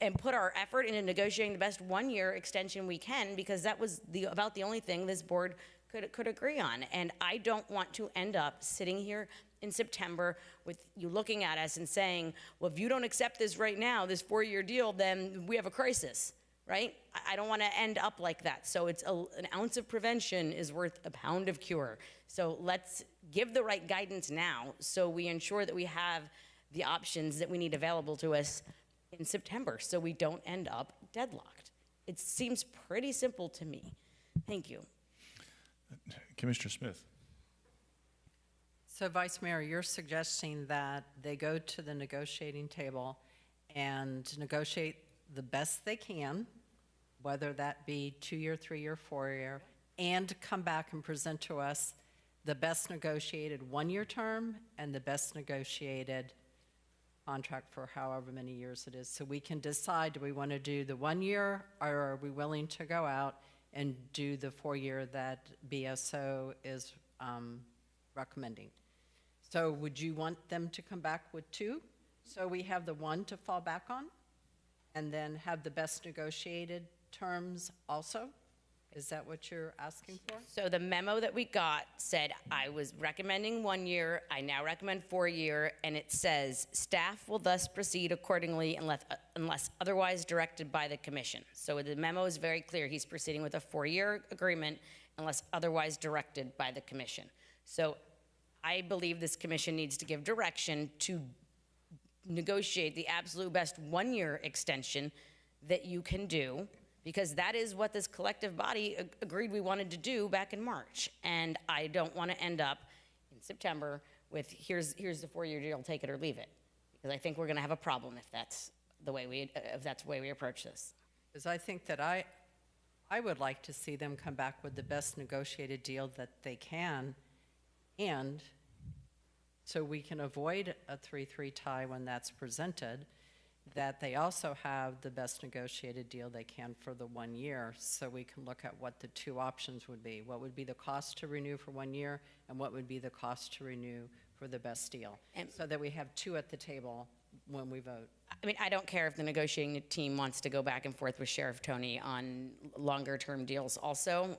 and put our effort into negotiating the best 1-year extension we can, because that was about the only thing this board could agree on. And I don't want to end up sitting here in September with you looking at us and saying, well, if you don't accept this right now, this 4-year deal, then we have a crisis, right? I don't want to end up like that. So it's an ounce of prevention is worth a pound of cure. So let's give the right guidance now so we ensure that we have the options that we need available to us in September so we don't end up deadlocked. It seems pretty simple to me. Thank you. Commissioner Smith. So Vice Mayor, you're suggesting that they go to the negotiating table and negotiate the best they can, whether that be 2-year, 3-year, 4-year, and come back and present to us the best negotiated 1-year term and the best negotiated contract for however many years it is. So we can decide, do we want to do the 1 year, or are we willing to go out and do the 4-year that BSO is recommending? So would you want them to come back with 2? So we have the 1 to fall back on, and then have the best negotiated terms also? Is that what you're asking for? So the memo that we got said I was recommending 1 year, I now recommend 4-year, and it says staff will thus proceed accordingly unless otherwise directed by the commission. So the memo is very clear. He's proceeding with a 4-year agreement unless otherwise directed by the commission. So I believe this commission needs to give direction to negotiate the absolute best 1-year extension that you can do, because that is what this collective body agreed we wanted to do back in March. And I don't want to end up in September with here's the 4-year deal, take it or leave it, because I think we're going to have a problem if that's the way we approach this. Because I think that I would like to see them come back with the best negotiated deal that they can, and so we can avoid a 3-3 tie when that's presented, that they also have the best negotiated deal they can for the 1 year, so we can look at what the 2 options would be. What would be the cost to renew for 1 year, and what would be the cost to renew for the best deal, so that we have 2 at the table when we vote. I mean, I don't care if the negotiating team wants to go back and forth with Sheriff Tony on longer-term deals also.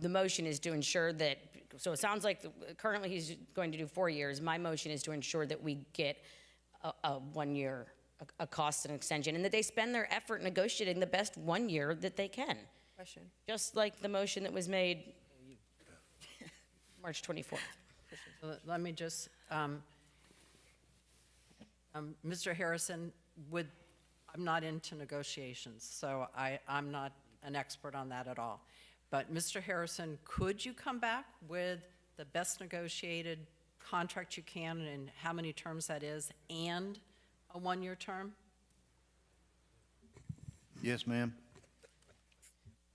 The motion is to ensure that, so it sounds like currently he's going to do 4 years. My motion is to ensure that we get a 1 year, a cost and extension, and that they spend their effort negotiating the best 1 year that they can. Question. Just like the motion that was made March 24th. So let me just, Mr. Harrison, I'm not into negotiations, so I'm not an expert on that at all. But Mr. Harrison, could you come back with the best negotiated contract you can and how many terms that is, and a 1-year term? Yes, ma'am.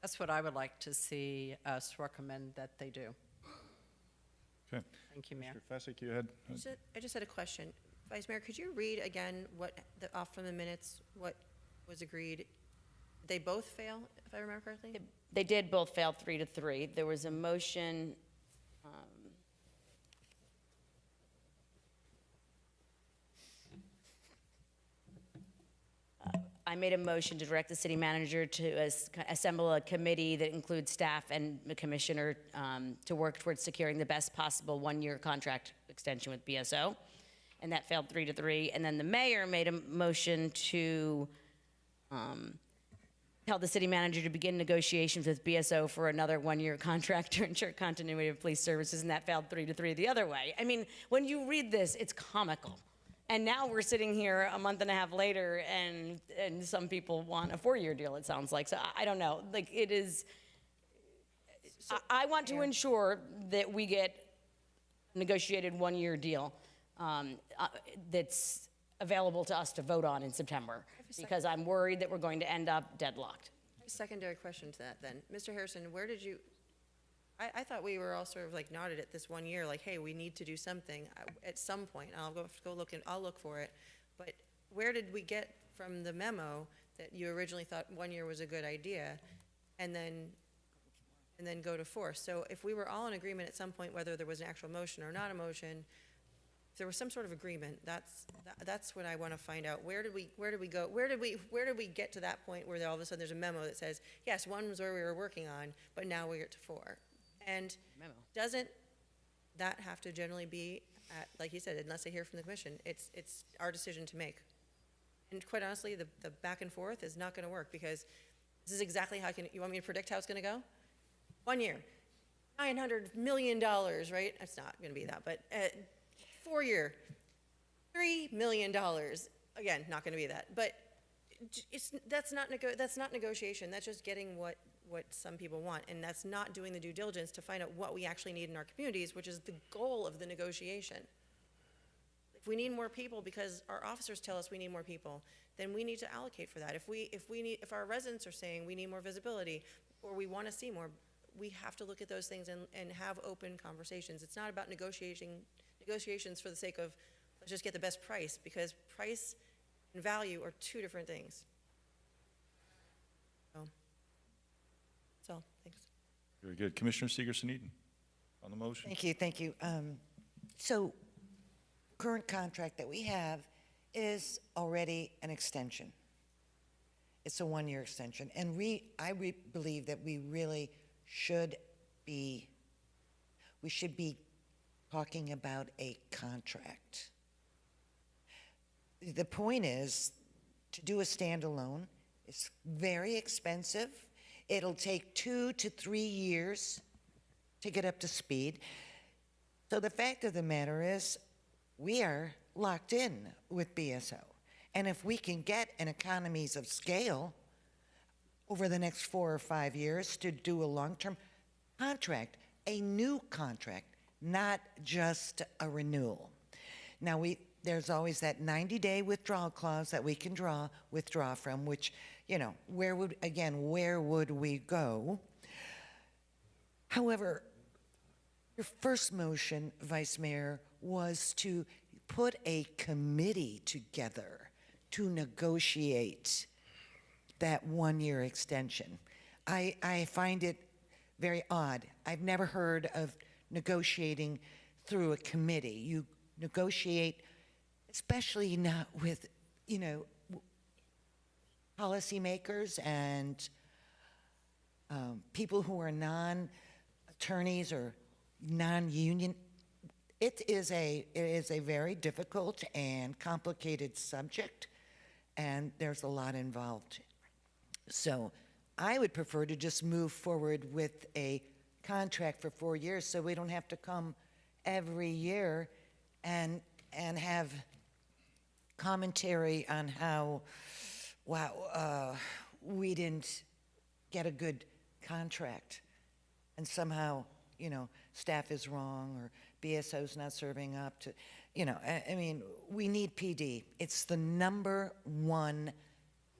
That's what I would like to see us recommend that they do. Okay. Thank you, Mayor. Mr. Fessig, you had? I just had a question. Vice Mayor, could you read again off from the minutes, what was agreed? They both fail, if I remember correctly? They did both fail 3-3. There was a motion, I made a motion to direct the city manager to assemble a committee that includes staff and the commissioner to work towards securing the best possible 1-year contract extension with BSO, and that failed 3-3. And then the mayor made a motion to tell the city manager to begin negotiations with BSO for another 1-year contract to ensure continuity of police services, and that failed 3-3 the other way. I mean, when you read this, it's comical. And now we're sitting here a month and a half later, and some people want a 4-year deal, it sounds like. So I don't know. Like, it is, I want to ensure that we get a negotiated 1-year deal that's available to us to vote on in September, because I'm worried that we're going to end up deadlocked. A secondary question to that then. Mr. Harrison, where did you, I thought we were all sort of like nodded at this 1 year, like, hey, we need to do something at some point. I'll go look and I'll look for it. But where did we get from the memo that you originally thought 1 year was a good idea, and then go to 4? So if we were all in agreement at some point, whether there was an actual motion or not a motion, if there was some sort of agreement, that's what I want to find out. Where did we go? Where did we get to that point where all of a sudden there's a memo that says, yes, 1 was where we were working on, but now we're to 4? And doesn't that have to generally be at, like you said, unless I hear from the commission, it's our decision to make. And quite honestly, the back and forth is not going to work, because this is exactly how you want me to predict how it's going to go? 1 year, $900 million, right? It's not going to be that, but 4 year, $3 million. Again, not going to be that. But that's not negotiation. That's just getting what some people want, and that's not doing the due diligence to find out what we actually need in our communities, which is the goal of the negotiation. If we need more people because our officers tell us we need more people, then we need to allocate for that. If our residents are saying we need more visibility or we want to see more, we have to look at those things and have open conversations. It's not about negotiations for the sake of let's just get the best price, because price and value are two different things. So, thanks. Very good. Commissioner Seegerson-Eden on the motion. Thank you. So, current contract that we have is already an extension. It's a one-year extension, and I believe that we really should be talking about a contract. The point is, to do a standalone, it's very expensive. It'll take 2 to 3 years to get up to speed. So the fact of the matter is, we are locked in with BSO. And if we can get an economies of scale over the next 4 or 5 years to do a long-term contract, a new contract, not just a renewal. Now, there's always that 90-day withdrawal clause that we can withdraw from, which, where would we go? However, your first motion, Vice Mayor, was to put a committee together to negotiate that one-year extension. I find it very odd. I've never heard of negotiating through a committee. You negotiate, especially not with, policymakers and people who are non-attorneys or non-union. It is a very difficult and complicated subject, and there's a lot involved. So I would prefer to just move forward with a contract for 4 years so we don't have to come every year and have commentary on how, we didn't get a good contract and somehow, staff is wrong or BSO's not serving up to, we need PD. It's the number one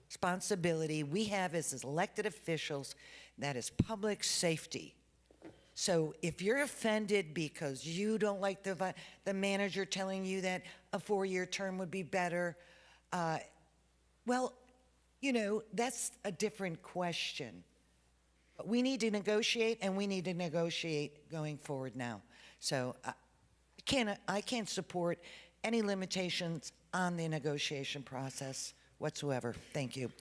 responsibility we have as elected officials, that is public safety. So if you're offended because you don't like the manager telling you that a 4-year term would be better, that's a different question. But we need to negotiate, and we need to negotiate going forward now. So I can't support any limitations on the negotiation process whatsoever. Thank you.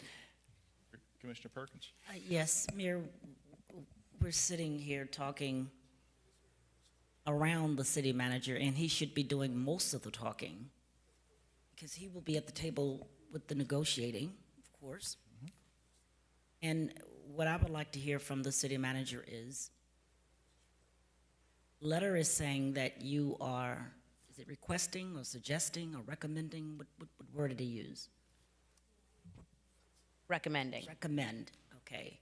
Commissioner Perkins. Yes, Mayor, we're sitting here talking around the city manager, and he should be doing most of the talking because he will be at the table with the negotiating, of course. And what I would like to hear from the city manager is, letter is saying that you are, is it requesting or suggesting or recommending? What word did he use? Recommending. Recommend, okay.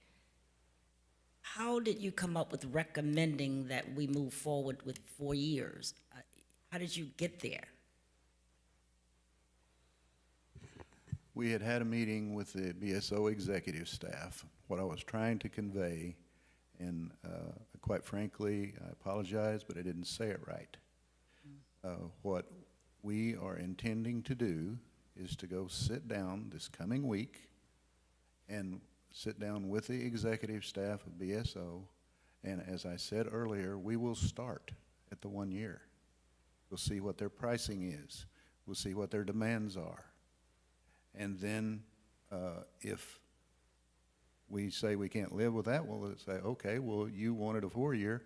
How did you come up with recommending that we move forward with 4 years? How did you get there? We had a meeting with the BSO executive staff. What I was trying to convey, and quite frankly, I apologize, but I didn't say it right. What we are intending to do is to go sit down this coming week and sit down with the executive staff of BSO, and as I said earlier, we will start at the 1 year. We'll see what their pricing is. We'll see what their demands are. And then if we say we can't live with that, we'll say, okay, well, you wanted a 4-year.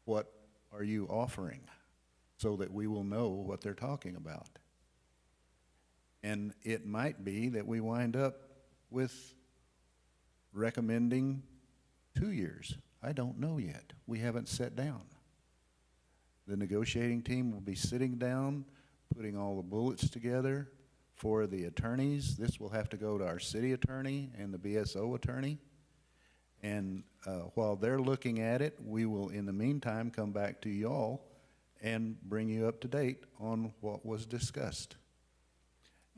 What are you offering? So that we will know what they're talking about. And it might be that we wind up with recommending 2 years. I don't know yet. We haven't sat down. The negotiating team will be sitting down, putting all the bullets together for the attorneys. This will have to go to our city attorney and the BSO attorney. And while they're looking at it, we will, in the meantime, come back to y'all and bring you up to date on what was discussed.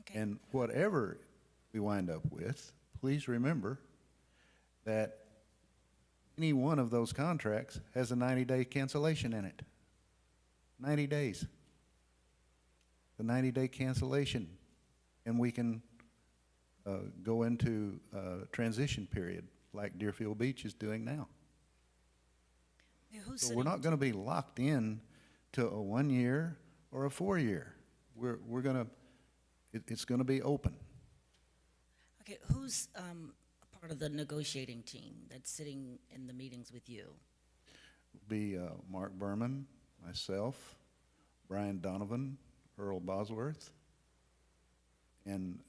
Okay. And whatever we wind up with, please remember that any one of those contracts has a 90-day cancellation in it. 90 days. The 90-day cancellation. And we can go into a transition period like Deerfield Beach is doing now. Yeah, who's So we're not going to be locked in to a 1 year or a 4 year. We're going to, it's going to be open. Okay, who's a part of the negotiating team that's sitting in the meetings with you? Be Mark Berman, myself, Brian Donovan, Earl Bosworth, and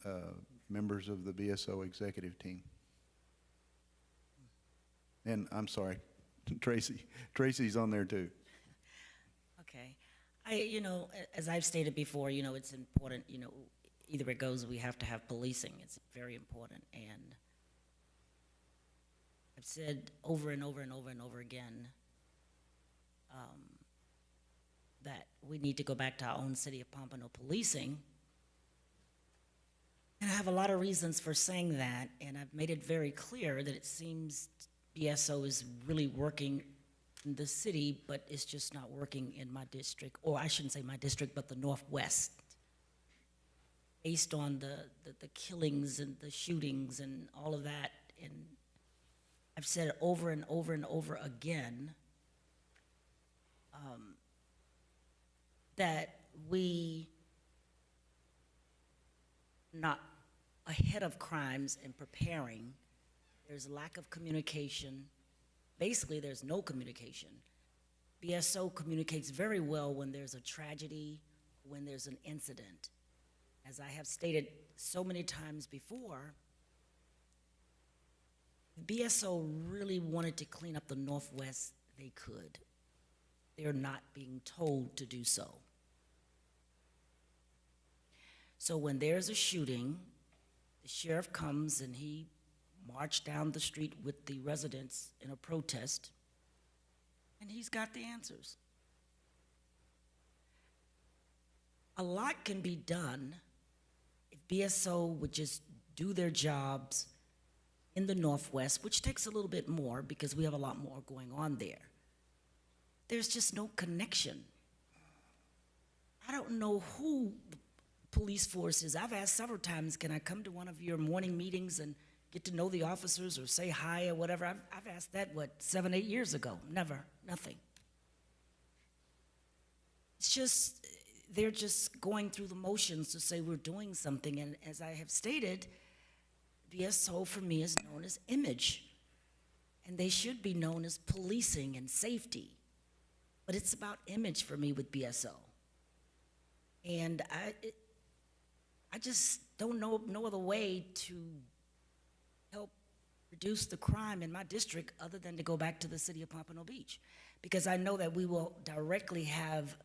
members of the BSO executive team. And I'm sorry, Tracy. Tracy's on there too. Okay. You know, as I've stated before, you know, it's important, you know, either it goes, we have to have policing. It's very important. And I've said over and over and over and over again that we need to go back to our own city of Pompano policing. And I have a lot of reasons for saying that, and I've made it very clear that it seems BSO is really working in the city, but it's just not working in my district, or I shouldn't say my district, but the Northwest. Based on the killings and the shootings and all of that, and I've said it over and over and over again, that we not ahead of crimes and preparing. There's lack of communication. Basically, there's no communication. BSO communicates very well when there's a tragedy, when there's an incident. As I have stated so many times before, BSO really wanted to clean up the Northwest, they could. They're not being told to do so. So when there's a shooting, the sheriff comes and he marched down the street with the residents in a protest, and he's got the answers. A lot can be done if BSO would just do their jobs in the Northwest, which takes a little bit more because we have a lot more going on there. There's just no connection. I don't know who the police force is. I've asked several times, can I come to one of your morning meetings and get to know the officers or say hi or whatever? I've asked that, 7, 8 years ago. Never, nothing. It's just, they're just going through the motions to say we're doing something. And as I have stated, BSO for me is known as image. And they should be known as policing and safety. But it's about image for me with BSO. And I just don't know no other way to help reduce the crime in my district other than to go back to the city of Pompano Beach. Because I know that we will directly have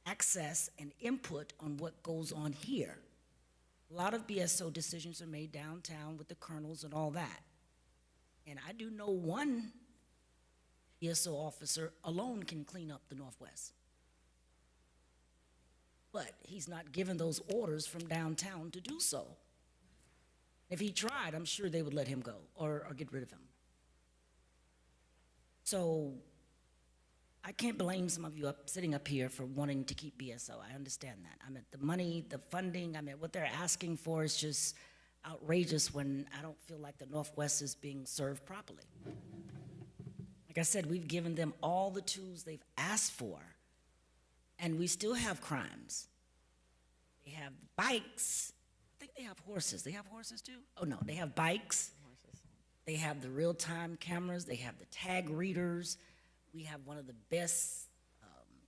access and input on what goes on here. A lot of BSO decisions are made downtown with the colonels and all that. And I do know one BSO officer alone can clean up the Northwest. But he's not given those orders from downtown to do so. If he tried, I'm sure they would let him go or get rid of him. So I can't blame some of you sitting up here for wanting to keep BSO. I understand that. I mean, the money, the funding, I mean, what they're asking for is just outrageous when I don't feel like the Northwest is being served properly. Like I said, we've given them all the tools they've asked for, and we still have crimes. They have bikes. I think they have horses. They have horses too? Oh no, they have bikes. They have the real-time cameras. They have the tag readers. We have one of the best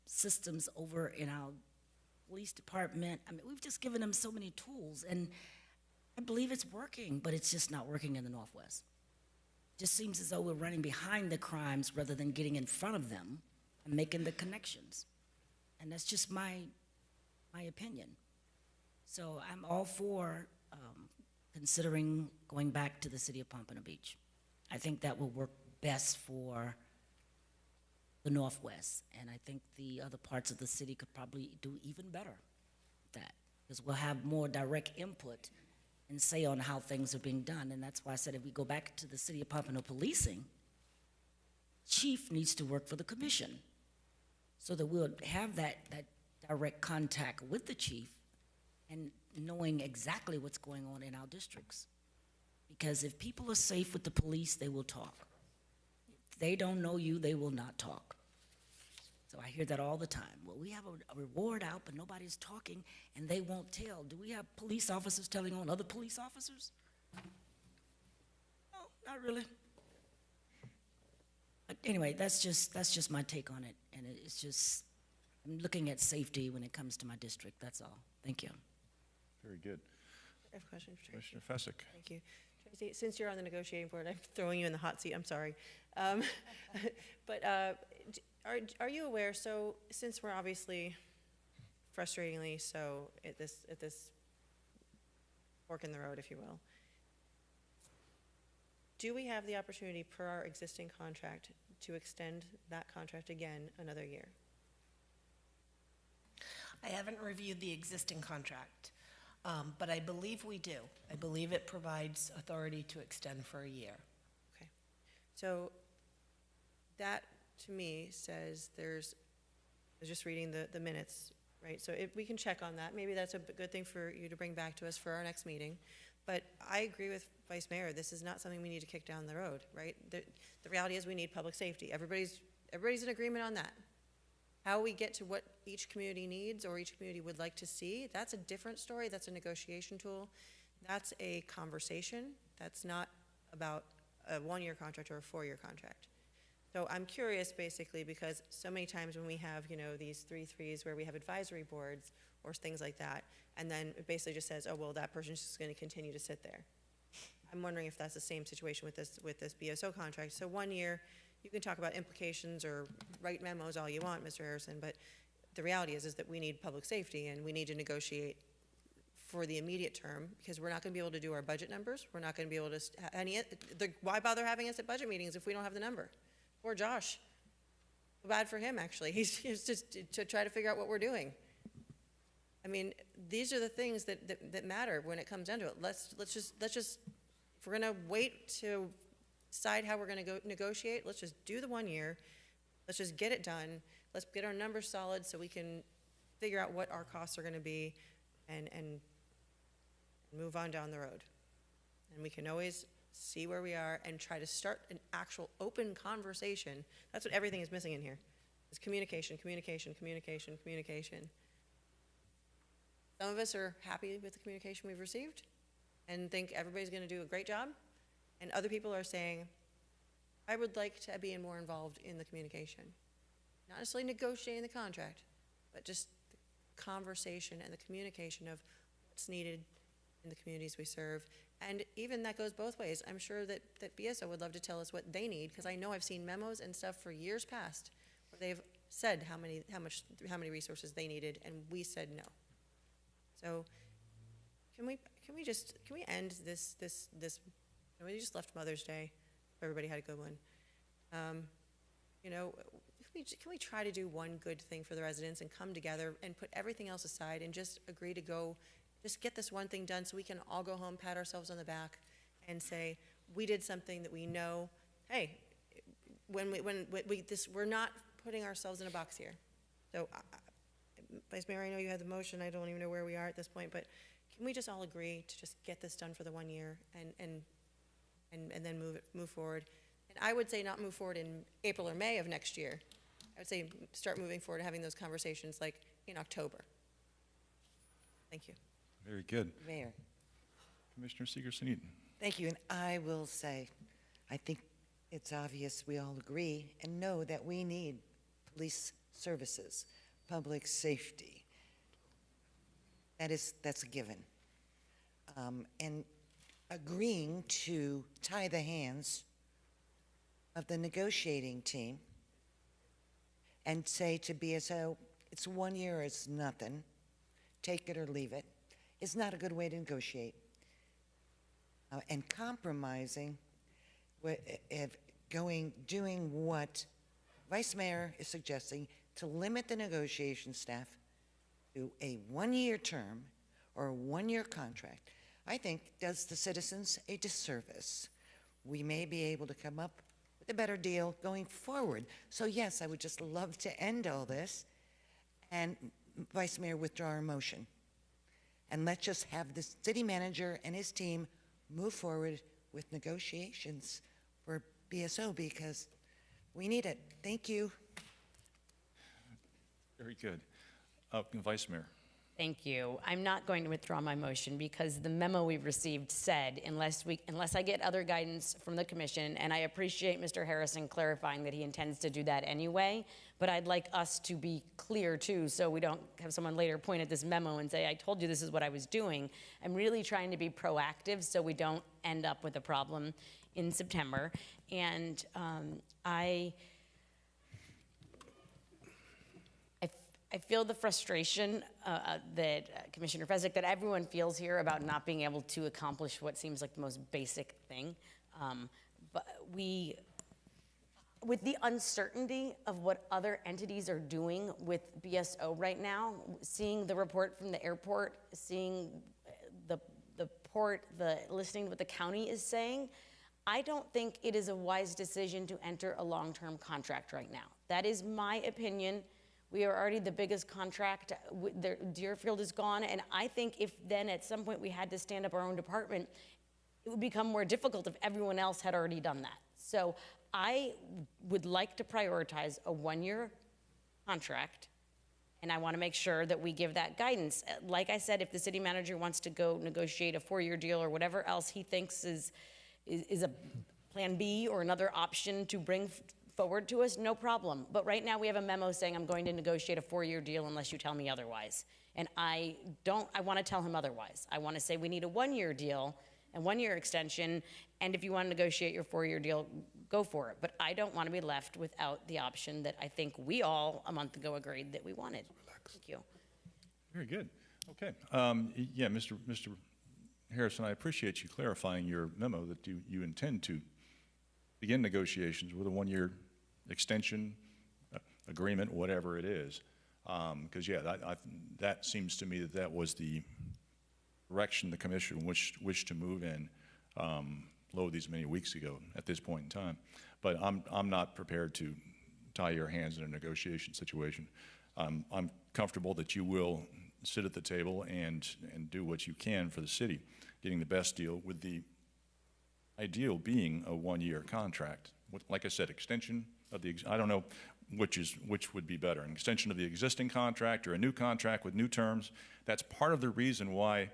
systems over in our police department. I mean, we've just given them so many tools, and I believe it's working, but it's just not working in the Northwest. It just seems as though we're running behind the crimes rather than getting in front of them and making the connections. And that's just my opinion. So I'm all for considering going back to the city of Pompano Beach. I think that will work best for the Northwest, and I think the other parts of the city could probably do even better with that, because we'll have more direct input and say on how things are being done, and that's why I said if we go back to the city of Pompano policing, chief needs to work for the commission, so that we'll have that direct contact with the chief and knowing exactly what's going on in our districts. Because if people are safe with the police, they will talk. If they don't know you, they will not talk. So I hear that all the time. Well, we have a reward out, but nobody's talking, and they won't tell. Do we have police officers telling on other police officers? No, not really. But anyway, that's just my take on it, and it's just, I'm looking at safety when it comes to my district, that's all. Thank you. Very good. I have a question for Tracy. Commissioner Fessick. Thank you. Tracy, since you're on the negotiating board, I'm throwing you in the hot seat, I'm sorry. But are you aware, so since we're obviously frustratingly so at this fork in the road, if you will, do we have the opportunity per our existing contract to extend that contract again another year? I haven't reviewed the existing contract, but I believe we do. I believe it provides authority to extend for a year. Okay. So that, to me, says I was just reading the minutes, right? So if we can check on that, maybe that's a good thing for you to bring back to us for our next meeting. But I agree with Vice Mayor, this is not something we need to kick down the road, right? The reality is we need public safety. Everybody's in agreement on that. How we get to what each community needs or each community would like to see, that's a different story. That's a negotiation tool. That's a conversation. That's not about a one-year contract or a four-year contract. So I'm curious, basically, because so many times when we have, these 3-3s where we have advisory boards or things like that, and then it basically just says, oh, well, that person's just going to continue to sit there. I'm wondering if that's the same situation with this BSO contract. So 1 year, you can talk about implications or write memos all you want, Mr. Harrison, but the reality is that we need public safety and we need to negotiate for the immediate term because we're not going to be able to do our budget numbers. We're not going to be able to, why bother having us at budget meetings if we don't have the number? Poor Josh. Bad for him, actually. He's just to try to figure out what we're doing. I mean, these are the things that matter when it comes down to it. Let's just, if we're going to wait to decide how we're going to go negotiate, let's just do the 1 year. Let's just get it done. Let's get our numbers solid so we can figure out what our costs are going to be and move on down the road. And we can always see where we are and try to start an actual open conversation. That's what everything is missing in here, is communication, communication, communication, communication. Some of us are happy with the communication we've received and think everybody's going to do a great job. And other people are saying, I would like to be more involved in the communication. Not necessarily negotiating the contract, but just the conversation and the communication of what's needed in the communities we serve. And even that goes both ways. I'm sure that BSO would love to tell us what they need, because I know I've seen memos and stuff for years past where they've said how many resources they needed, and we said no. So can we end this we just left Mother's Day. Everybody had a good one. Can we try to do one good thing for the residents and come together and put everything else aside and just agree to go, just get this one thing done so we can all go home, pat ourselves on the back, and say we did something that we know. Hey, we're not putting ourselves in a box here. So, Vice Mayor, I know you had the motion. I don't even know where we are at this point, but can we just all agree to just get this done for the 1 year and then move forward? And I would say not move forward in April or May of next year. I would say start moving forward and having those conversations like in October. Thank you. Very good. Mayor. Commissioner Seeger-Sneeden. Thank you, and I will say, I think it's obvious we all agree and know that we need police services, public safety. That's a given. And agreeing to tie the hands of the negotiating team and say to BSO, it's 1 year, it's nothing, take it or leave it. is not a good way to negotiate. And compromising, doing what Vice Mayor is suggesting to limit the negotiation staff to a one-year term or a one-year contract, I think does the citizens a disservice. We may be able to come up with a better deal going forward. So yes, I would just love to end all this and Vice Mayor withdraw our motion. And let's just have the city manager and his team move forward with negotiations for BSO because we need it. Thank you. Very good. Vice Mayor. Thank you. I'm not going to withdraw my motion because the memo we received said, unless I get other guidance from the commission, and I appreciate Mr. Harrison clarifying that he intends to do that anyway, but I'd like us to be clear too, so we don't have someone later point at this memo and say, I told you this is what I was doing. I'm really trying to be proactive so we don't end up with a problem in September. And I feel the frustration that Commissioner Fezzik, that everyone feels here about not being able to accomplish what seems like the most basic thing. But with the uncertainty of what other entities are doing with BSO right now, seeing the report from the airport, seeing the port, listening to what the county is saying, I don't think it is a wise decision to enter a long-term contract right now. That is my opinion. We are already the biggest contract. Deerfield is gone, and I think if then at some point we had to stand up our own department, it would become more difficult if everyone else had already done that. So I would like to prioritize a one-year contract, and I want to make sure that we give that guidance. Like I said, if the city manager wants to go negotiate a 4-year deal or whatever else he thinks is a plan B or another option to bring forward to us, no problem. But right now we have a memo saying I'm going to negotiate a 4-year deal unless you tell me otherwise. And I want to tell him otherwise. I want to say we need a 1-year deal and 1-year extension, and if you want to negotiate your 4-year deal, go for it. But I don't want to be left without the option that I think we all a month ago agreed that we wanted. Thank you. Very good. Okay. Yeah, Mr. Harrison, I appreciate you clarifying your memo that you intend to begin negotiations with a 1-year extension agreement, whatever it is. Because, yeah, that seems to me that was the direction the commission wished to move in lo these many weeks ago at this point in time. But I'm not prepared to tie your hands in a negotiation situation. I'm comfortable that you will sit at the table and do what you can for the city, getting the best deal, with the ideal being a 1-year contract. Like I said, extension of the, I don't know which would be better, an extension of the existing contract or a new contract with new terms. That's part of the reason why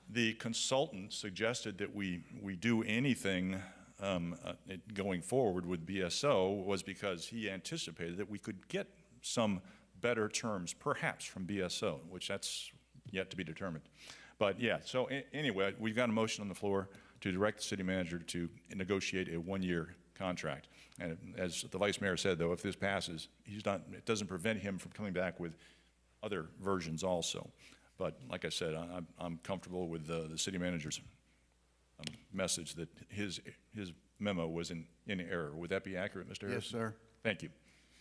the consultant suggested that we do anything going forward with BSO, was because he anticipated that we could get some better terms, perhaps from BSO, which that's yet to be determined. But yeah, so anyway, we've got a motion on the floor to direct the city manager to negotiate a 1-year contract. And as the vice mayor said, though, if this passes, it doesn't prevent him from coming back with other versions also. But like I said, I'm comfortable with the city manager's message that his memo was in error. Would that be accurate, Mr. Harris? Yes, sir. Thank you.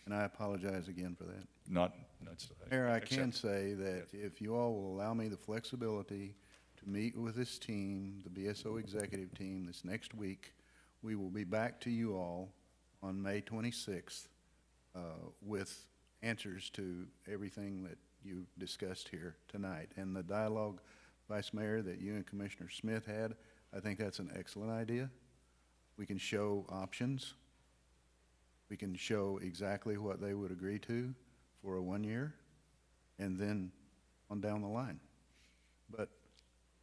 And I apologize again for that. That's Mayor, I can say that if you all will allow me the flexibility to meet with this team, the BSO executive team, this next week, we will be back to you all on May 26th with answers to everything that you discussed here tonight. And the dialogue, Vice Mayor, that you and Commissioner Smith had, I think that's an excellent idea. We can show options. We can show exactly what they would agree to for a 1-year, and then on down the line. But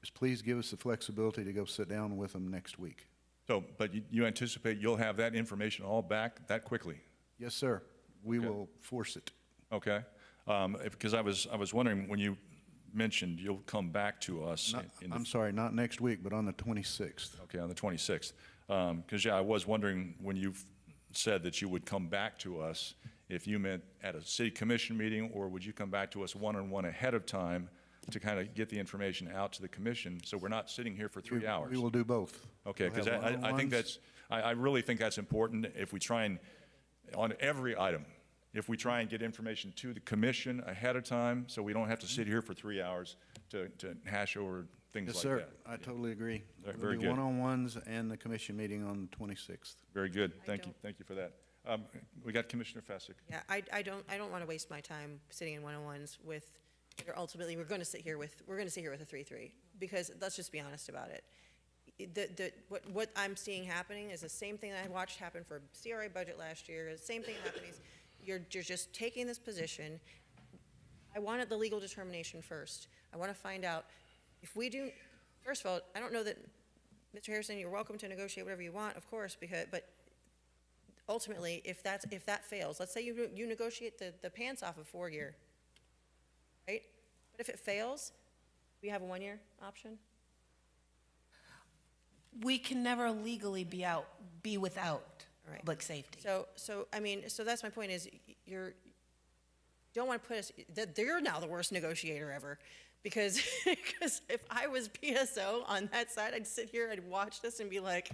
just please give us the flexibility to go sit down with them next week. So, but you anticipate you'll have that information all back that quickly? Yes, sir. We will force it. Okay. Because I was wondering, when you mentioned you'll come back to us. I'm sorry, not next week, but on the 26th. Okay, on the 26th. Because, yeah, I was wondering when you said that you would come back to us, if you meant at a city commission meeting, or would you come back to us one-on-one ahead of time to kind of get the information out to the commission, so we're not sitting here for 3 hours. We will do both. Okay, We'll because have I think one-on-ones. I really think that's important if we try and, on every item, if we try and get information to the commission ahead of time, so we don't have to sit here for 3 hours to hash over things Yes, like sir. that. I totally agree. Very We'll do good. one-on-ones and the commission meeting on the 26th. Very good, thank you for that. We got Commissioner Fessick. Yeah, I don't want to waste my time sitting in one-on-ones with, or ultimately, we're going to sit here with a 3-3, because let's just be honest about it. What I'm seeing happening is the same thing that I watched happen for CRA budget last year, the same thing happening is you're just taking this position. I wanted the legal determination first. I want to find out if we do, first of all, I don't know that, Mr. Harrison, you're welcome to negotiate whatever you want, of course, but ultimately, if that fails, let's say you negotiate the pants off of 4-year, right? But if it fails, we have a 1-year option? We can never legally be without public safety. So I mean, so that's my point is don't want to put us, they're now the worst negotiator ever. Because if I was PSO on that side, I'd sit here, I'd watch this and be like,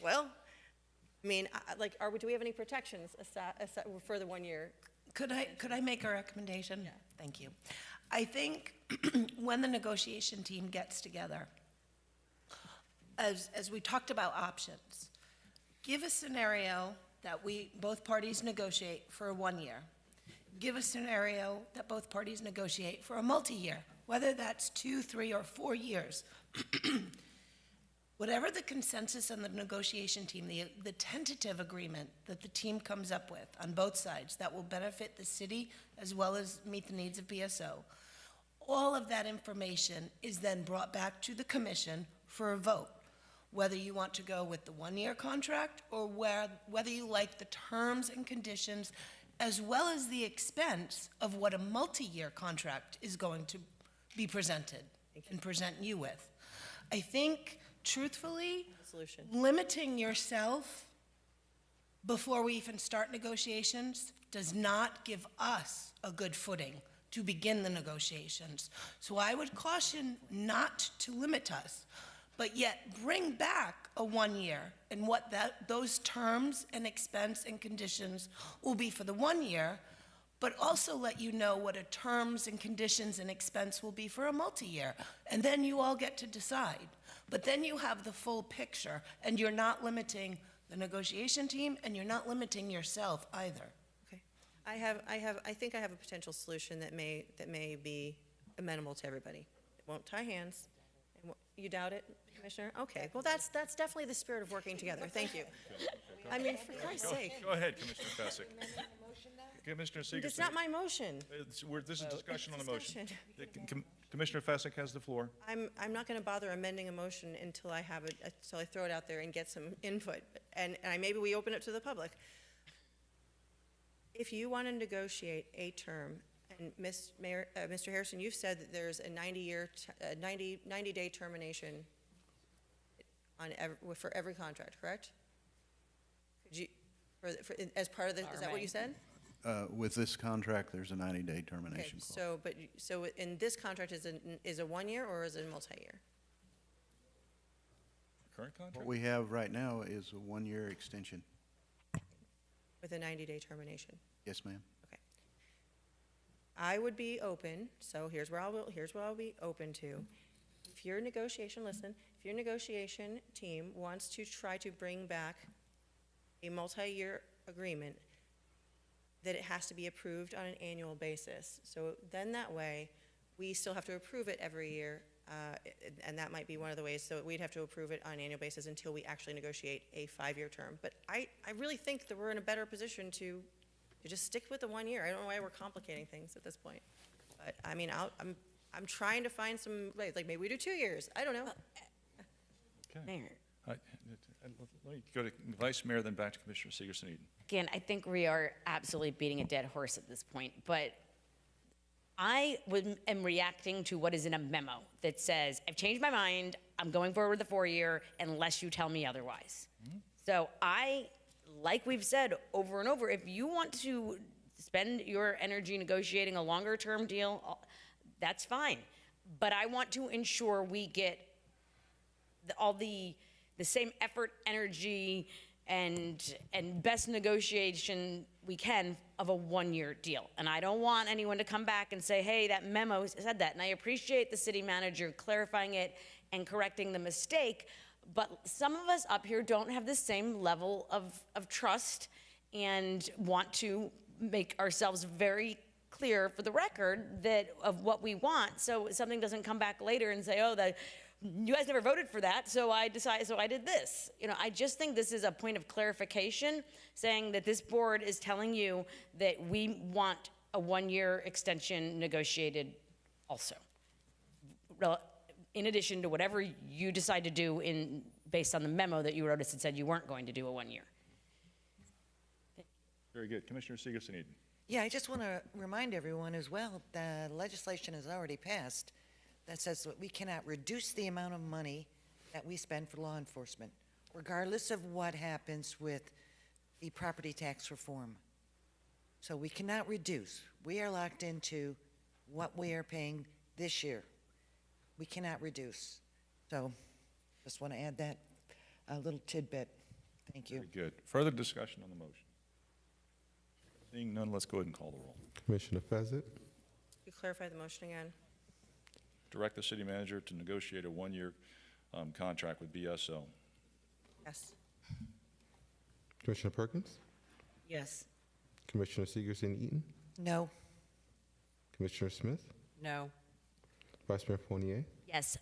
well, I mean, do we have any protections for the 1 year? Could I make a recommendation? Yeah. Thank you. I think when the negotiation team gets together, as we talked about options, give a scenario that both parties negotiate for 1 year. Give a scenario that both parties negotiate for a multi-year, whether that's 2, 3, or 4 years. Whatever the consensus on the negotiation team, the tentative agreement that the team comes up with on both sides that will benefit the city as well as meet the needs of BSO, all of that information is then brought back to the commission for a vote, whether you want to go with the 1-year contract or whether you like the terms and conditions as well as the expense of what a multi-year contract is going to be presented and present you with. I think, truthfully, limiting yourself before we even start negotiations does not give us a good footing to begin the negotiations. So I would caution not to limit us, but yet bring back a 1 year and what those terms and expense and conditions will be for the 1 year, but also let you know what a terms and conditions and expense will be for a multi-year. And then you all get to decide. But then you have the full picture, and you're not limiting the negotiation team, and you're not limiting yourself either. Okay. I think I have a potential solution that may be amenable to everybody. It won't tie hands. You doubt it, Commissioner? Okay, well, that's definitely the spirit of working together. Thank you. I mean, for Christ's sake. Go ahead, Commissioner Fessick. Commissioner Seeger. It's not my motion. This is discussion on the motion. Commissioner Fessick has the floor. I'm not going to bother amending a motion until I have it, until I throw it out there and get some input. And maybe we open it to the public. If you want to negotiate a term, and Mr. Harrison, you've said that there's a 90-day termination for every contract, correct? Could you, as part of the, is that what you said? With this contract, there's a 90-day termination clause. So in this contract is a 1 year or is it a multi-year? Current contract? What we have right now is a 1-year extension. With a 90-day termination? Yes, ma'am. Okay. I would be open, so here's what I'll be open to. If your negotiation team wants to try to bring back a multi-year agreement, that it has to be approved on an annual basis. So then that way, we still have to approve it every year, and that might be one of the ways. So we'd have to approve it on an annual basis until we actually negotiate a 5-year term. But I really think that we're in a better position to just stick with the 1 year. I don't know why we're complicating things at this point. But I mean, I'm trying to find some ways, like maybe we do 2 years. I don't know. Okay. Mayor. Let me go to Vice Mayor, then back to Commissioner Seegerson-Eden. Again, I think we are absolutely beating a dead horse at this point, but I am reacting to what is in a memo that says, I've changed my mind, I'm going forward with the 4-year unless you tell me otherwise. Mm-hmm. So like we've said over and over, if you want to spend your energy negotiating a longer term deal, That's fine. But I want to ensure we get all the same effort, energy, and best negotiation we can of a one-year deal. And I don't want anyone to come back and say, hey, that memo said that. And I appreciate the city manager clarifying it and correcting the mistake, but some of us up here don't have the same level of trust and want to make ourselves very clear for the record that of what we want, so something doesn't come back later and say, oh, you guys never voted for that, so I did this. You know, I just think this is a point of clarification, saying that this board is telling you that we want a one-year extension negotiated also, in addition to whatever you decide to do based on the memo that you wrote us and said you weren't going to do a 1 year. Very good. Commissioner Segerson-Eden. Yeah, I just want to remind everyone as well, the legislation has already passed that says that we cannot reduce the amount of money that we spend for law enforcement, regardless of what happens with the property tax reform. So we cannot reduce. We are locked into what we are paying this year. We cannot reduce. So just want to add that little tidbit. Thank you. Very good. Further discussion on the motion? Seeing none, let's go ahead and call the roll. Commissioner Fezzik, You clarify the motion again? Direct the city manager to negotiate a one-year contract with BSO. Yes. Commissioner Perkins, Yes. Commissioner Segerson-Eaton, No. Commissioner Smith, No. Vice Mayor Fournier, Yes.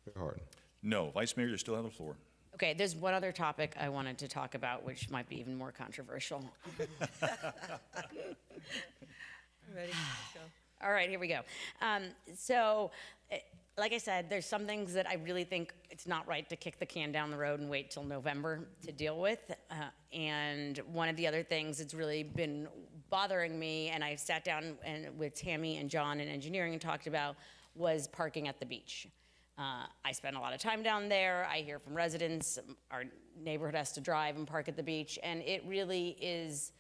Mayor Harden. No. Vice Mayor, you still have the floor. Okay, there's one other topic I wanted to talk about, which might be even more controversial. Ready? Go. All right, here we go. So, like I said, there's some things that I really think it's not right to kick the can down the road and wait till November to deal with. And one of the other things that's really been bothering me, and I sat down with Tammy and John in engineering and talked about, was parking at the beach. I spend a lot of time down there. I hear from residents. Our neighborhood has to drive and park at the beach, and it really is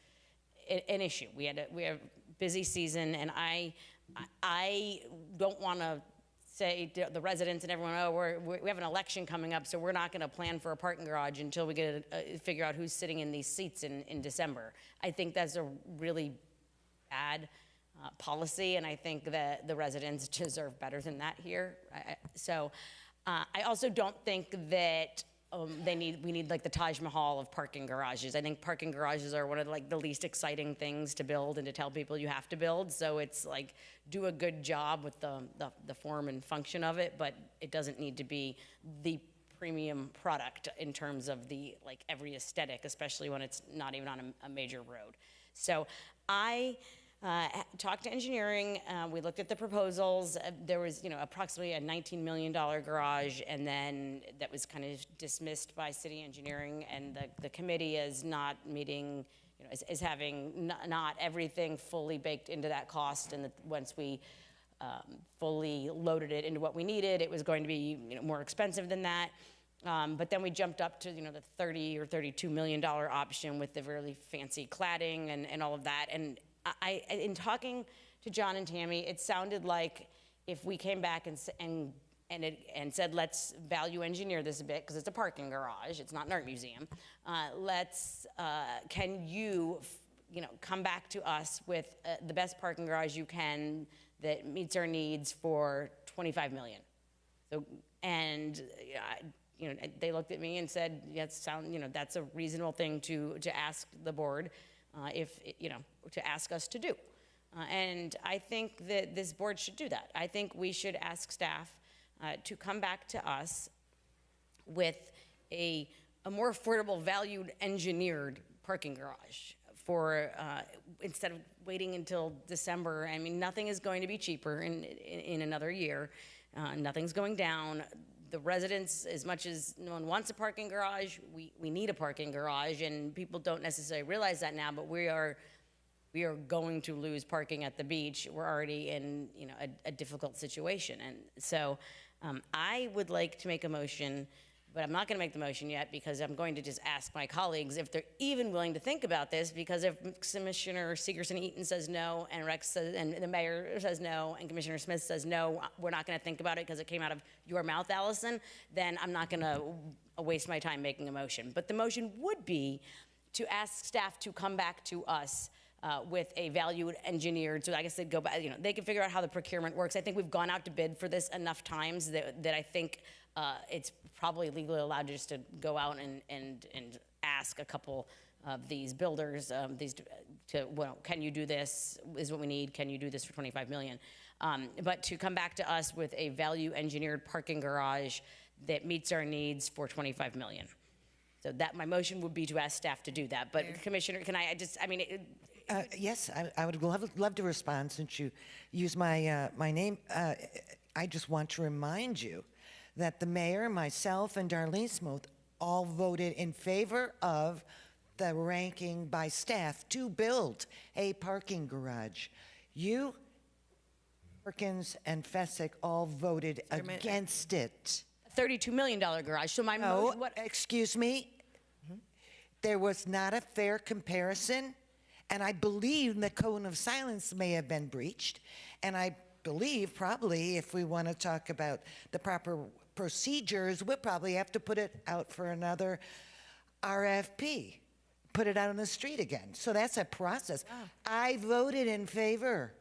an issue. We have a busy season, and I don't want to say to the residents and everyone, oh, we have an election coming up, so we're not going to plan for a parking garage until we figure out who's sitting in these seats in December. I think that's a really bad policy, and I think that the residents deserve better than that here. I also don't think that we need like the Taj Mahal of parking garages. I think parking garages are one of the least exciting things to build and to tell people you have to build. So it's like, do a good job with the form and function of it, but it doesn't need to be the premium product in terms of every aesthetic, especially when it's not even on a major road. So I talked to engineering. We looked at the proposals. There was, approximately a $19 million garage, and then that was kind of dismissed by city engineering, and the committee is not meeting, is having not everything fully baked into that cost, and once we fully loaded it into what we needed, it was going to be more expensive than that. But then we jumped up to the $30 or $32 million option with the really fancy cladding and all of that. And in talking to John and Tammy, it sounded like if we came back and said, let's value engineer this a bit, because it's a parking garage, it's not an art museum. Can you come back to us with the best parking garage you can that meets our needs for $25 million? So, and they looked at me and said, yes, that's a reasonable thing to ask the board. To ask us to do. And I think that this board should do that. I think we should ask staff to come back to us with a more affordable, valued, engineered parking garage for, instead of waiting until December. I mean, nothing is going to be cheaper in another year. Nothing's going down. The residents, as much as no one wants a parking garage, we need a parking garage, and people don't necessarily realize that now, but we are going to lose parking at the beach. We're already in a difficult situation. And so I would like to make a motion But I'm not going to make the motion yet because I'm going to just ask my colleagues if they're even willing to think about this, because if Commissioner Segerson-Eaton says no, and Rex says, and the mayor says no, and Commissioner Smith says no, we're not going to think about it because it came out of your mouth, Allison, then I'm not going to waste my time making a motion. But the motion would be to ask staff to come back to us with a value engineered, so I guess they'd go back, they can figure out how the procurement works. I think we've gone out to bid for this enough times that I think it's probably legally allowed just to go out and ask a couple of these builders, can you do this, is what we need, can you do this for 25 million? But to come back to us with a value engineered parking garage that meets our needs for 25 million. So that, my motion would be to ask staff to do that. But Commissioner, can I just, Yes, I would love to respond since you use my name. I just want to remind you that the mayor, myself, and Darlene Smoot all voted in favor of the ranking by staff to build a parking garage. You, Perkins, and Fessick all voted against it. $32 million garage, so my motion, what? Excuse me? There was not a fair comparison, and I believe the code of silence may have been breached, and I believe probably if we want to talk about the proper procedures, we'll probably have to put it out for another RFP, put it out on the street again. So that's a process. I voted in favor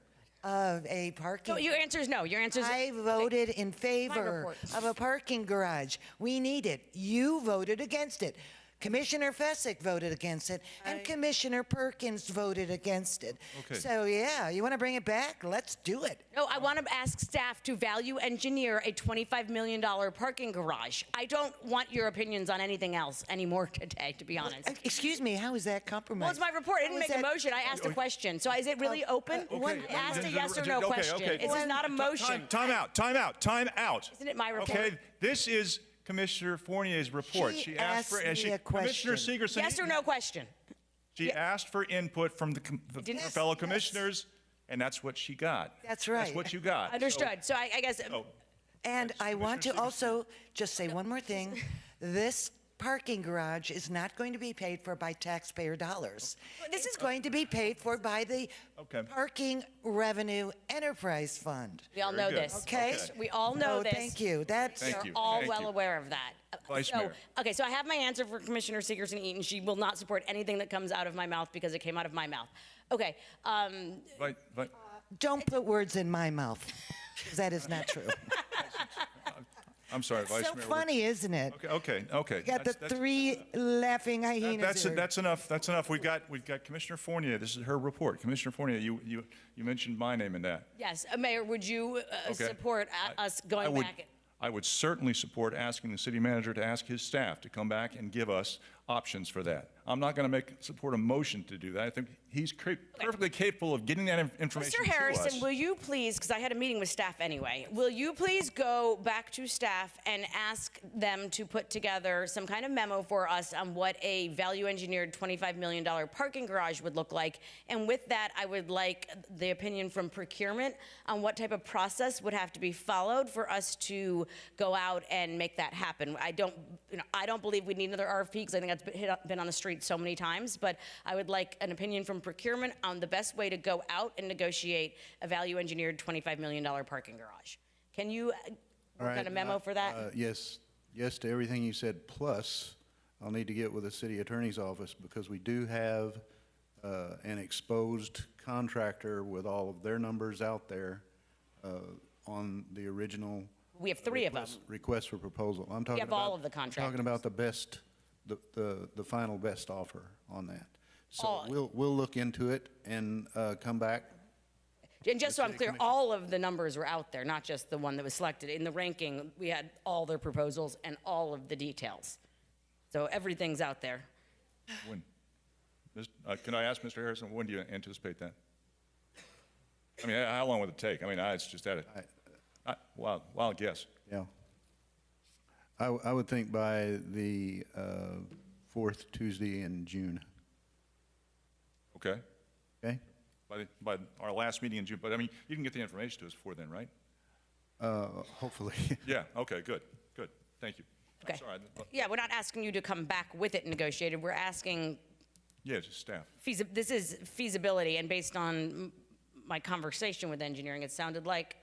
of a parking. No, your answer is no. Your answer is I voted in favor of a parking garage. We need it. You voted against it. Commissioner Fessick voted against it, and Commissioner Perkins voted against it. Okay. So yeah, you want to bring it back? Let's do it. No, I want to ask staff to value engineer a $25 million parking garage. I don't want your opinions on anything else anymore today, to be honest. Excuse me, how is that compromised? Well, it's my report. I didn't make a motion. I asked a question. So is it really open? I asked a yes or no question. This is not a motion. Time out. Isn't it my report? Okay, this is Commissioner Fournier's report. She asked me a question. Commissioner Segerson. Yes or no question? She asked for input from the fellow commissioners, and that's what she got. That's right. That's what you got. Understood. So I guess. And I want to also just say one more thing. This parking garage is not going to be paid for by taxpayer dollars. This is going to be paid for by the Parking Revenue Enterprise Fund. We all know this. Okay? We all know this. Thank you. We're all well aware of that. Vice Mayor. Okay, so I have my answer for Commissioner Segerson-Eaton. She will not support anything that comes out of my mouth because it came out of my mouth. Okay. Don't put words in my mouth, because that is not true. I'm sorry, Vice So Mayor. funny, isn't it? Okay. You got the three laughing hyenas here. That's enough. That's enough. We've got Commissioner Fournier. This is her report. Commissioner Fournier, you mentioned my name in that. Yes, Mayor, would you support us going back? I would certainly support asking the city manager to ask his staff to come back and give us options for that. I'm not going to support a motion to do that. I think he's perfectly capable of getting that information Mr. to Harrison, us. will you please, because I had a meeting with staff anyway, will you please go back to staff and ask them to put together some kind of memo for us on what a value engineered $25 million parking garage would look like? And with that, I would like the opinion from procurement on what type of process would have to be followed for us to go out and make that happen. I don't believe we need another RFP because I think that's been on the street so many times, but I would like an opinion from procurement on the best way to go out and negotiate a value engineered $25 million parking garage. Can you work on a memo for that? Yes to everything you said, plus I'll need to get with the city attorney's office because we do have an exposed contractor with all of their numbers out there on the original. We have three of them. Request for proposal. I'm talking We have about all of the contractors. Talking about the best, the final best offer on that. So we'll look into it and come back. And just so I'm clear, all of the numbers were out there, not just the one that was selected. In the ranking, we had all their proposals and all of the details. So everything's out there. When? Can I ask Mr. Harrison, when do you anticipate that? I mean, how long would it take? I mean, it's just wild guess. Yeah. I would think by the fourth Tuesday in June. Okay. Okay. By our last meeting in June, but I mean, you can get the information to us before then, right? Hopefully. Yeah, okay, good, thank you. Okay. Sorry. Yeah, we're not asking you to come back with it negotiated. We're asking, Yeah, just staff. this is feasibility, and based on my conversation with engineering, it sounded like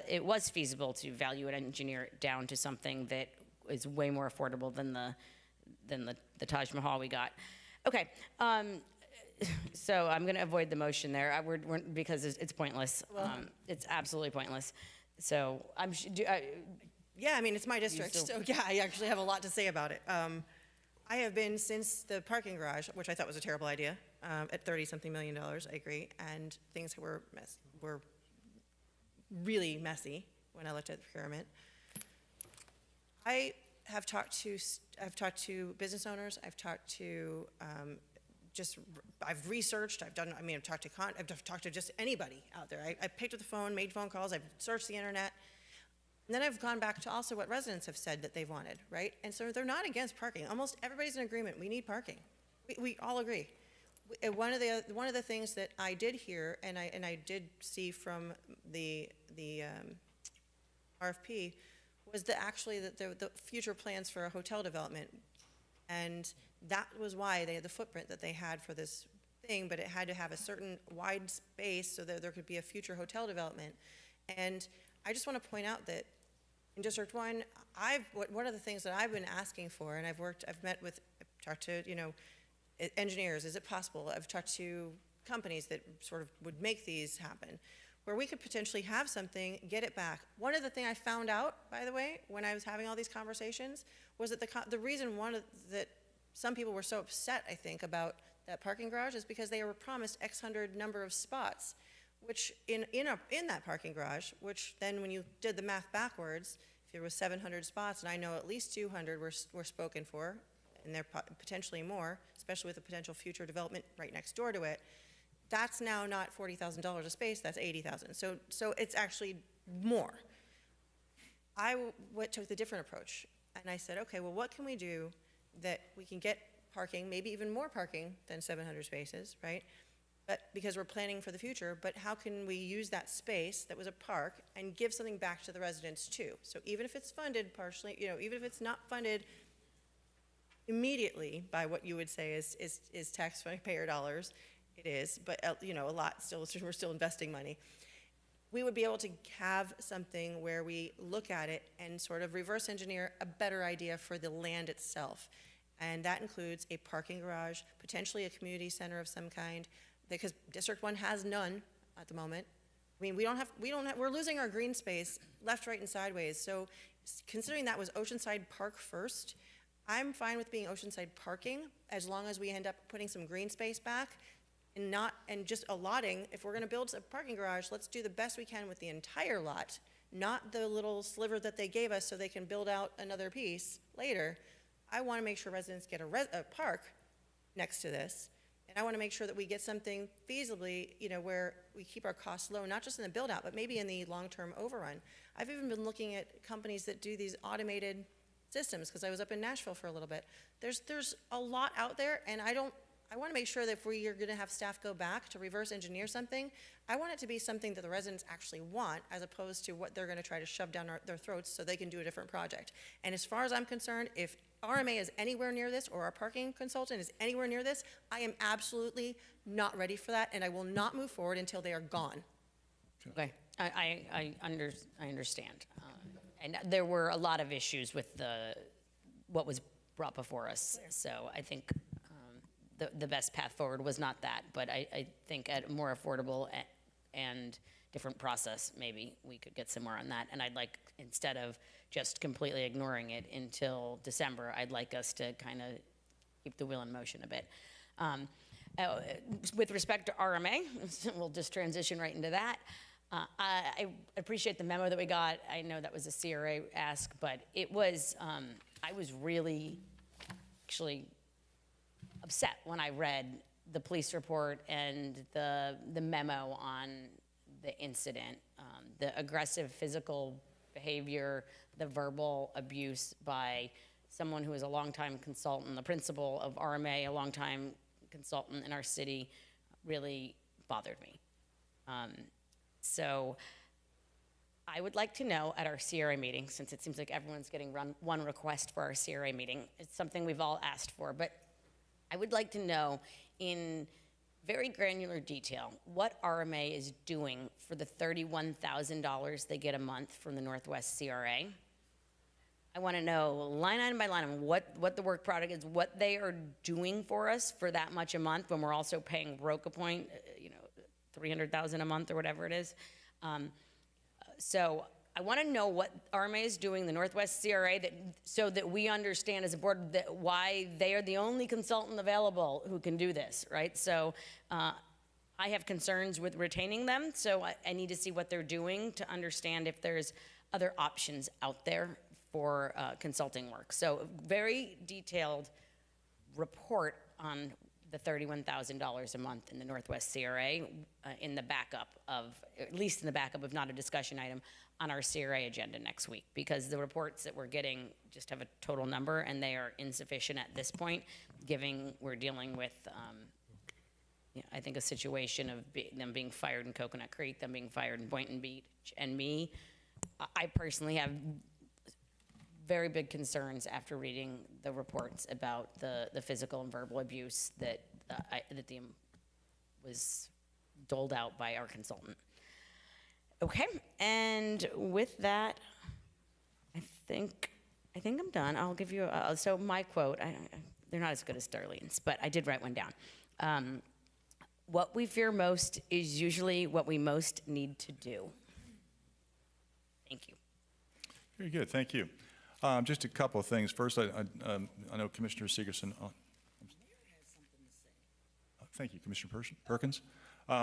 it was feasible to value and engineer it down to something that is way more affordable than the Taj Mahal we got. Okay, so I'm going to avoid the motion there because it's pointless. It's absolutely pointless. So Yeah, I mean, it's my district, so yeah, I actually have a lot to say about it. I have been since the parking garage, which I thought was a terrible idea, at $30-something million, I agree, and things were really messy when I looked at the procurement. I've talked to business owners, I've talked to I've researched, I've talked to just anybody out there. I picked up the phone, made phone calls, I've searched the internet. And then I've gone back to also what residents have said that they've wanted, right? And so they're not against parking. Almost everybody's in agreement. We need parking. We all agree. One of the things that I did hear, and I did see from the RFP, was the future plans for a hotel development, and that was why they had the footprint that they had for this thing. But it had to have a certain wide space so that there could be a future hotel development. And I just want to point out that in District 1, one of the things that I've been asking for, and I've talked to, engineers, is it possible? I've talked to companies that sort of would make these happen, where we could potentially have something, get it back. One of the things I found out, by the way, when I was having all these conversations, was that the reason that some people were so upset, I think, about that parking garage is because they were promised X hundred number of spots, which in that parking garage, which then when you did the math backwards, if there was 700 spots, and I know at least 200 were spoken for, and there potentially more, especially with the potential future development right next door to it, that's now not $40,000 a space, that's $80,000. So it's actually more. I took the different approach, and I said, okay, well, what can we do that we can get parking, maybe even more parking than 700 spaces, right? But because we're planning for the future, but how can we use that space that was a park and give something back to the residents too? So even if it's funded partially, even if it's not funded immediately by what you would say is taxpayer dollars, it is, but a lot still, we're still investing money. We would be able to have something where we look at it and sort of reverse engineer a better idea for the land itself. And that includes a parking garage, potentially a community center of some kind, because District 1 has none at the moment. I mean, we're losing our green space left, right, and sideways. So considering that was Oceanside Park first, I'm fine with being Oceanside parking as long as we end up putting some green space back and just allotting. If we're gonna build a parking garage, let's do the best we can with the entire lot, not the little sliver that they gave us so they can build out another piece later. I wanna make sure residents get a park next to this. And I want to make sure that we get something feasibly, where we keep our costs low, not just in the build out, but maybe in the long-term overrun. I've even been looking at companies that do these automated systems, because I was up in Nashville for a little bit. There's a lot out there, and I want to make sure that if we are going to have staff go back to reverse engineer something, I want it to be something that the residents actually want, as opposed to what they're going to try to shove down their throats so they can do a different project. And as far as I'm concerned, if RMA is anywhere near this, or our parking consultant is anywhere near this, I am absolutely not ready for that, and I will not move forward until they are gone. Okay, I understand. And there were a lot of issues with what was brought before us. So I think the best path forward was not that, but I think at a more affordable and different process, maybe we could get somewhere on that. And I'd like, instead of just completely ignoring it until December, I'd like us to kind of keep the wheel in motion a bit. With respect to RMA, we'll just transition right into that. I appreciate the memo that we got. I know that was a CRA ask, but it was, I was really actually upset when I read the police report and the memo on the incident, the aggressive physical behavior, the verbal abuse by someone who is a longtime consultant, the principal of RMA, a longtime consultant in our city, really bothered me. So I would like to know at our CRA meeting, since it seems like everyone's getting one request for our CRA meeting, it's something we've all asked for, but I would like to know in very granular detail what RMA is doing for the $31,000 they get a month from the Northwest CRA. I want to know line item by line item what the work product is, what they are doing for us for that much a month when we're also paying Roca Point, $300,000 a month or whatever it is. So I want to know what RMA is doing, the Northwest CRA, so that we understand as a board why they are the only consultant available who can do this, right? So I have concerns with retaining them, so I need to see what they're doing to understand if there's other options out there for consulting work. So very detailed report on the $31,000 a month in the Northwest CRA in the backup of, at least in the backup of not a discussion item on our CRA agenda next week, because the reports that we're getting just have a total number and they are insufficient at this point, given we're dealing with, I think, a situation of them being fired in Coconut Creek, them being fired in Boynton Beach, and me. I personally have very big concerns after reading the reports about the physical and verbal abuse that was doled out by our consultant. Okay, and with that, I think I'm done. I'll give you so my quote. They're not as good as Darlene's, but I did write one down. What we fear most is usually what we most need to do. Thank you. Very good, thank you. Just a couple of things. First, I know Commissioner Segerson. Thank you, Commissioner Perkins.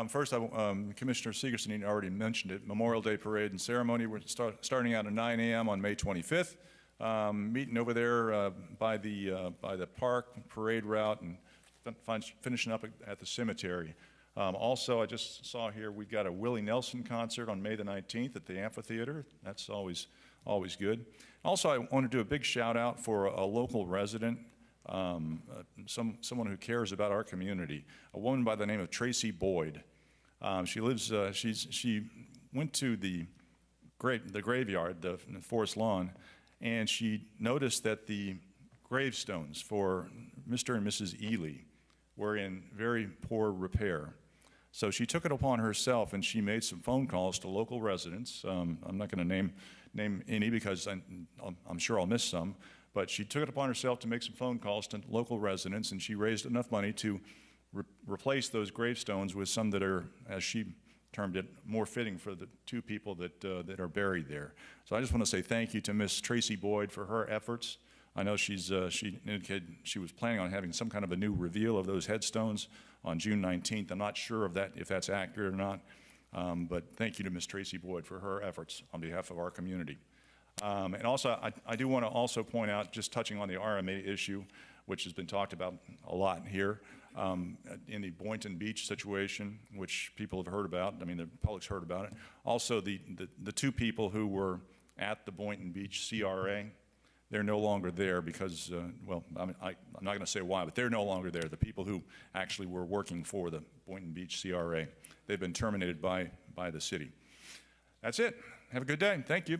First, Commissioner Segerson already mentioned it. Memorial Day Parade and Ceremony. We're starting out at 9 a.m. on May 25th. Meeting over there by the park parade route and finishing up at the cemetery. Also, I just saw here we've got a Willie Nelson concert on May the 19th at the amphitheater. That's always good. Also, I want to do a big shout out for a local resident, someone who cares about our community, a woman by the name of Tracy Boyd. She went to the graveyard, the Forest Lawn, and she noticed that the gravestones for Mr. and Mrs. Ely were in very poor repair. So she took it upon herself and she made some phone calls to local residents. I'm not going to name any because I'm sure I'll miss some, but she took it upon herself to make some phone calls to local residents, and she raised enough money to replace those gravestones with some that are, as she termed it, more fitting for the two people that are buried there. So I just want to say thank you to Miss Tracy Boyd for her efforts. I know she indicated she was planning on having some kind of a new reveal of those headstones on June 19th. I'm not sure if that's accurate or not, but thank you to Ms. Tracy Boyd for her efforts on behalf of our community. And also, I do want to also point out, just touching on the RMA issue, which has been talked about a lot here, in the Boynton Beach situation, which people have heard about. I mean, the public's heard about it. Also, the two people who were at the Boynton Beach CRA, they're no longer there because, well, I'm not going to say why, but they're no longer there. The people who actually were working for the Boynton Beach CRA, they've been terminated by the city. That's it. Have a good day. Thank you.